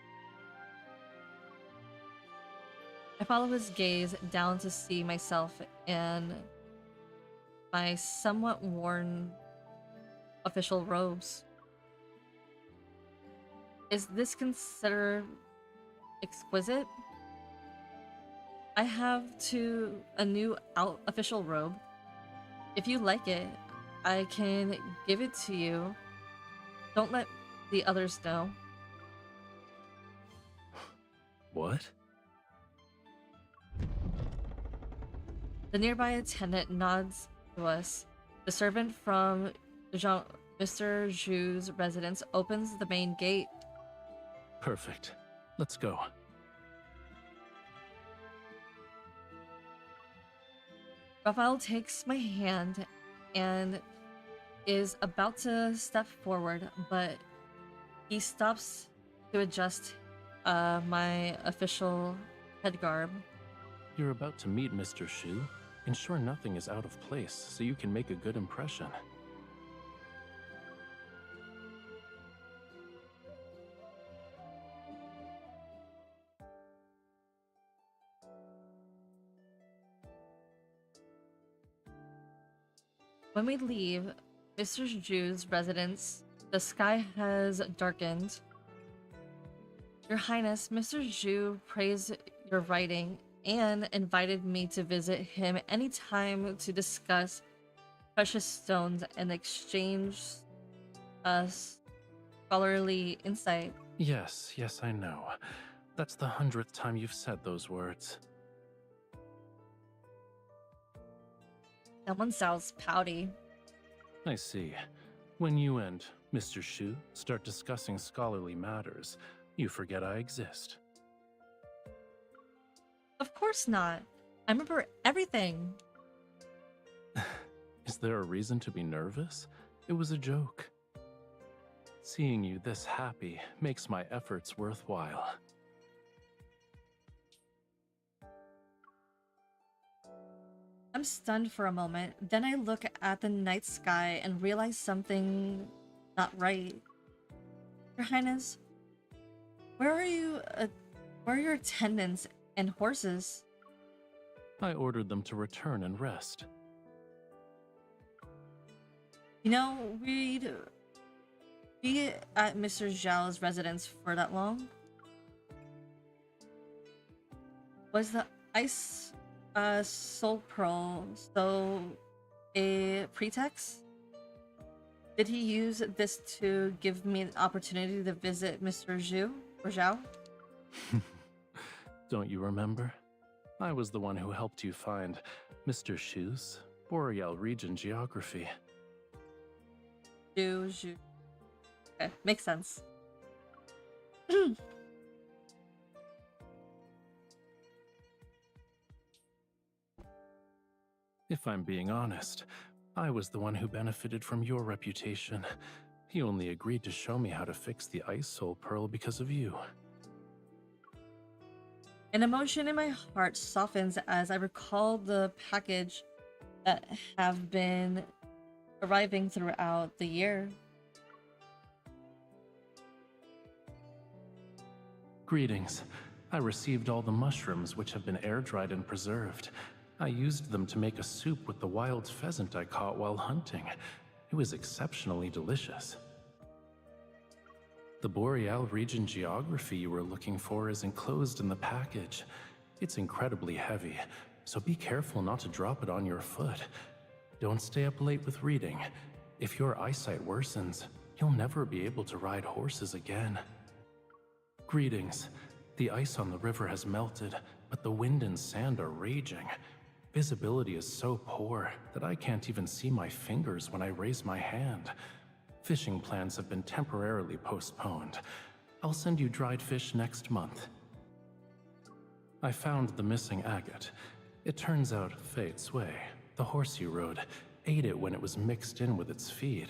I follow his gaze down to see myself in my somewhat worn official robes. Is this considered exquisite? I have a new official robe. If you like it, I can give it to you. Don't let the others know. What? The nearby attendant nods to us. The servant from Mr. Zhu's residence opens the main gate. Perfect. Let's go. Raphael takes my hand and is about to step forward, but he stops to adjust my official head garb. You're about to meet Mr. Shu. Ensure nothing is out of place so you can make a good impression. When we leave Mr. Zhu's residence, the sky has darkened. Your Highness, Mr. Zhu praised your writing and invited me to visit him anytime to discuss precious stones and exchange scholarly insight. Yes, I know. That's the 100th time you've said those words. Someone sounds pouty. I see. When you and Mr. Shu start discussing scholarly matters, you forget I exist. Of course not. I remember everything. Is there a reason to be nervous? It was a joke. Seeing you this happy makes my efforts worthwhile. I'm stunned for a moment. Then I look at the night sky and realize something not right. Your Highness, where are your attendants and horses? I ordered them to return and rest. You know, we'd be at Mr. Zhao's residence for that long? Was the ice soul pearl so a pretext? Did he use this to give me an opportunity to visit Mr. Zhu or Zhao? Don't you remember? I was the one who helped you find Mr. Schu's Boreal region geography. Okay, makes sense. If I'm being honest, I was the one who benefited from your reputation. He only agreed to show me how to fix the Ice Soul Pearl because of you. An emotion in my heart softens as I recall the package that have been arriving throughout the year. Greetings. I received all the mushrooms which have been air-dried and preserved. I used them to make a soup with the wild pheasant I caught while hunting. It was exceptionally delicious. The Boreal region geography you were looking for is enclosed in the package. It's incredibly heavy, so be careful not to drop it on your foot. Don't stay up late with reading. If your eyesight worsens, you'll never be able to ride horses again. Greetings. The ice on the river has melted, but the wind and sand are raging. Visibility is so poor that I can't even see my fingers when I raise my hand. Fishing plans have been temporarily postponed. I'll send you dried fish next month. I found the missing agate. It turns out Fei Cui, the horse you rode, ate it when it was mixed in with its feed.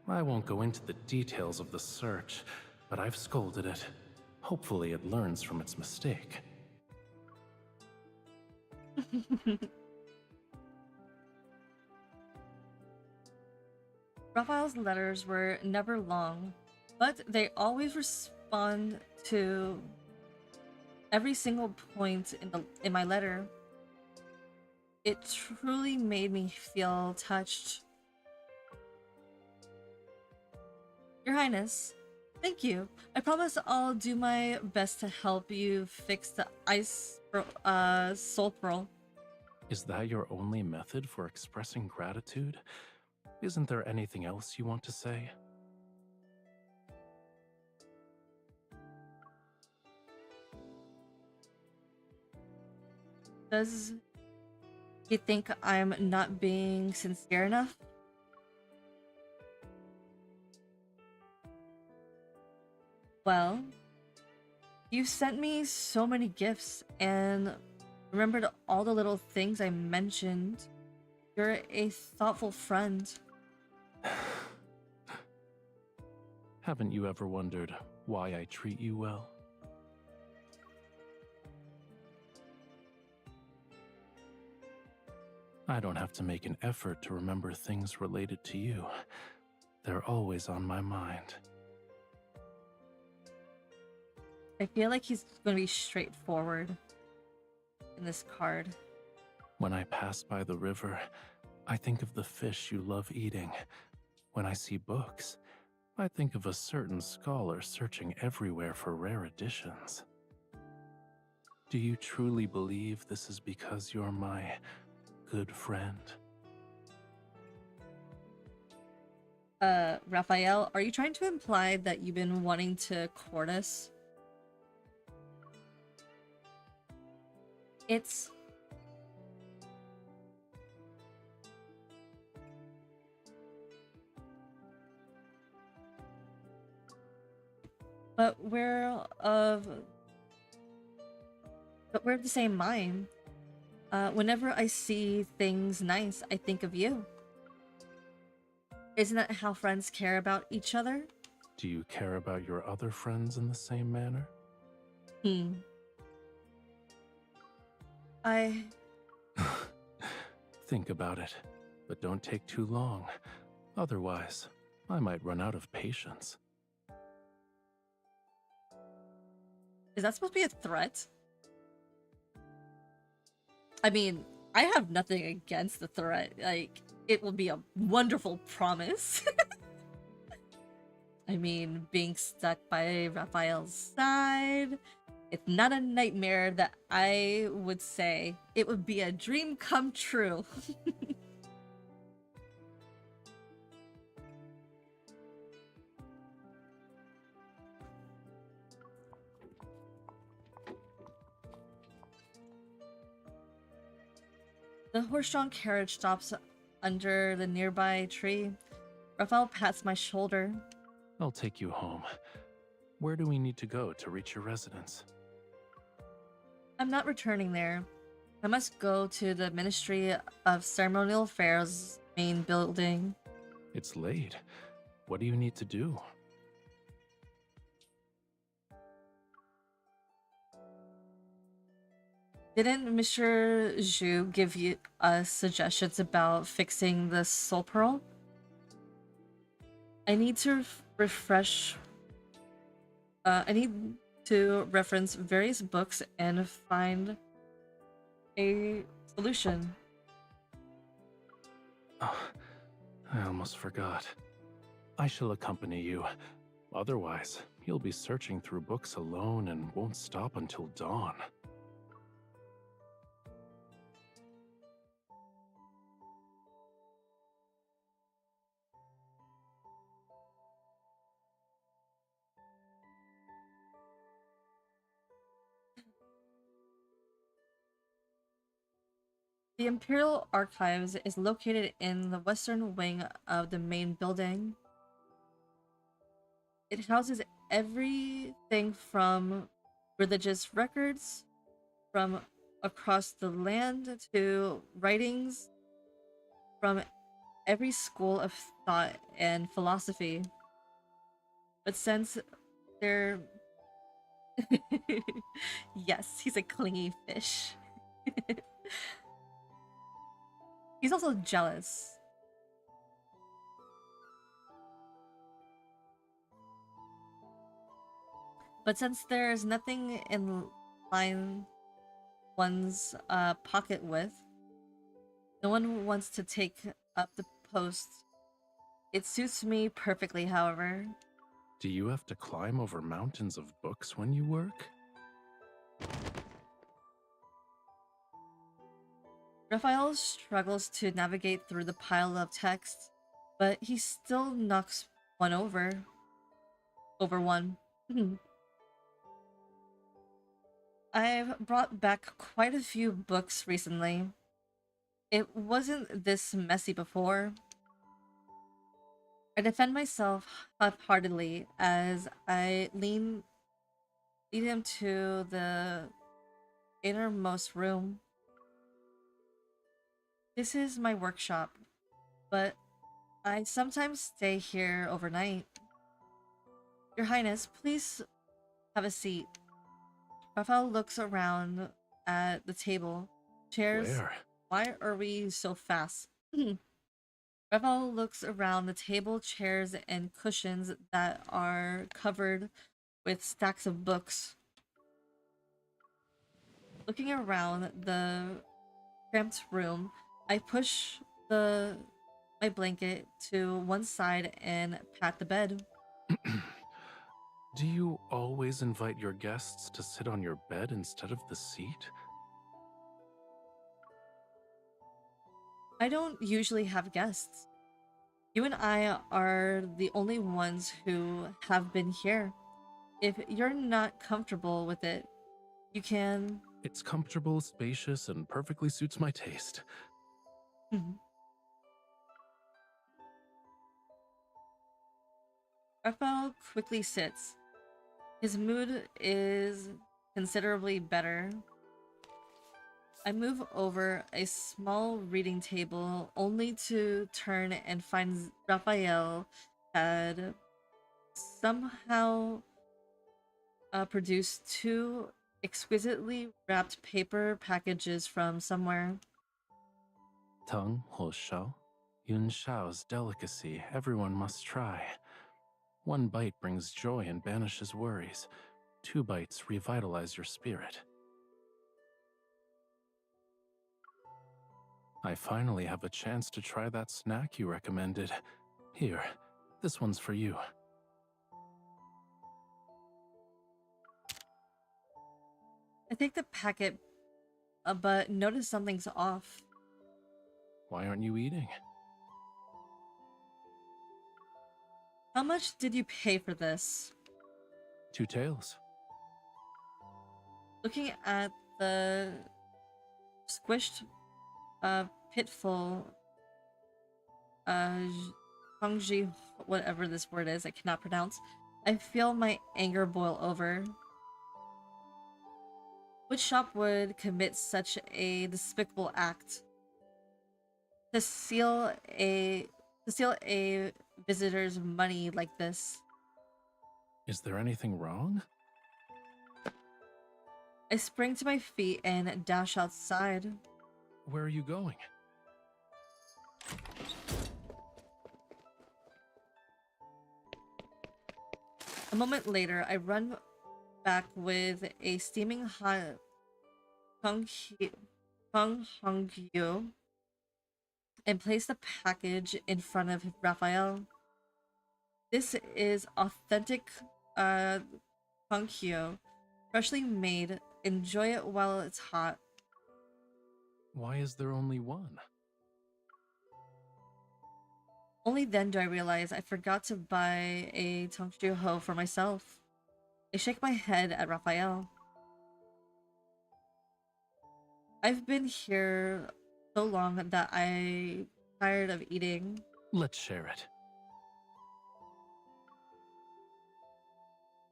I won't go into the details of the search, but I've scolded it. Hopefully it learns from its mistake. Raphael's letters were never long, but they always respond to every single point in my letter. It truly made me feel touched. Your Highness, thank you. I promise I'll do my best to help you fix the soul pearl. Is that your only method for expressing gratitude? Isn't there anything else you want to say? Does he think I'm not being sincere enough? Well, you sent me so many gifts and remembered all the little things I mentioned. You're a thoughtful friend. Haven't you ever wondered why I treat you well? I don't have to make an effort to remember things related to you. They're always on my mind. I feel like he's going to be straightforward in this card. When I pass by the river, I think of the fish you love eating. When I see books, I think of a certain scholar searching everywhere for rare editions. Do you truly believe this is because you're my good friend? Raphael, are you trying to imply that you've been wanting to court us? It's... But we're of the same mind. Whenever I see things nice, I think of you. Isn't that how friends care about each other? Do you care about your other friends in the same manner? I... Think about it, but don't take too long. Otherwise, I might run out of patience. Is that supposed to be a threat? I mean, I have nothing against the threat. Like, it will be a wonderful promise. I mean, being stuck by Raphael's side, it's not a nightmare that I would say. It would be a dream come true. The horse-drawn carriage stops under the nearby tree. Raphael pats my shoulder. I'll take you home. Where do we need to go to reach your residence? I'm not returning there. I must go to the Ministry of Ceremonial Affairs main building. It's late. What do you need to do? Didn't Mr. Zhu give you suggestions about fixing the soul pearl? I need to refresh. I need to reference various books and find a solution. Oh, I almost forgot. I shall accompany you. Otherwise, you'll be searching through books alone and won't stop until dawn. The Imperial Archives is located in the western wing of the main building. It houses everything from religious records from across the land to writings from every school of thought and philosophy. But since they're... Yes, he's a clingy fish. He's also jealous. But since there's nothing in line one's pocket with, no one wants to take up the post. It suits me perfectly, however. Do you have to climb over mountains of books when you work? Raphael struggles to navigate through the pile of text, but he still knocks one over. Over one. I've brought back quite a few books recently. It wasn't this messy before. I defend myself half-heartedly as I lead him to the innermost room. This is my workshop, but I sometimes stay here overnight. Your Highness, please have a seat. Raphael looks around at the table. Chairs. Where? Why are we so fast? Raphael looks around the table, chairs, and cushions that are covered with stacks of books. Looking around the cramped room, I push my blanket to one side and pat the bed. Do you always invite your guests to sit on your bed instead of the seat? I don't usually have guests. You and I are the only ones who have been here. If you're not comfortable with it, you can... It's comfortable, spacious, and perfectly suits my taste. Raphael quickly sits. His mood is considerably better. I move over a small reading table only to turn and find Raphael had somehow produced two exquisitely wrapped paper packages from somewhere. Tongue, Ho Shao, Yun Shao's delicacy everyone must try. One bite brings joy and banishes worries. 2 bites revitalize your spirit. I finally have a chance to try that snack you recommended. Here, this one's for you. I take the packet, but notice something's off. Why aren't you eating? How much did you pay for this? 2 taels. Looking at the squished pitfall, Hongji, whatever this word is, I cannot pronounce. I feel my anger boil over. Which shop would commit such a despicable act? To steal a visitor's money like this. Is there anything wrong? I spring to my feet and dash outside. Where are you going? A moment later, I run back with a steaming hot Hung Hongyu and place the package in front of Raphael. This is authentic Hongyu, freshly made. Enjoy it while it's hot. Why is there only one? Only then do I realize I forgot to buy a Tongshu Ho for myself. I shake my head at Raphael. I've been here so long that I'm tired of eating. Let's share it.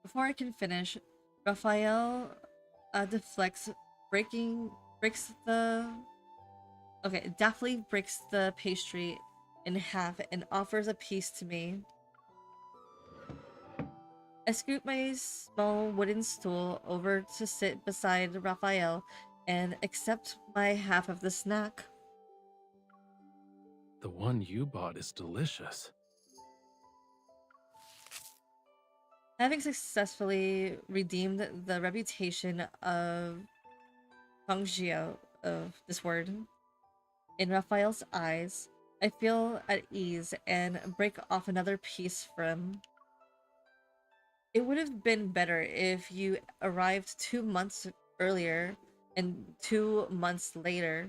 Before I can finish, Raphael deflects, deftly breaks the pastry in half and offers a piece to me. I scoot my small wooden stool over to sit beside Raphael and accept my half of the snack. The one you bought is delicious. Having successfully redeemed the reputation of Hongjiao, of this word, in Raphael's eyes, I feel at ease and break off another piece for him. It would have been better if you arrived 2 months earlier and 2 months later.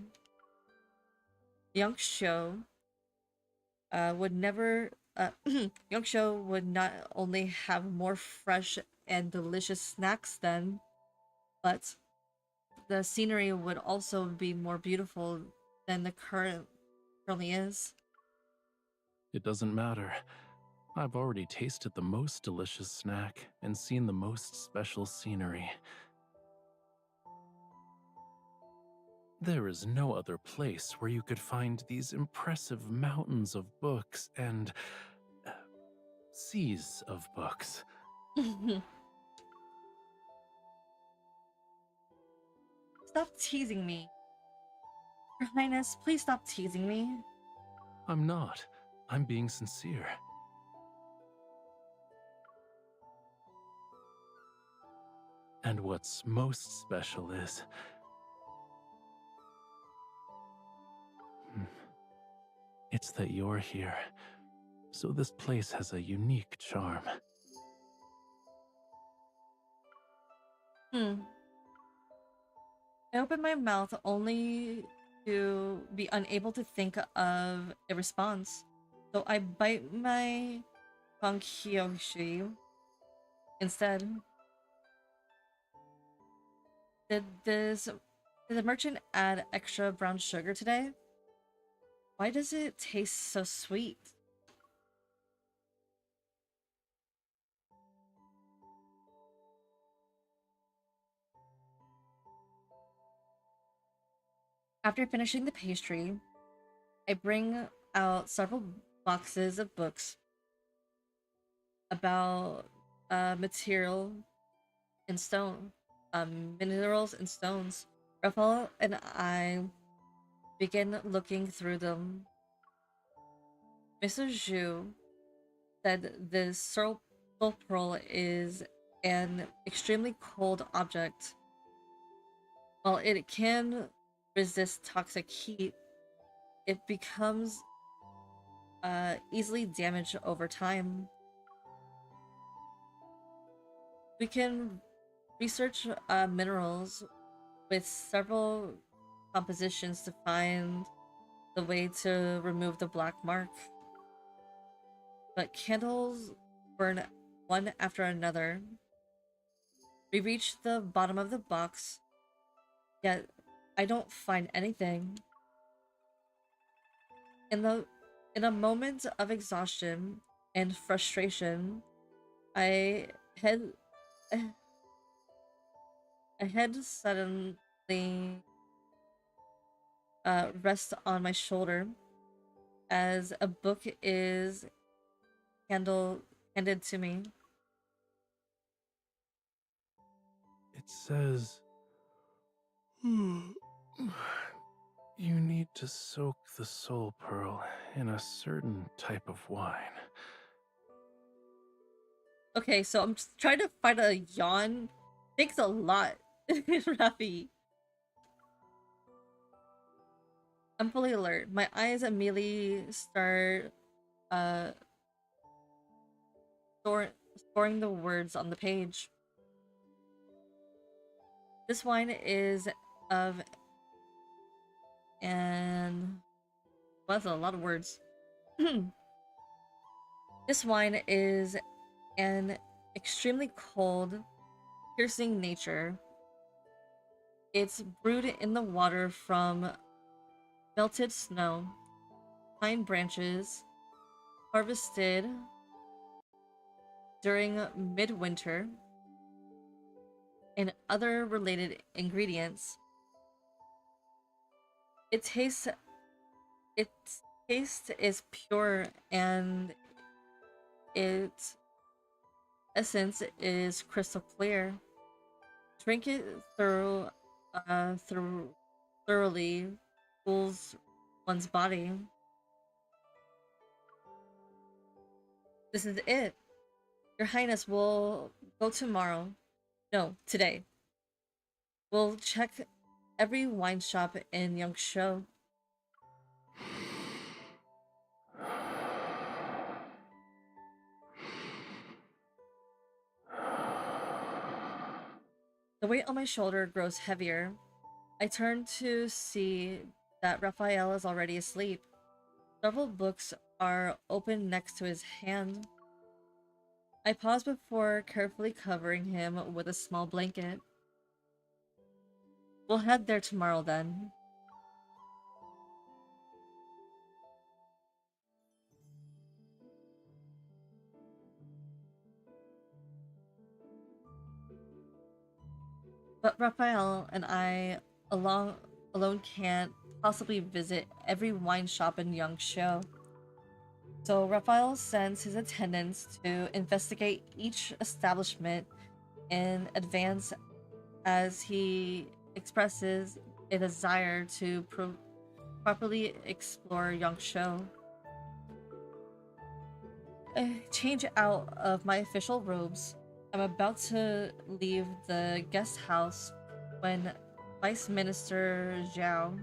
Yangsho would never Yangsho would not only have more fresh and delicious snacks then, but the scenery would also be more beautiful than the currently is. It doesn't matter. I've already tasted the most delicious snack and seen the most special scenery. There is no other place where you could find these impressive mountains of books and seas of books. Stop teasing me. Your Highness, please stop teasing me. I'm not. I'm being sincere. And what's most special is... it's that you're here. So this place has a unique charm. I open my mouth only to be unable to think of a response. So I bite my Pankyoshi instead. Did the merchant add extra brown sugar today? Why does it taste so sweet? After finishing the pastry, I bring out several boxes of books about minerals and stones. Raphael and I begin looking through them. Mr. Zhu said the soul pearl is an extremely cold object. While it can resist toxic heat, it becomes easily damaged over time. We can research minerals with several compositions to find the way to remove the black mark. But candles burn one after another. We reach the bottom of the box, yet I don't find anything. In a moment of exhaustion and frustration, I had I had suddenly rest on my shoulder as a book is handed to me. It says, you need to soak the soul pearl in a certain type of wine. Okay, so I'm just trying to find a yawn. Thanks a lot, Rafi. I'm fully alert. My eyes immediately start uh scoring the words on the page. This wine is of an well, that's a lot of words. This wine is an extremely cold, piercing nature. It's brewed in the water from melted snow, pine branches, harvested during midwinter, and other related ingredients. It tastes its taste is pure and its essence is crystal clear. Drink it thoroughly cools one's body. This is it. Your Highness will go tomorrow. No, today. We'll check every wine shop in Yangshuo. The weight on my shoulder grows heavier. I turn to see that Raphael is already asleep. Several books are open next to his hand. I pause before carefully covering him with a small blanket. We'll head there tomorrow then. But Raphael and I alone can't possibly visit every wine shop in Yangshuo. So Raphael sends his attendants to investigate each establishment in advance as he expresses a desire to properly explore Yangshuo. I change out of my official robes. I'm about to leave the guest house when Vice Minister Zhao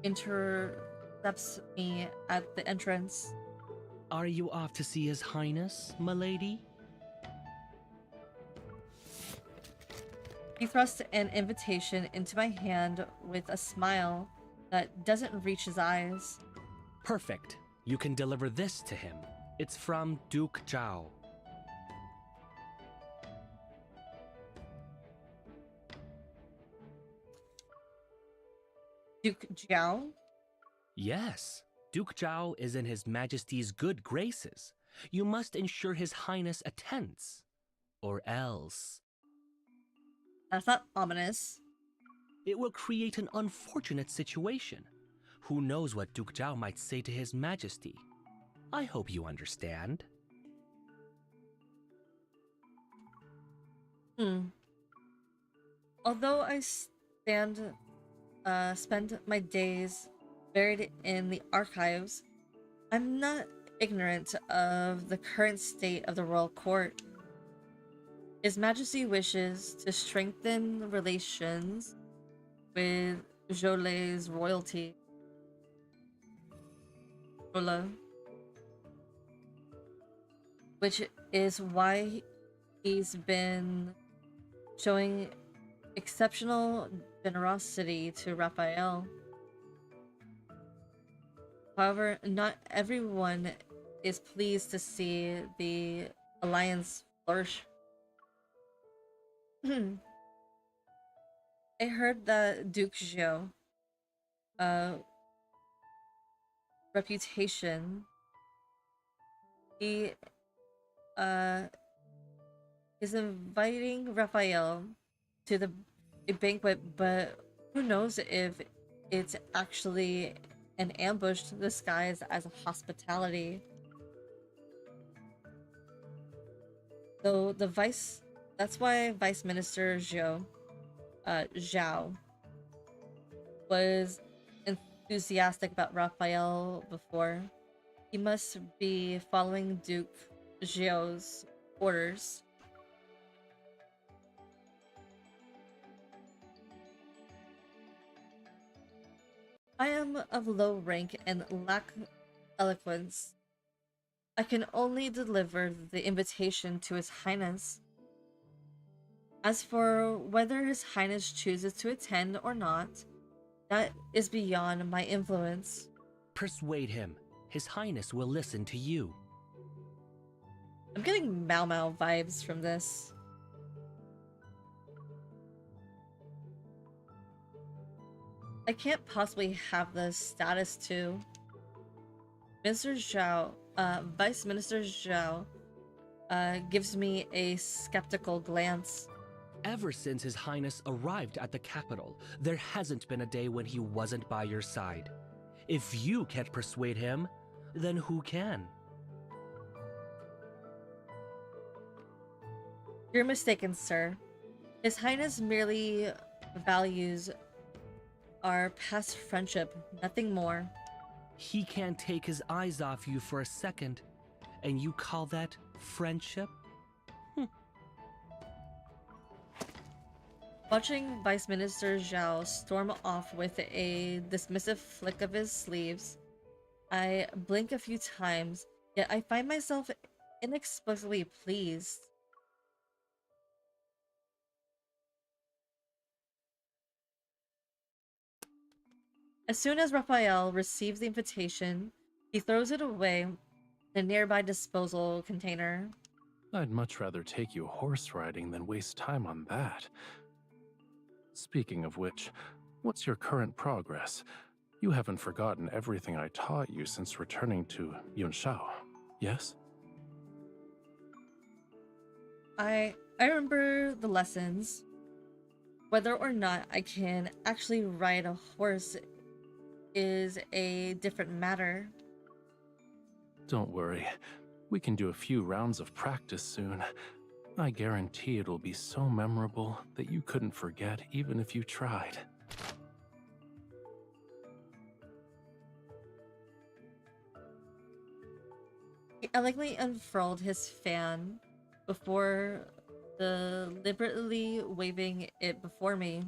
intercepts me at the entrance. Are you off to see His Highness, my lady? He thrusts an invitation into my hand with a smile that doesn't reach his eyes. Perfect. You can deliver this to him. It's from Duke Zhao. Duke Zhao? Yes, Duke Zhao is in His Majesty's good graces. You must ensure His Highness attends. Or else. That's not ominous. It will create an unfortunate situation. Who knows what Duke Zhao might say to His Majesty? I hope you understand. Although I spend my days buried in the archives, I'm not ignorant of the current state of the royal court. His Majesty wishes to strengthen relations with Jolé's royalty. Jola. Which is why he's been showing exceptional generosity to Raphael. However, not everyone is pleased to see the alliance flourish. I heard that Duke Zhou reputation, he is inviting Raphael to a banquet, but who knows if it's actually an ambush disguised as a hospitality. So that's why Vice Minister Zhao was enthusiastic about Raphael before. He must be following Duke Zhao's orders. I am of low rank and lack eloquence. I can only deliver the invitation to His Highness. As for whether His Highness chooses to attend or not, that is beyond my influence. Persuade him. His Highness will listen to you. I'm getting Mao Mao vibes from this. I can't possibly have the status to. Vice Minister Zhao gives me a skeptical glance. Ever since His Highness arrived at the capital, there hasn't been a day when he wasn't by your side. If you can't persuade him, then who can? You're mistaken, sir. His Highness merely values our past friendship, nothing more. He can't take his eyes off you for a second, and you call that friendship? Watching Vice Minister Zhao storm off with a dismissive flick of his sleeves, I blink a few times, yet I find myself inexplicably pleased. As soon as Raphael receives the invitation, he throws it away in a nearby disposal container. I'd much rather take you horse riding than waste time on that. Speaking of which, what's your current progress? You haven't forgotten everything I taught you since returning to Yunshao, yes? I remember the lessons. Whether or not I can actually ride a horse is a different matter. Don't worry. We can do a few rounds of practice soon. I guarantee it'll be so memorable that you couldn't forget even if you tried. He elegantly unfurled his fan before deliberately waving it before me.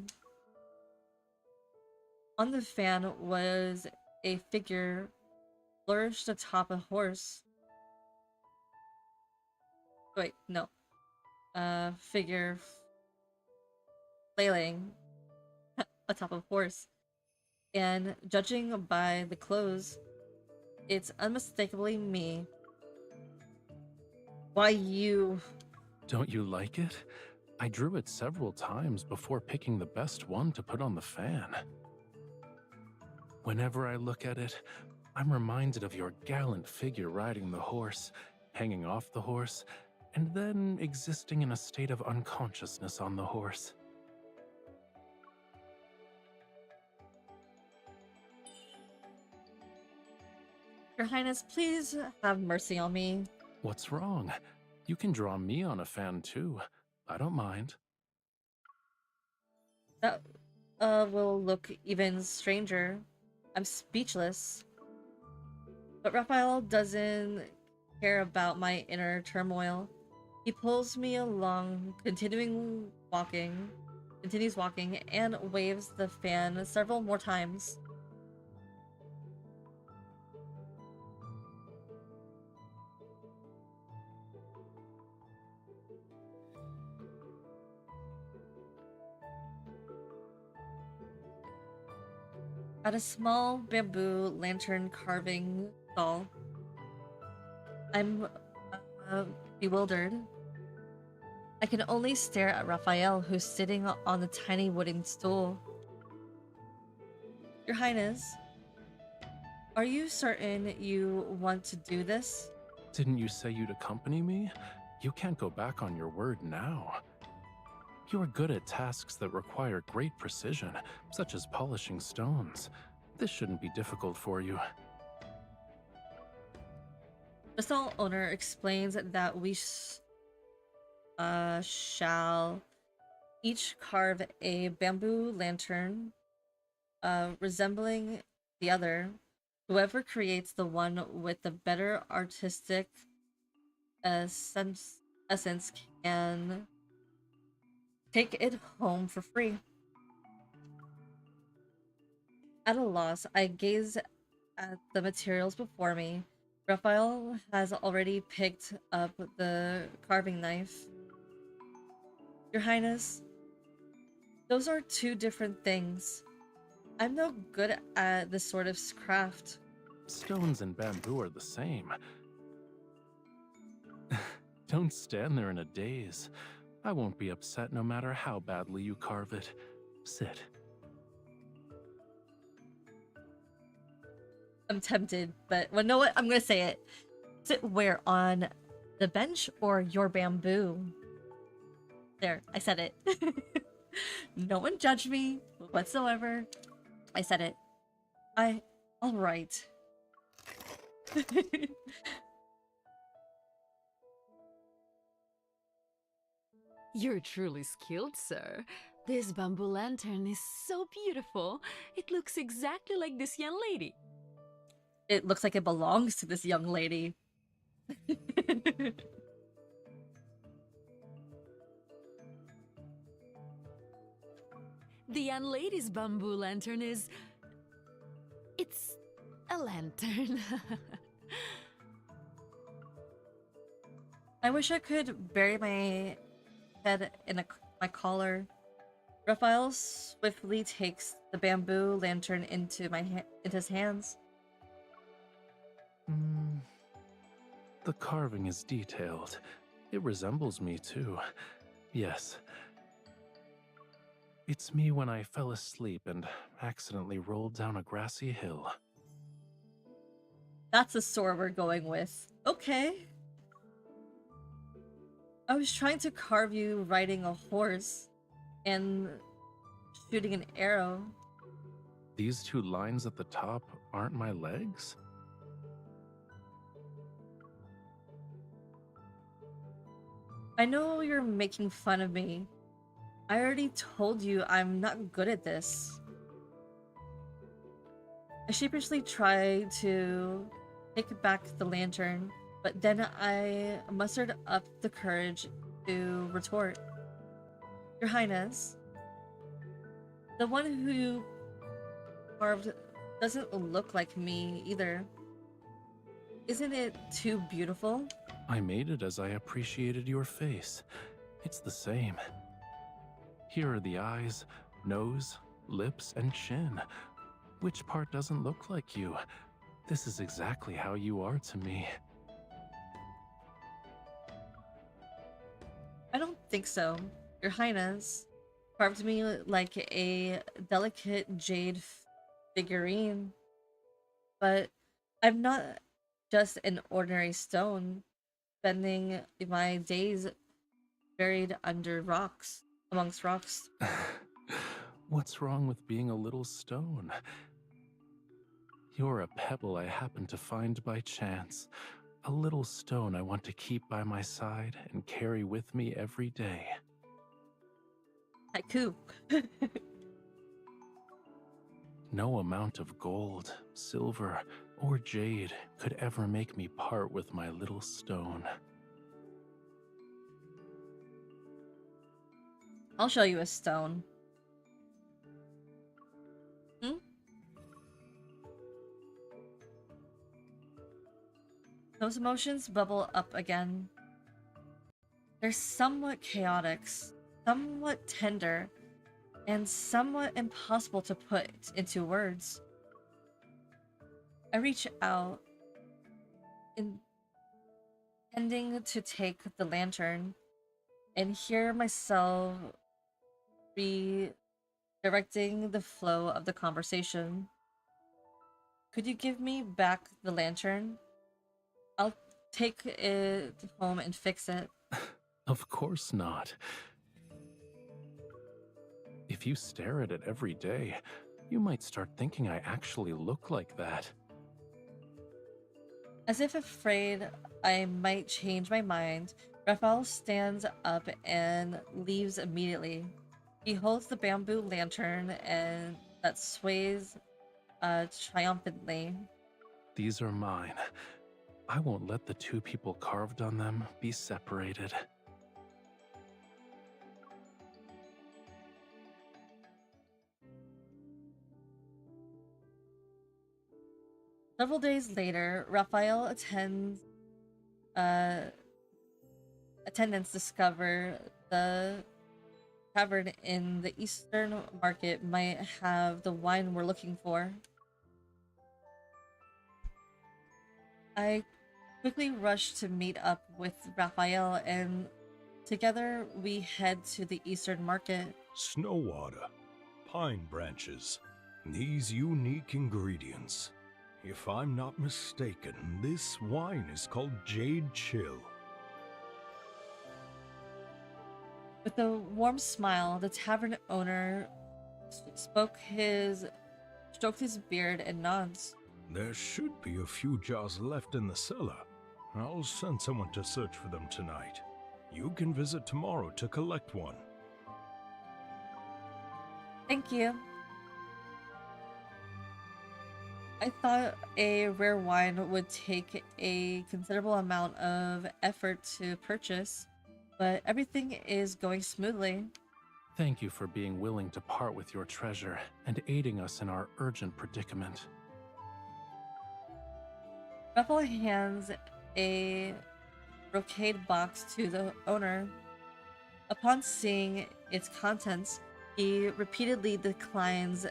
On the fan was a figure flourished atop a horse. Wait, no. Figure flailing atop a horse. And judging by the clothes, it's unmistakably me. Why you? Don't you like it? I drew it several times before picking the best one to put on the fan. Whenever I look at it, I'm reminded of your gallant figure riding the horse, hanging off the horse, and then existing in a state of unconsciousness on the horse. Your Highness, please have mercy on me. What's wrong? You can draw me on a fan too. I don't mind. That will look even stranger. I'm speechless. But Raphael doesn't care about my inner turmoil. He pulls me along, continues walking, and waves the fan several more times. At a small bamboo lantern carving stall, I'm bewildered. I can only stare at Raphael, who's sitting on the tiny wooden stool. Your Highness, Are you certain you want to do this? Didn't you say you'd accompany me? You can't go back on your word now. You are good at tasks that require great precision, such as polishing stones. This shouldn't be difficult for you. The stall owner explains that we shall each carve a bamboo lantern resembling the other. Whoever creates the one with the better artistic essence can take it home for free. At a loss, I gaze at the materials before me. Raphael has already picked up the carving knife. Your Highness, those are two different things. I'm no good at this sort of craft. Stones and bamboo are the same. Don't stand there in a daze. I won't be upset no matter how badly you carve it. Sit. I'm tempted, but well, know what? I'm gonna say it. Sit where? On the bench or your bamboo? There, I said it. No one judged me whatsoever. I said it. All right. You're truly skilled, sir. This bamboo lantern is so beautiful. It looks exactly like this young lady. It looks like it belongs to this young lady. The young lady's bamboo lantern is... It's a lantern. I wish I could bury my head in my collar. Raphael swiftly takes the bamboo lantern into his hands. The carving is detailed. It resembles me too. Yes. It's me when I fell asleep and accidentally rolled down a grassy hill. That's the sword we're going with. Okay. I was trying to carve you riding a horse and shooting an arrow. These two lines at the top aren't my legs? I know you're making fun of me. I already told you I'm not good at this. I sheepishly try to take back the lantern, but then I mustered up the courage to retort. Your Highness, the one who carved doesn't look like me either. Isn't it too beautiful? I made it as I appreciated your face. It's the same. Here are the eyes, nose, lips, and chin. Which part doesn't look like you? This is exactly how you are to me. I don't think so. Your Highness carved me like a delicate jade figurine. But I'm not just an ordinary stone, spending my days buried under rocks, amongst rocks. What's wrong with being a little stone? You're a pebble I happened to find by chance. A little stone I want to keep by my side and carry with me every day. Haiku. No amount of gold, silver, or jade could ever make me part with my little stone. I'll show you a stone. Those emotions bubble up again. They're somewhat chaotic, somewhat tender, and somewhat impossible to put into words. I reach out, intending to take the lantern, and hear myself redirecting the flow of the conversation. could you give me back the lantern? I'll take it home and fix it. Of course not. If you stare at it every day, you might start thinking I actually look like that. As if afraid I might change my mind, Raphael stands up and leaves immediately. He holds the bamboo lantern and that sways triumphantly. These are mine. I won't let the two people carved on them be separated. Several days later, Raphael attendants discover the tavern in the Eastern Market might have the wine we're looking for. I quickly rush to meet up with Raphael, and together we head to the Eastern Market. Snow water, pine branches, these unique ingredients. If I'm not mistaken, this wine is called Jade Chill. With a warm smile, the tavern owner stroked his beard and nods. There should be a few jars left in the cellar. I'll send someone to search for them tonight. You can visit tomorrow to collect one. Thank you. I thought a rare wine would take a considerable amount of effort to purchase, but everything is going smoothly. Thank you for being willing to part with your treasure and aiding us in our urgent predicament. Raphael hands a brocade box to the owner. Upon seeing its contents, he repeatedly declines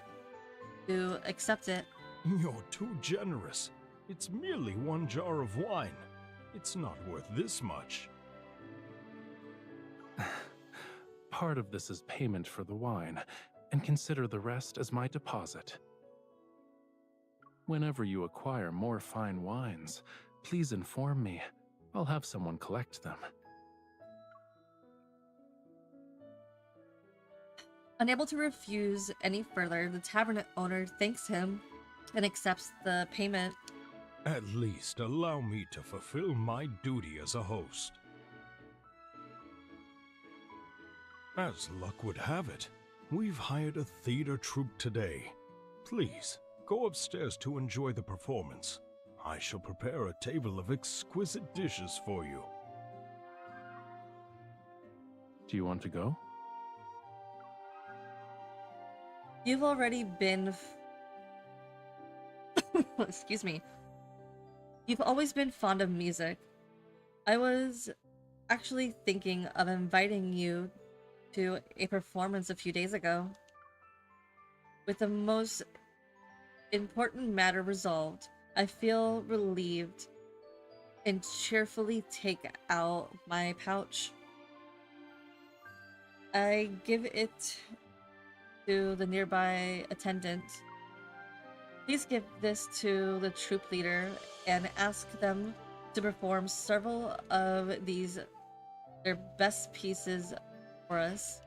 to accept it. You're too generous. It's merely one jar of wine. It's not worth this much. Part of this is payment for the wine, and consider the rest as my deposit. Whenever you acquire more fine wines, please inform me. I'll have someone collect them. Unable to refuse any further, the tavern owner thanks him and accepts the payment. At least allow me to fulfill my duty as a host. As luck would have it, we've hired a theater troupe today. Please, go upstairs to enjoy the performance. I shall prepare a table of exquisite dishes for you. Do you want to go? You've already been... Excuse me. You've always been fond of music. I was actually thinking of inviting you to a performance a few days ago. With the most important matter resolved, I feel relieved and cheerfully take out my pouch. I give it to the nearby attendant. Please give this to the troop leader and ask them to perform several of their best pieces for us.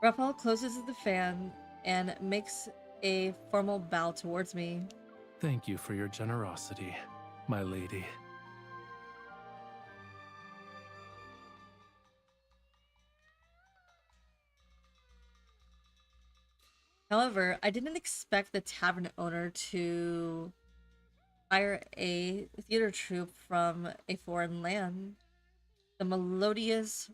Raphael closes the fan and makes a formal bow towards me. Thank you for your generosity, my lady. However, I didn't expect the tavern owner to hire a theater troupe from a foreign land. The melodious,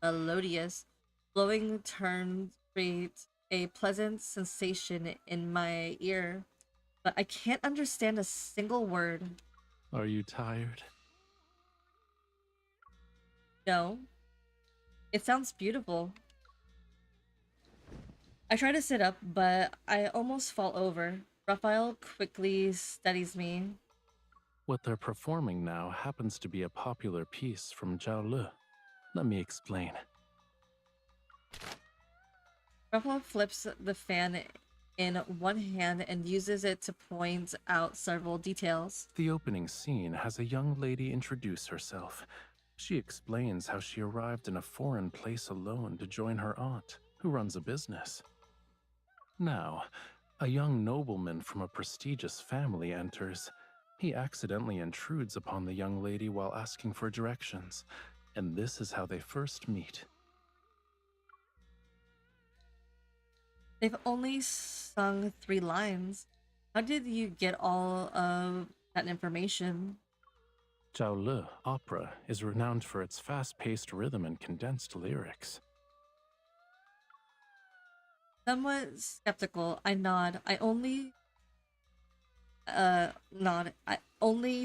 melodious, flowing turns create a pleasant sensation in my ear, but I can't understand a single word. Are you tired? No. It sounds beautiful. I try to sit up, but I almost fall over. Raphael quickly steadies me. What they're performing now happens to be a popular piece from Zhao Le. Let me explain. Raphael flips the fan in one hand and uses it to point out several details. The opening scene has a young lady introduce herself. She explains how she arrived in a foreign place alone to join her aunt, who runs a business. Now, a young nobleman from a prestigious family enters. He accidentally intrudes upon the young lady while asking for directions, and this is how they first meet. They've only sung 3 lines. How did you get all of that information? Zhao Le opera is renowned for its fast-paced rhythm and condensed lyrics. Somewhat skeptical, I nod. I only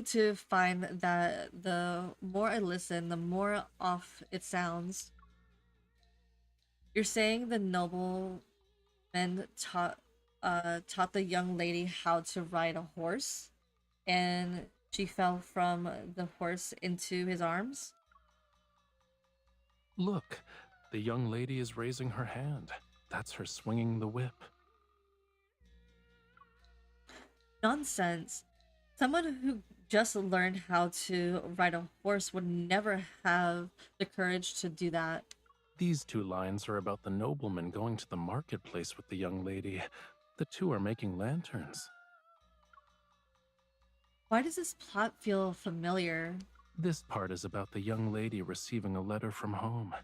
to find that the more I listen, the more off it sounds. You're saying the nobleman taught the young lady how to ride a horse, and she fell from the horse into his arms? Look, the young lady is raising her hand. That's her swinging the whip. Nonsense. Someone who just learned how to ride a horse would never have the courage to do that. These 2 lines are about the nobleman going to the marketplace with the young lady. The 2 are making lanterns. Why does this plot feel familiar? This part is about the young lady receiving a letter from home.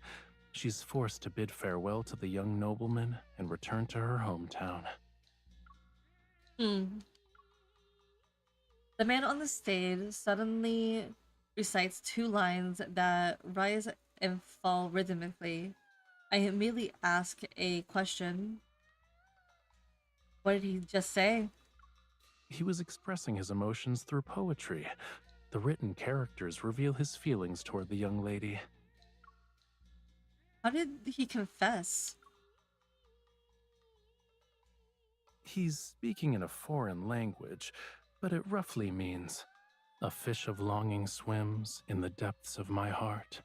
She's forced to bid farewell to the young nobleman and return to her hometown. The man on the stage suddenly recites 2 lines that rise and fall rhythmically. I immediately ask a question. What did he just say? He was expressing his emotions through poetry. The written characters reveal his feelings toward the young lady. How did he confess? He's speaking in a foreign language, but it roughly means, "A fish of longing swims in the depths of my heart,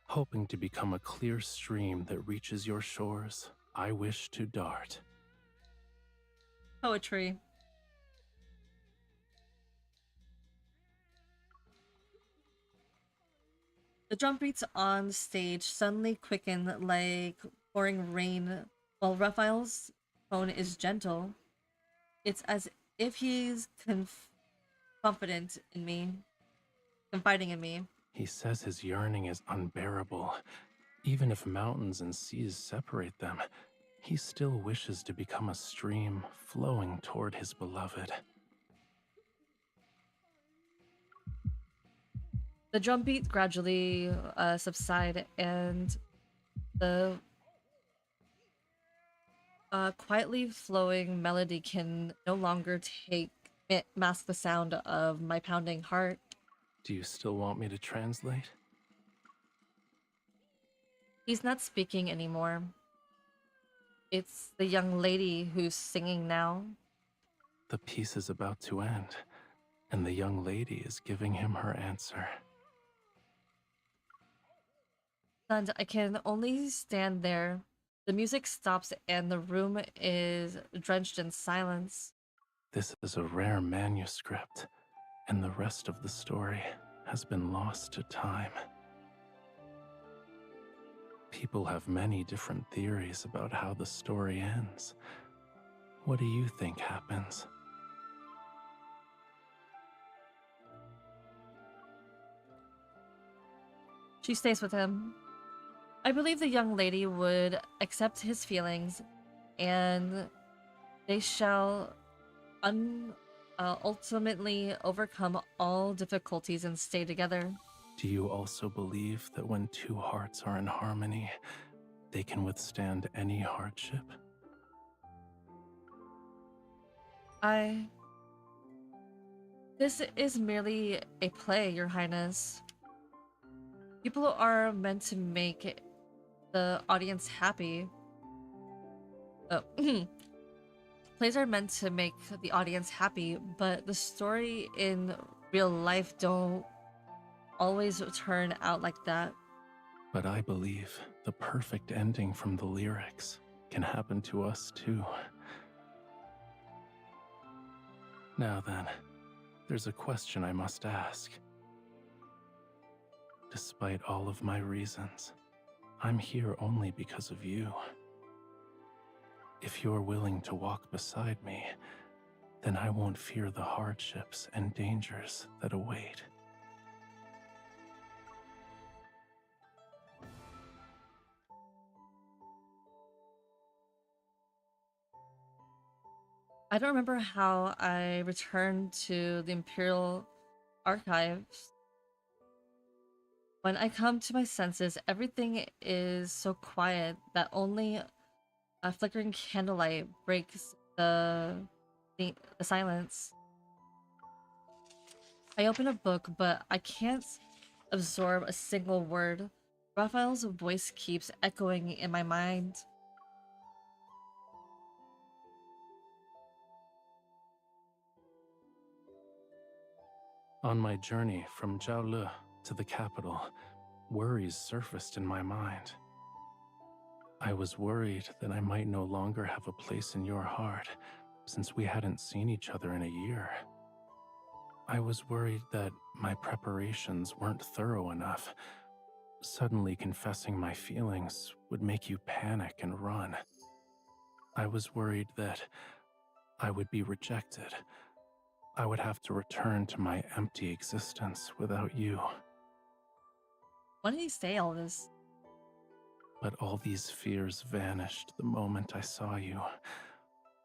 hoping to become a clear stream that reaches your shores. I wish to dart." Poetry. The drum beats on stage suddenly quicken like pouring rain, while Raphael's tone is gentle. It's as if he's confiding in me. He says his yearning is unbearable. Even if mountains and seas separate them, he still wishes to become a stream flowing toward his beloved. The drum beat gradually subside, and the quietly flowing melody can no longer mask the sound of my pounding heart. Do you still want me to translate? He's not speaking anymore. It's the young lady who's singing now. The piece is about to end, and the young lady is giving him her answer. And I can only stand there. The music stops and the room is drenched in silence. This is a rare manuscript, and the rest of the story has been lost to time. People have many different theories about how the story ends. What do you think happens? She stays with him. I believe the young lady would accept his feelings, and they shall ultimately overcome all difficulties and stay together. Do you also believe that when 2 hearts are in harmony, they can withstand any hardship? This is merely a play, Your Highness. People are meant to make the audience happy. Plays are meant to make the audience happy, but the story in real life don't always turn out like that. But I believe the perfect ending from the lyrics can happen to us too. Now then, there's a question I must ask. Despite all of my reasons, I'm here only because of you. If you're willing to walk beside me, then I won't fear the hardships and dangers that await. I don't remember how I returned to the Imperial Archives. When I come to my senses, everything is so quiet that only a flickering candlelight breaks the silence. I open a book, but I can't absorb a single word. Raphael's voice keeps echoing in my mind. On my journey from Jiaole to the capital, worries surfaced in my mind. I was worried that I might no longer have a place in your heart, since we hadn't seen each other in a year. I was worried that my preparations weren't thorough enough. Suddenly confessing my feelings would make you panic and run. I was worried that I would be rejected. I would have to return to my empty existence without you. When did he say all this? But all these fears vanished the moment I saw you.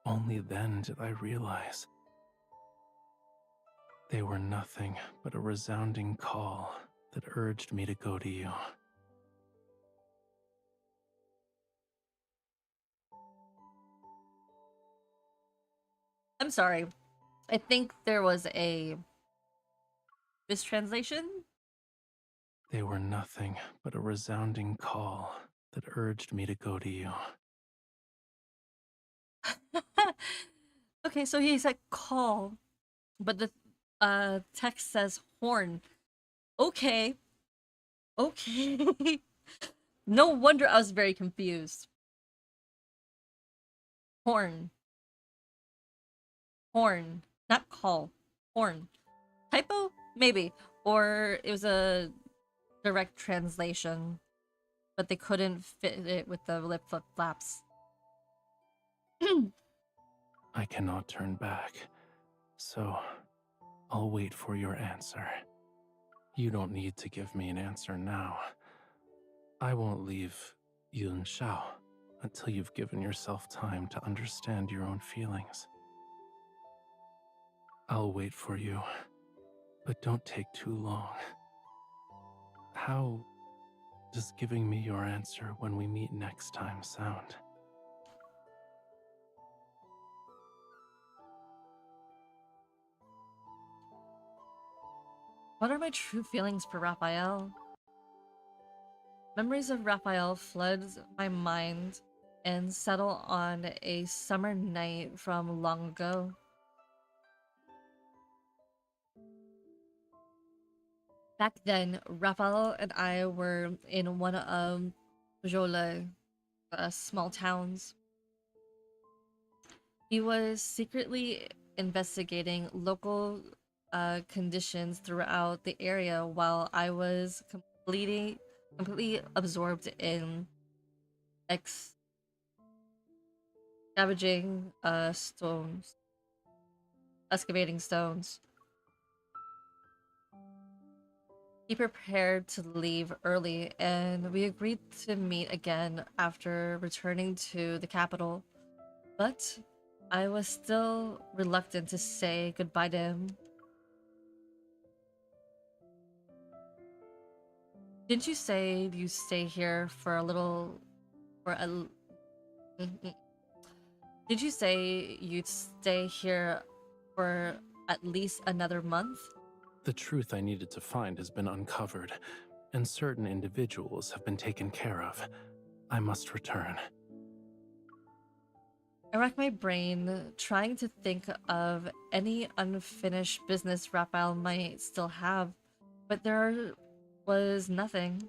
Only then did I realize they were nothing but a resounding call that urged me to go to you. I'm sorry. I think there was a mistranslation. They were nothing but a resounding call that urged me to go to you. Okay, so he said call, but the text says horn. Okay. Okay. No wonder I was very confused. Horn. Horn. Not call. Horn. Typo? Maybe. Or it was a direct translation, but they couldn't fit it with the lip flip flaps. I cannot turn back, so I'll wait for your answer. You don't need to give me an answer now. I won't leave Yun Shao until you've given yourself time to understand your own feelings. I'll wait for you, but don't take too long. How does giving me your answer when we meet next time sound? What are my true feelings for Raphael? Memories of Raphael flood my mind and settle on a summer night from long ago. Back then, Raphael and I were in one of Jola, small towns. He was secretly investigating local conditions throughout the area while I was completely absorbed in scavenging stones, excavating stones. He prepared to leave early, and we agreed to meet again after returning to the capital. But I was still reluctant to say goodbye to him. Didn't you say you stay here for a little... Did you say you'd stay here for at least another month? The truth I needed to find has been uncovered, and certain individuals have been taken care of. I must return. I racked my brain, trying to think of any unfinished business Raphael might still have, but there was nothing.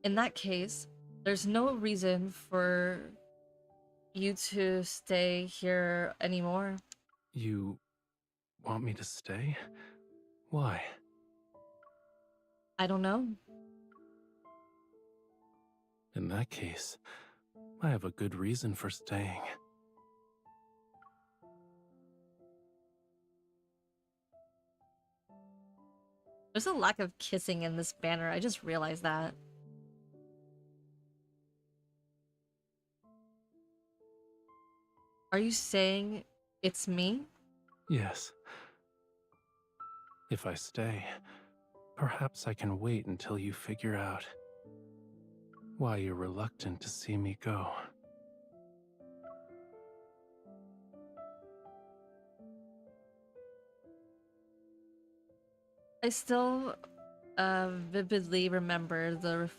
In that case, There's no reason for you to stay here anymore. You want me to stay? Why? I don't know. In that case, I have a good reason for staying. There's a lack of kissing in this banner. I just realized that. Are you saying it's me? Yes. If I stay, perhaps I can wait until you figure out why you're reluctant to see me go. I still vividly remember the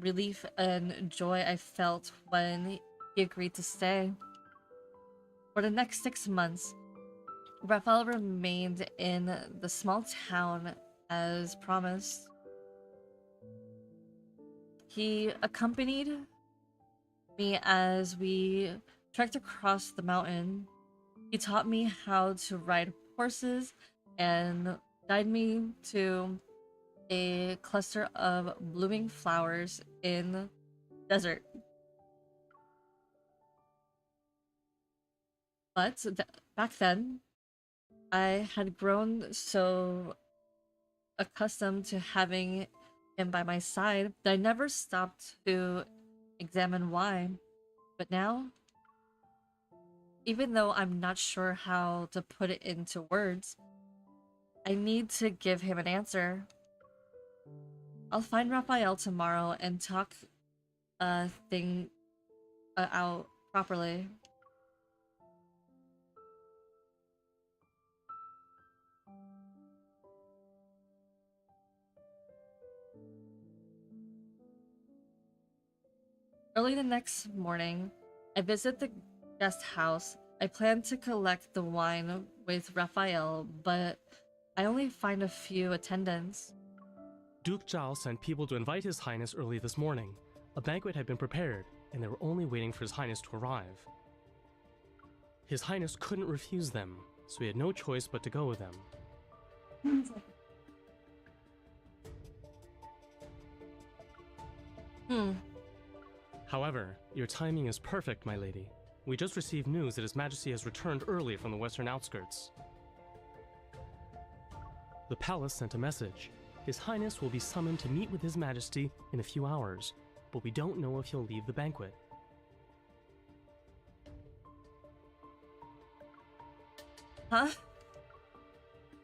relief and joy I felt when he agreed to stay. For the next 6 months, Raphael remained in the small town as promised. He accompanied me as we trekked across the mountain. He taught me how to ride horses and guided me to a cluster of blooming flowers in the desert. But back then, I had grown so accustomed to having him by my side that I never stopped to examine why. But now, even though I'm not sure how to put it into words, I need to give him an answer. I'll find Raphael tomorrow and talk thing out properly. Early the next morning, I visit the guest house. I plan to collect the wine with Raphael, but I only find a few attendants. Duke Zhao sent people to invite His Highness early this morning. A banquet had been prepared, and they were only waiting for His Highness to arrive. His Highness couldn't refuse them, so he had no choice but to go with them. However, your timing is perfect, my lady. We just received news that His Majesty has returned early from the western outskirts. The palace sent a message. His Highness will be summoned to meet with His Majesty in a few hours, but we don't know if he'll leave the banquet. Huh?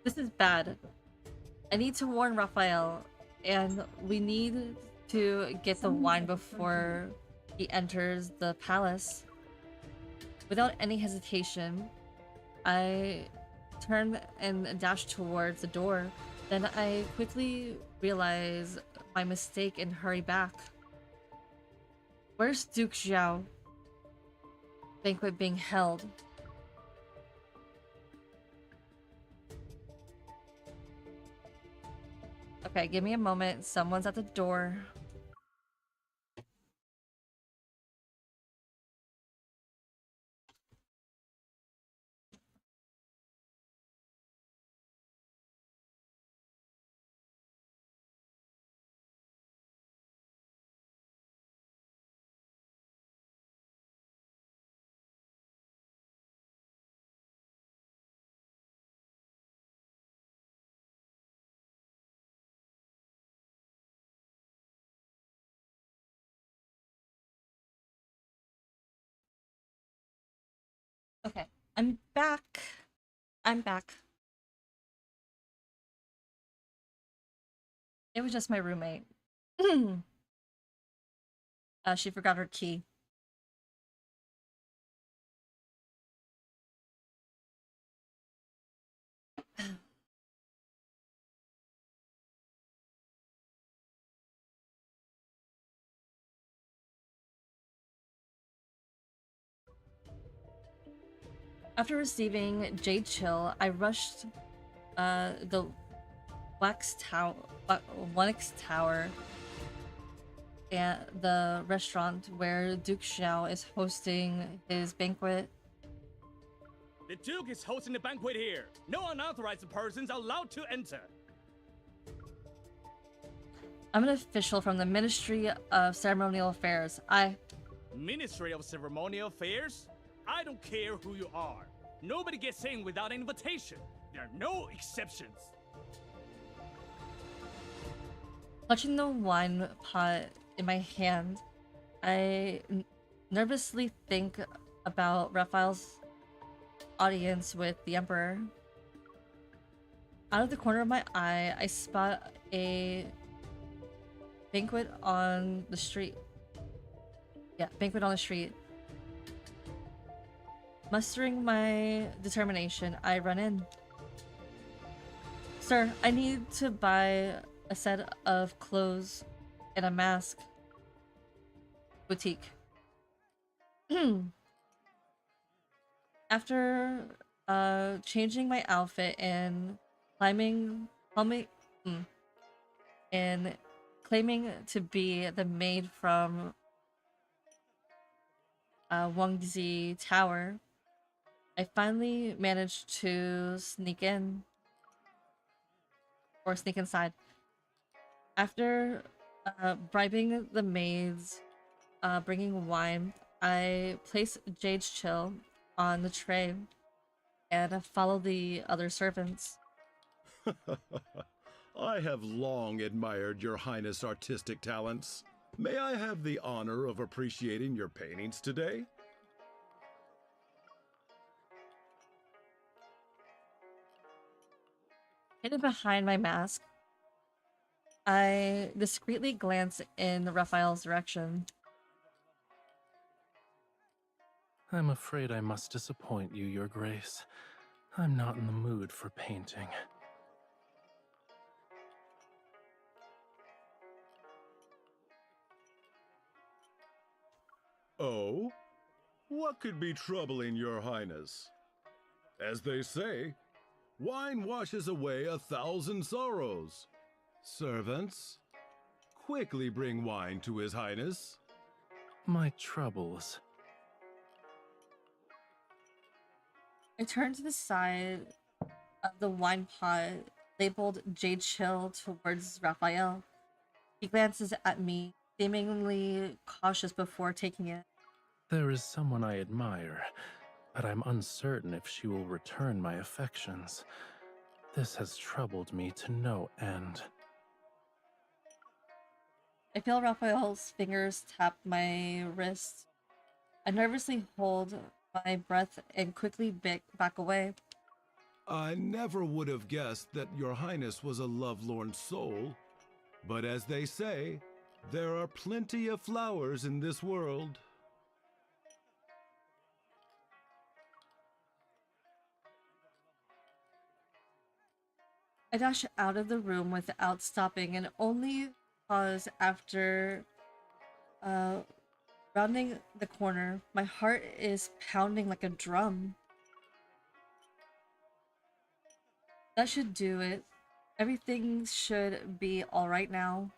This is bad. I need to warn Raphael, and we need to get the wine before he enters the palace. Without any hesitation, I turn and dash towards the door. Then I quickly realize my mistake and hurry back. Where's Duke Zhao? Banquet being held. Okay, give me a moment. Someone's at the door. Okay, I'm back. I'm back. It was just my roommate. She forgot her key. After receiving Jade Chill, I rushed the Wax Tower, the restaurant where Duke Xiao is hosting his banquet. The Duke is hosting the banquet here. No unauthorized persons are allowed to enter. I'm an official from the Ministry of Ceremonial Affairs. Ministry of Ceremonial Affairs? I don't care who you are. Nobody gets in without an invitation. There are no exceptions. Clutching the wine pot in my hand, I nervously think about Raphael's audience with the Emperor. Out of the corner of my eye, I spot a banquet on the street. Yeah, banquet on the street. Mustering my determination, I run in. Sir, I need to buy a set of clothes and a mask. Boutique. After changing my outfit and and claiming to be the maid from Wangzi Tower, I finally managed to sneak inside. After bribing the maids, bringing wine, I place Jade's chill on the tray and follow the other servants. I have long admired your Highness' artistic talents. May I have the honor of appreciating your paintings today? Hidden behind my mask, I discreetly glance in Raphael's direction. I'm afraid I must disappoint you, Your Grace. I'm not in the mood for painting. Oh? What could be troubling your Highness? As they say, wine washes away 1,000 sorrows. Servants, quickly bring wine to His Highness. My troubles. I turn to the side of the wine pot labeled Jade Chill towards Raphael. He glances at me, seemingly cautious before taking it. There is someone I admire, but I'm uncertain if she will return my affections. This has troubled me to no end. I feel Raphael's fingers tap my wrist. I nervously hold my breath and quickly back away. I never would have guessed that your Highness was a lovelorn soul, but as they say, there are plenty of flowers in this world. I dash out of the room without stopping and only pause after rounding the corner. My heart is pounding like a drum. That should do it. Everything should be alright now.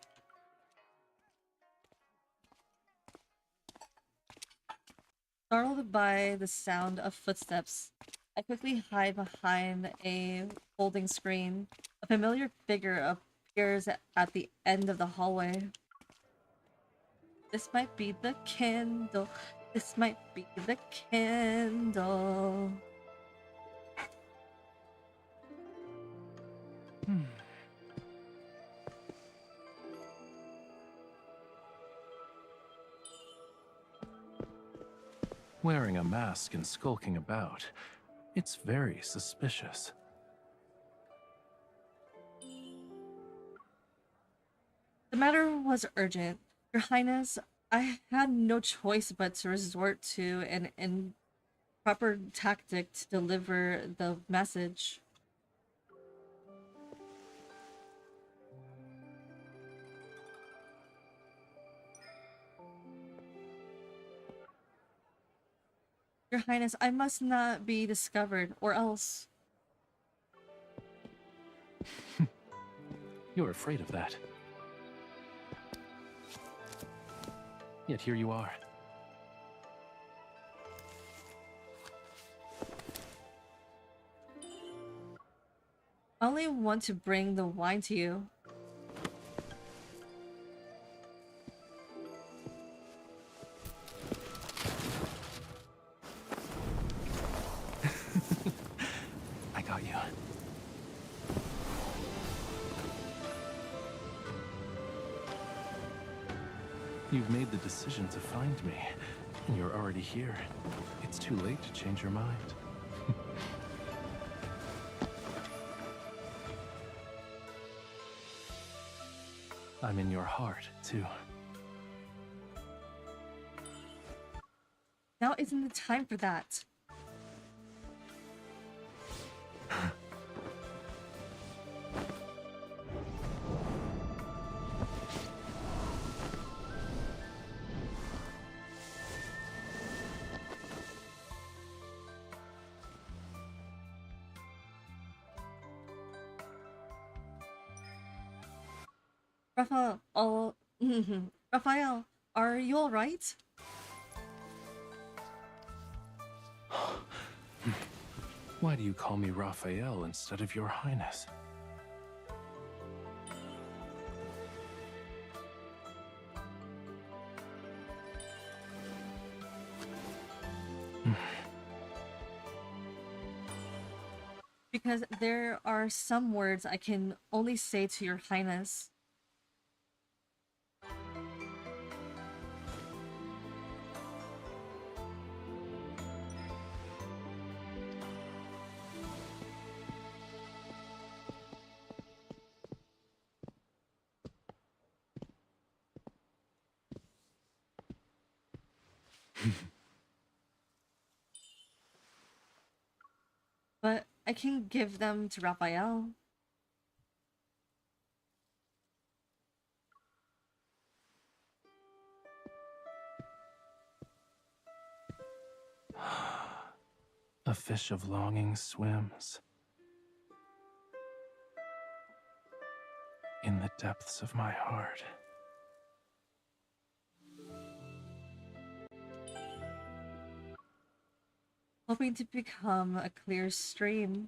Startled by the sound of footsteps, I quickly hide behind a folding screen. A familiar figure appears at the end of the hallway. This might be the candle. This might be the candle. Wearing a mask and skulking about. It's very suspicious. The matter was urgent. Your Highness, I had no choice but to resort to an improper tactic to deliver the message. Your Highness, I must not be discovered, or else... You're afraid of that. Yet here you are. I only want to bring the wine to you. I got you. You've made the decision to find me, and you're already here. It's too late to change your mind. I'm in your heart, too. Now isn't the time for that. Raphael, Raphael, are you alright? Why do you call me Raphael instead of Your Highness? Because there are some words I can only say to Your Highness. But I can give them to Raphael. A fish of longing swims in the depths of my heart. Hoping to become a clear stream.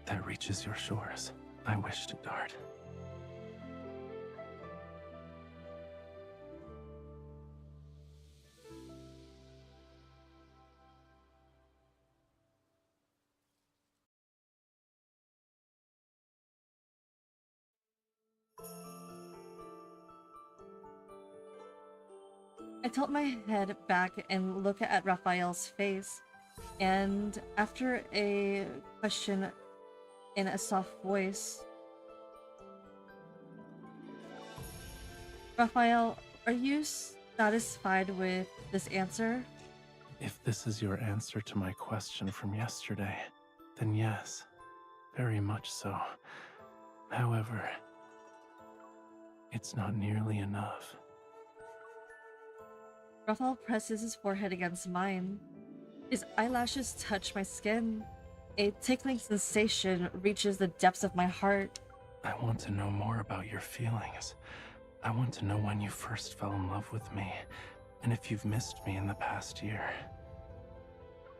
That reaches your shores. I wish to dart. I tilt my head back and look at Raphael's face, and after a question in a soft voice, Raphael, are you satisfied with this answer? If this is your answer to my question from yesterday, then yes, very much so. However, it's not nearly enough. Raphael presses his forehead against mine. His eyelashes touch my skin. A tickling sensation reaches the depths of my heart. I want to know more about your feelings. I want to know when you first fell in love with me, and if you've missed me in the past year.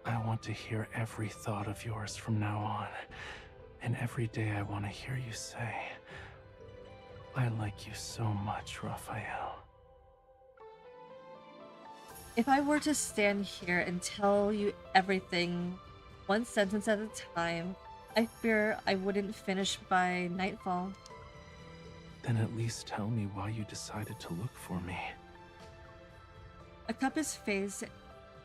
I want to hear every thought of yours from now on, and every day I want to hear you say, I like you so much, Raphael. If I were to stand here and tell you everything, one sentence at a time, I fear I wouldn't finish by nightfall. Then at least tell me why you decided to look for me. I cup his face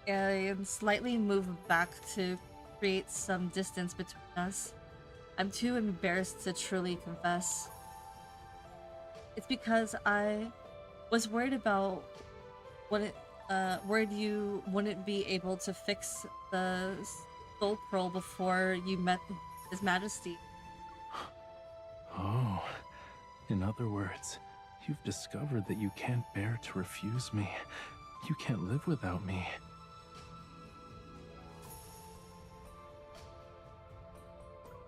and slightly move back to create some distance between us. I'm too embarrassed to truly confess. It's because I was worried about worried you wouldn't be able to fix the soul pearl before you met His Majesty. Oh, in other words, you've discovered that you can't bear to refuse me. You can't live without me.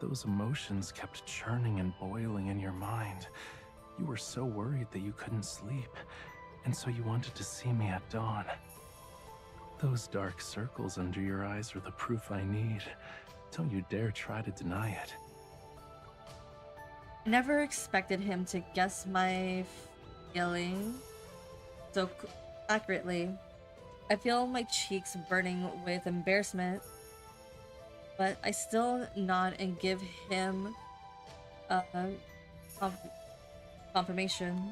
Those emotions kept churning and boiling in your mind. You were so worried that you couldn't sleep, and so you wanted to see me at dawn. Those dark circles under your eyes are the proof I need. Don't you dare try to deny it. I never expected him to guess my feeling so accurately. I feel my cheeks burning with embarrassment, but I still nod and give him confirmation.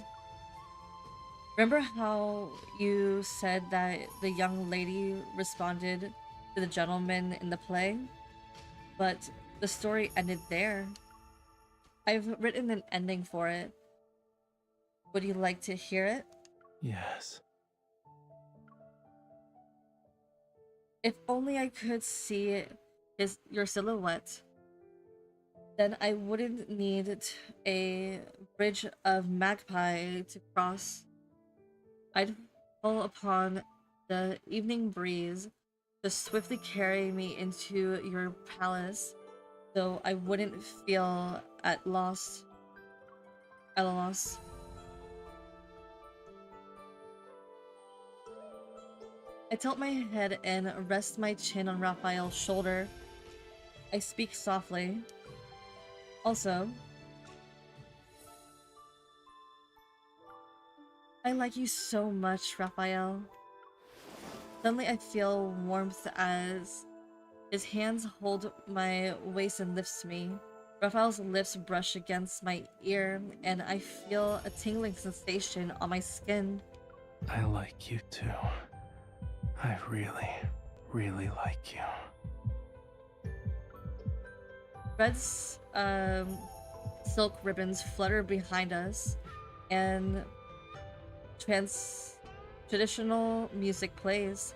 Remember how you said that the young lady responded to the gentleman in the play? But the story ended there. I've written an ending for it. Would you like to hear it? Yes. If only I could see your silhouette. Then I wouldn't need a bridge of magpie to cross. I'd fall upon the evening breeze to swiftly carry me into your palace, though I wouldn't feel at a loss. I tilt my head and rest my chin on Raphael's shoulder. I speak softly. Also, I like you so much, Raphael. Suddenly I feel warmth as his hands hold my waist and lifts me. Raphael's lips brush against my ear, and I feel a tingling sensation on my skin. I like you too. I really, really like you. Red silk ribbons flutter behind us, and traditional music plays.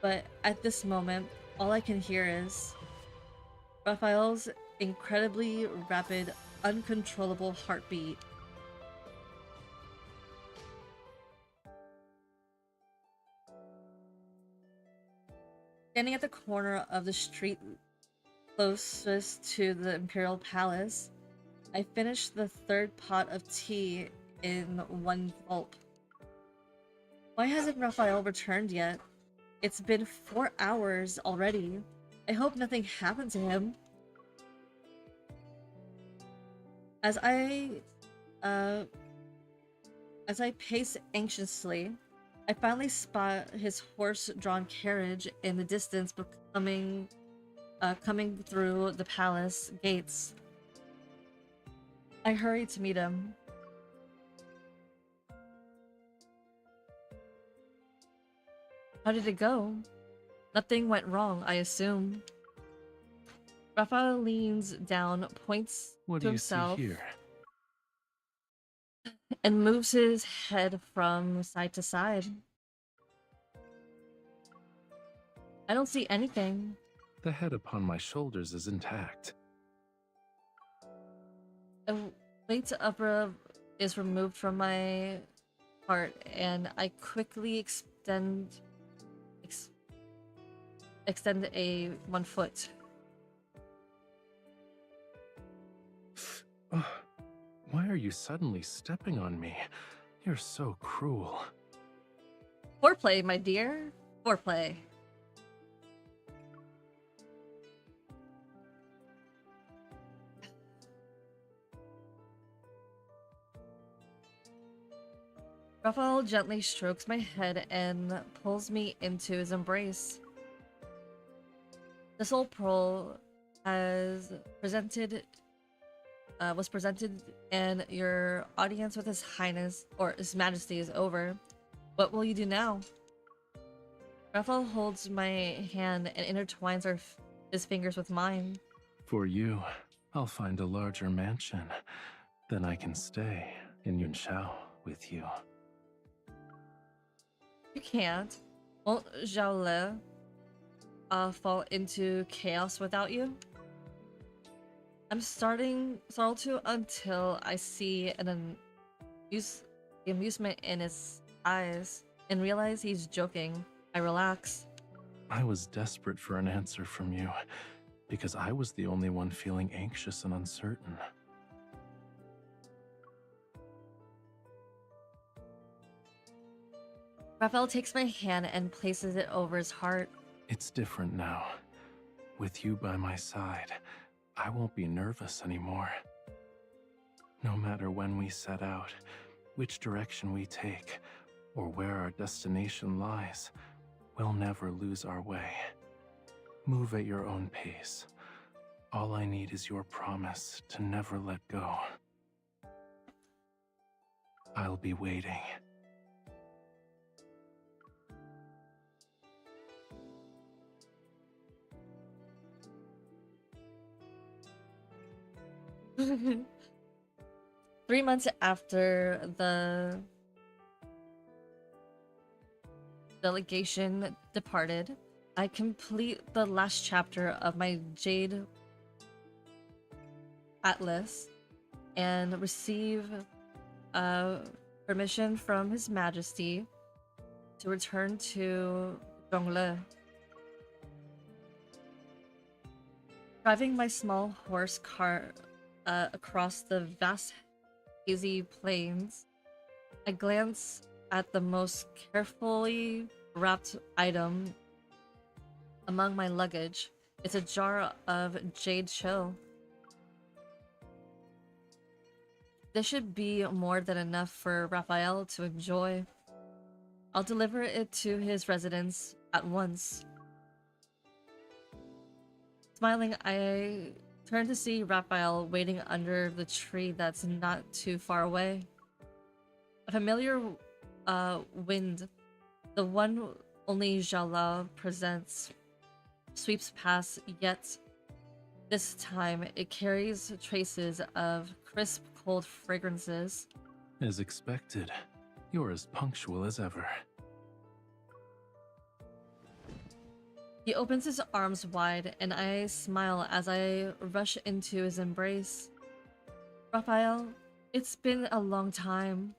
But at this moment, all I can hear is Raphael's incredibly rapid, uncontrollable heartbeat. Standing at the corner of the street closest to the Imperial Palace, I finished the third pot of tea in one gulp. Why hasn't Raphael returned yet? It's been 4 hours already. I hope nothing happened to him. As I pace anxiously, I finally spot his horse-drawn carriage in the distance, coming through the palace gates. I hurry to meet him. How did it go? Nothing went wrong, I assume. Raphael leans down, points What to do you himself, see here? and moves his head from side to side. I don't see anything. The head upon my shoulders is intact. A weight upper is removed from my heart, and I quickly extend a 1 foot. Why are you suddenly stepping on me? You're so cruel. Foreplay, my dear. Foreplay. Raphael gently strokes my head and pulls me into his embrace. The Soul Pearl was presented and your audience with His Highness or His Majesty is over. What will you do now? Raphael holds my hand and intertwines his fingers with mine. For you, I'll find a larger mansion. Then I can stay in Yunshao with you. You can't. Won't Zhao Le fall into chaos without you? I'm starting to until I see the amusement in his eyes and realize he's joking. I relax. I was desperate for an answer from you, because I was the only one feeling anxious and uncertain. Raphael takes my hand and places it over his heart. It's different now. With you by my side, I won't be nervous anymore. No matter when we set out, which direction we take, or where our destination lies, we'll never lose our way. Move at your own pace. All I need is your promise to never let go. I'll be waiting. Three months after the delegation departed, I complete the last chapter of my Jade Atlas and receive permission from His Majesty to return to Zhongle. Driving my small horse cart across the vast hazy plains, I glance at the most carefully wrapped item among my luggage. It's a jar of jade chill. This should be more than enough for Raphael to enjoy. I'll deliver it to his residence at once. Smiling, I turn to see Raphael waiting under the tree that's not too far away. A familiar wind, the one only Jala presents, sweeps past, yet this time it carries traces of crisp, cold fragrances. As expected, you're as punctual as ever. He opens his arms wide, and I smile as I rush into his embrace. Raphael, it's been a long time.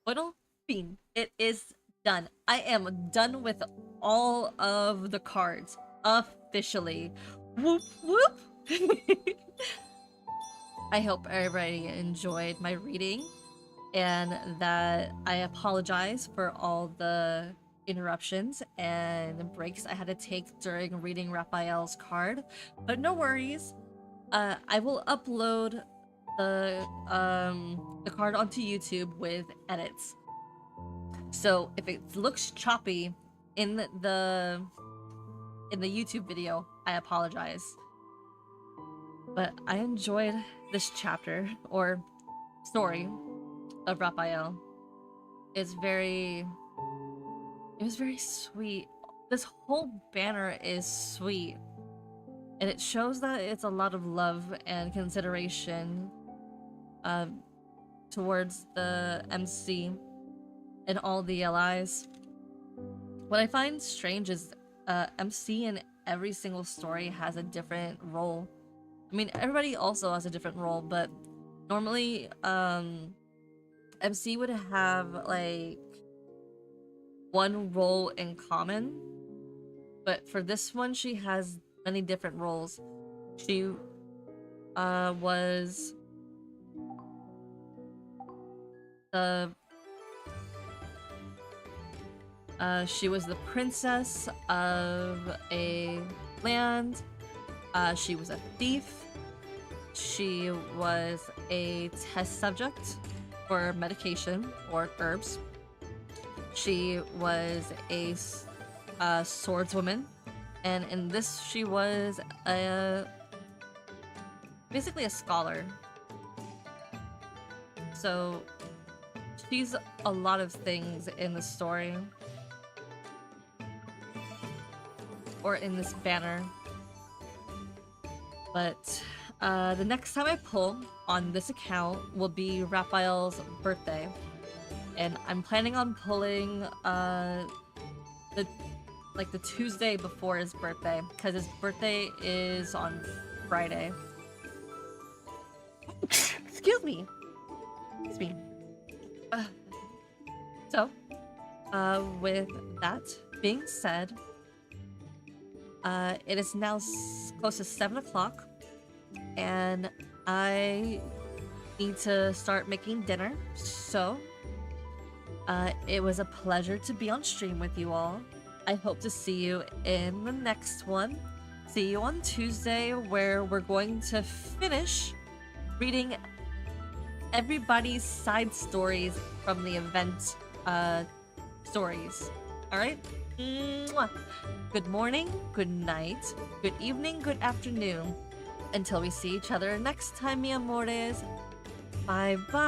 Bueno, fin. It is done. I am done with all of the cards. Officially. Whoop whoop! I hope everybody enjoyed my reading and that I apologize for all the interruptions and breaks I had to take during reading Raphael's card, but no worries. I will upload the card onto YouTube with edits. So if it looks choppy in the YouTube video, I apologize. But I enjoyed this chapter or story of Raphael. It was very sweet. This whole banner is sweet. And it shows that it's a lot of love and consideration towards the MC and all the allies. What I find strange is MC in every single story has a different role. I mean, everybody also has a different role, but normally MC would have like one role in common, but for this one she has many different roles. She was the princess of a land. She was a thief. She was a test subject for medication or herbs. She was a swordswoman, and in this she was basically a scholar. So she's a lot of things in the story or in this banner. But the next time I pull on this account will be Raphael's birthday, and I'm planning on pulling the Tuesday before his birthday, because his birthday is on Friday. Excuse me. So, with that being said, it is now close to 7 o'clock. and I need to start making dinner. So, it was a pleasure to be on stream with you all. I hope to see you in the next one. See you on Tuesday, where we're going to finish reading everybody's side stories from the event stories. Alright? Good morning, good night, good evening, good afternoon. Until we see each other next time, mi amores. Bye bye.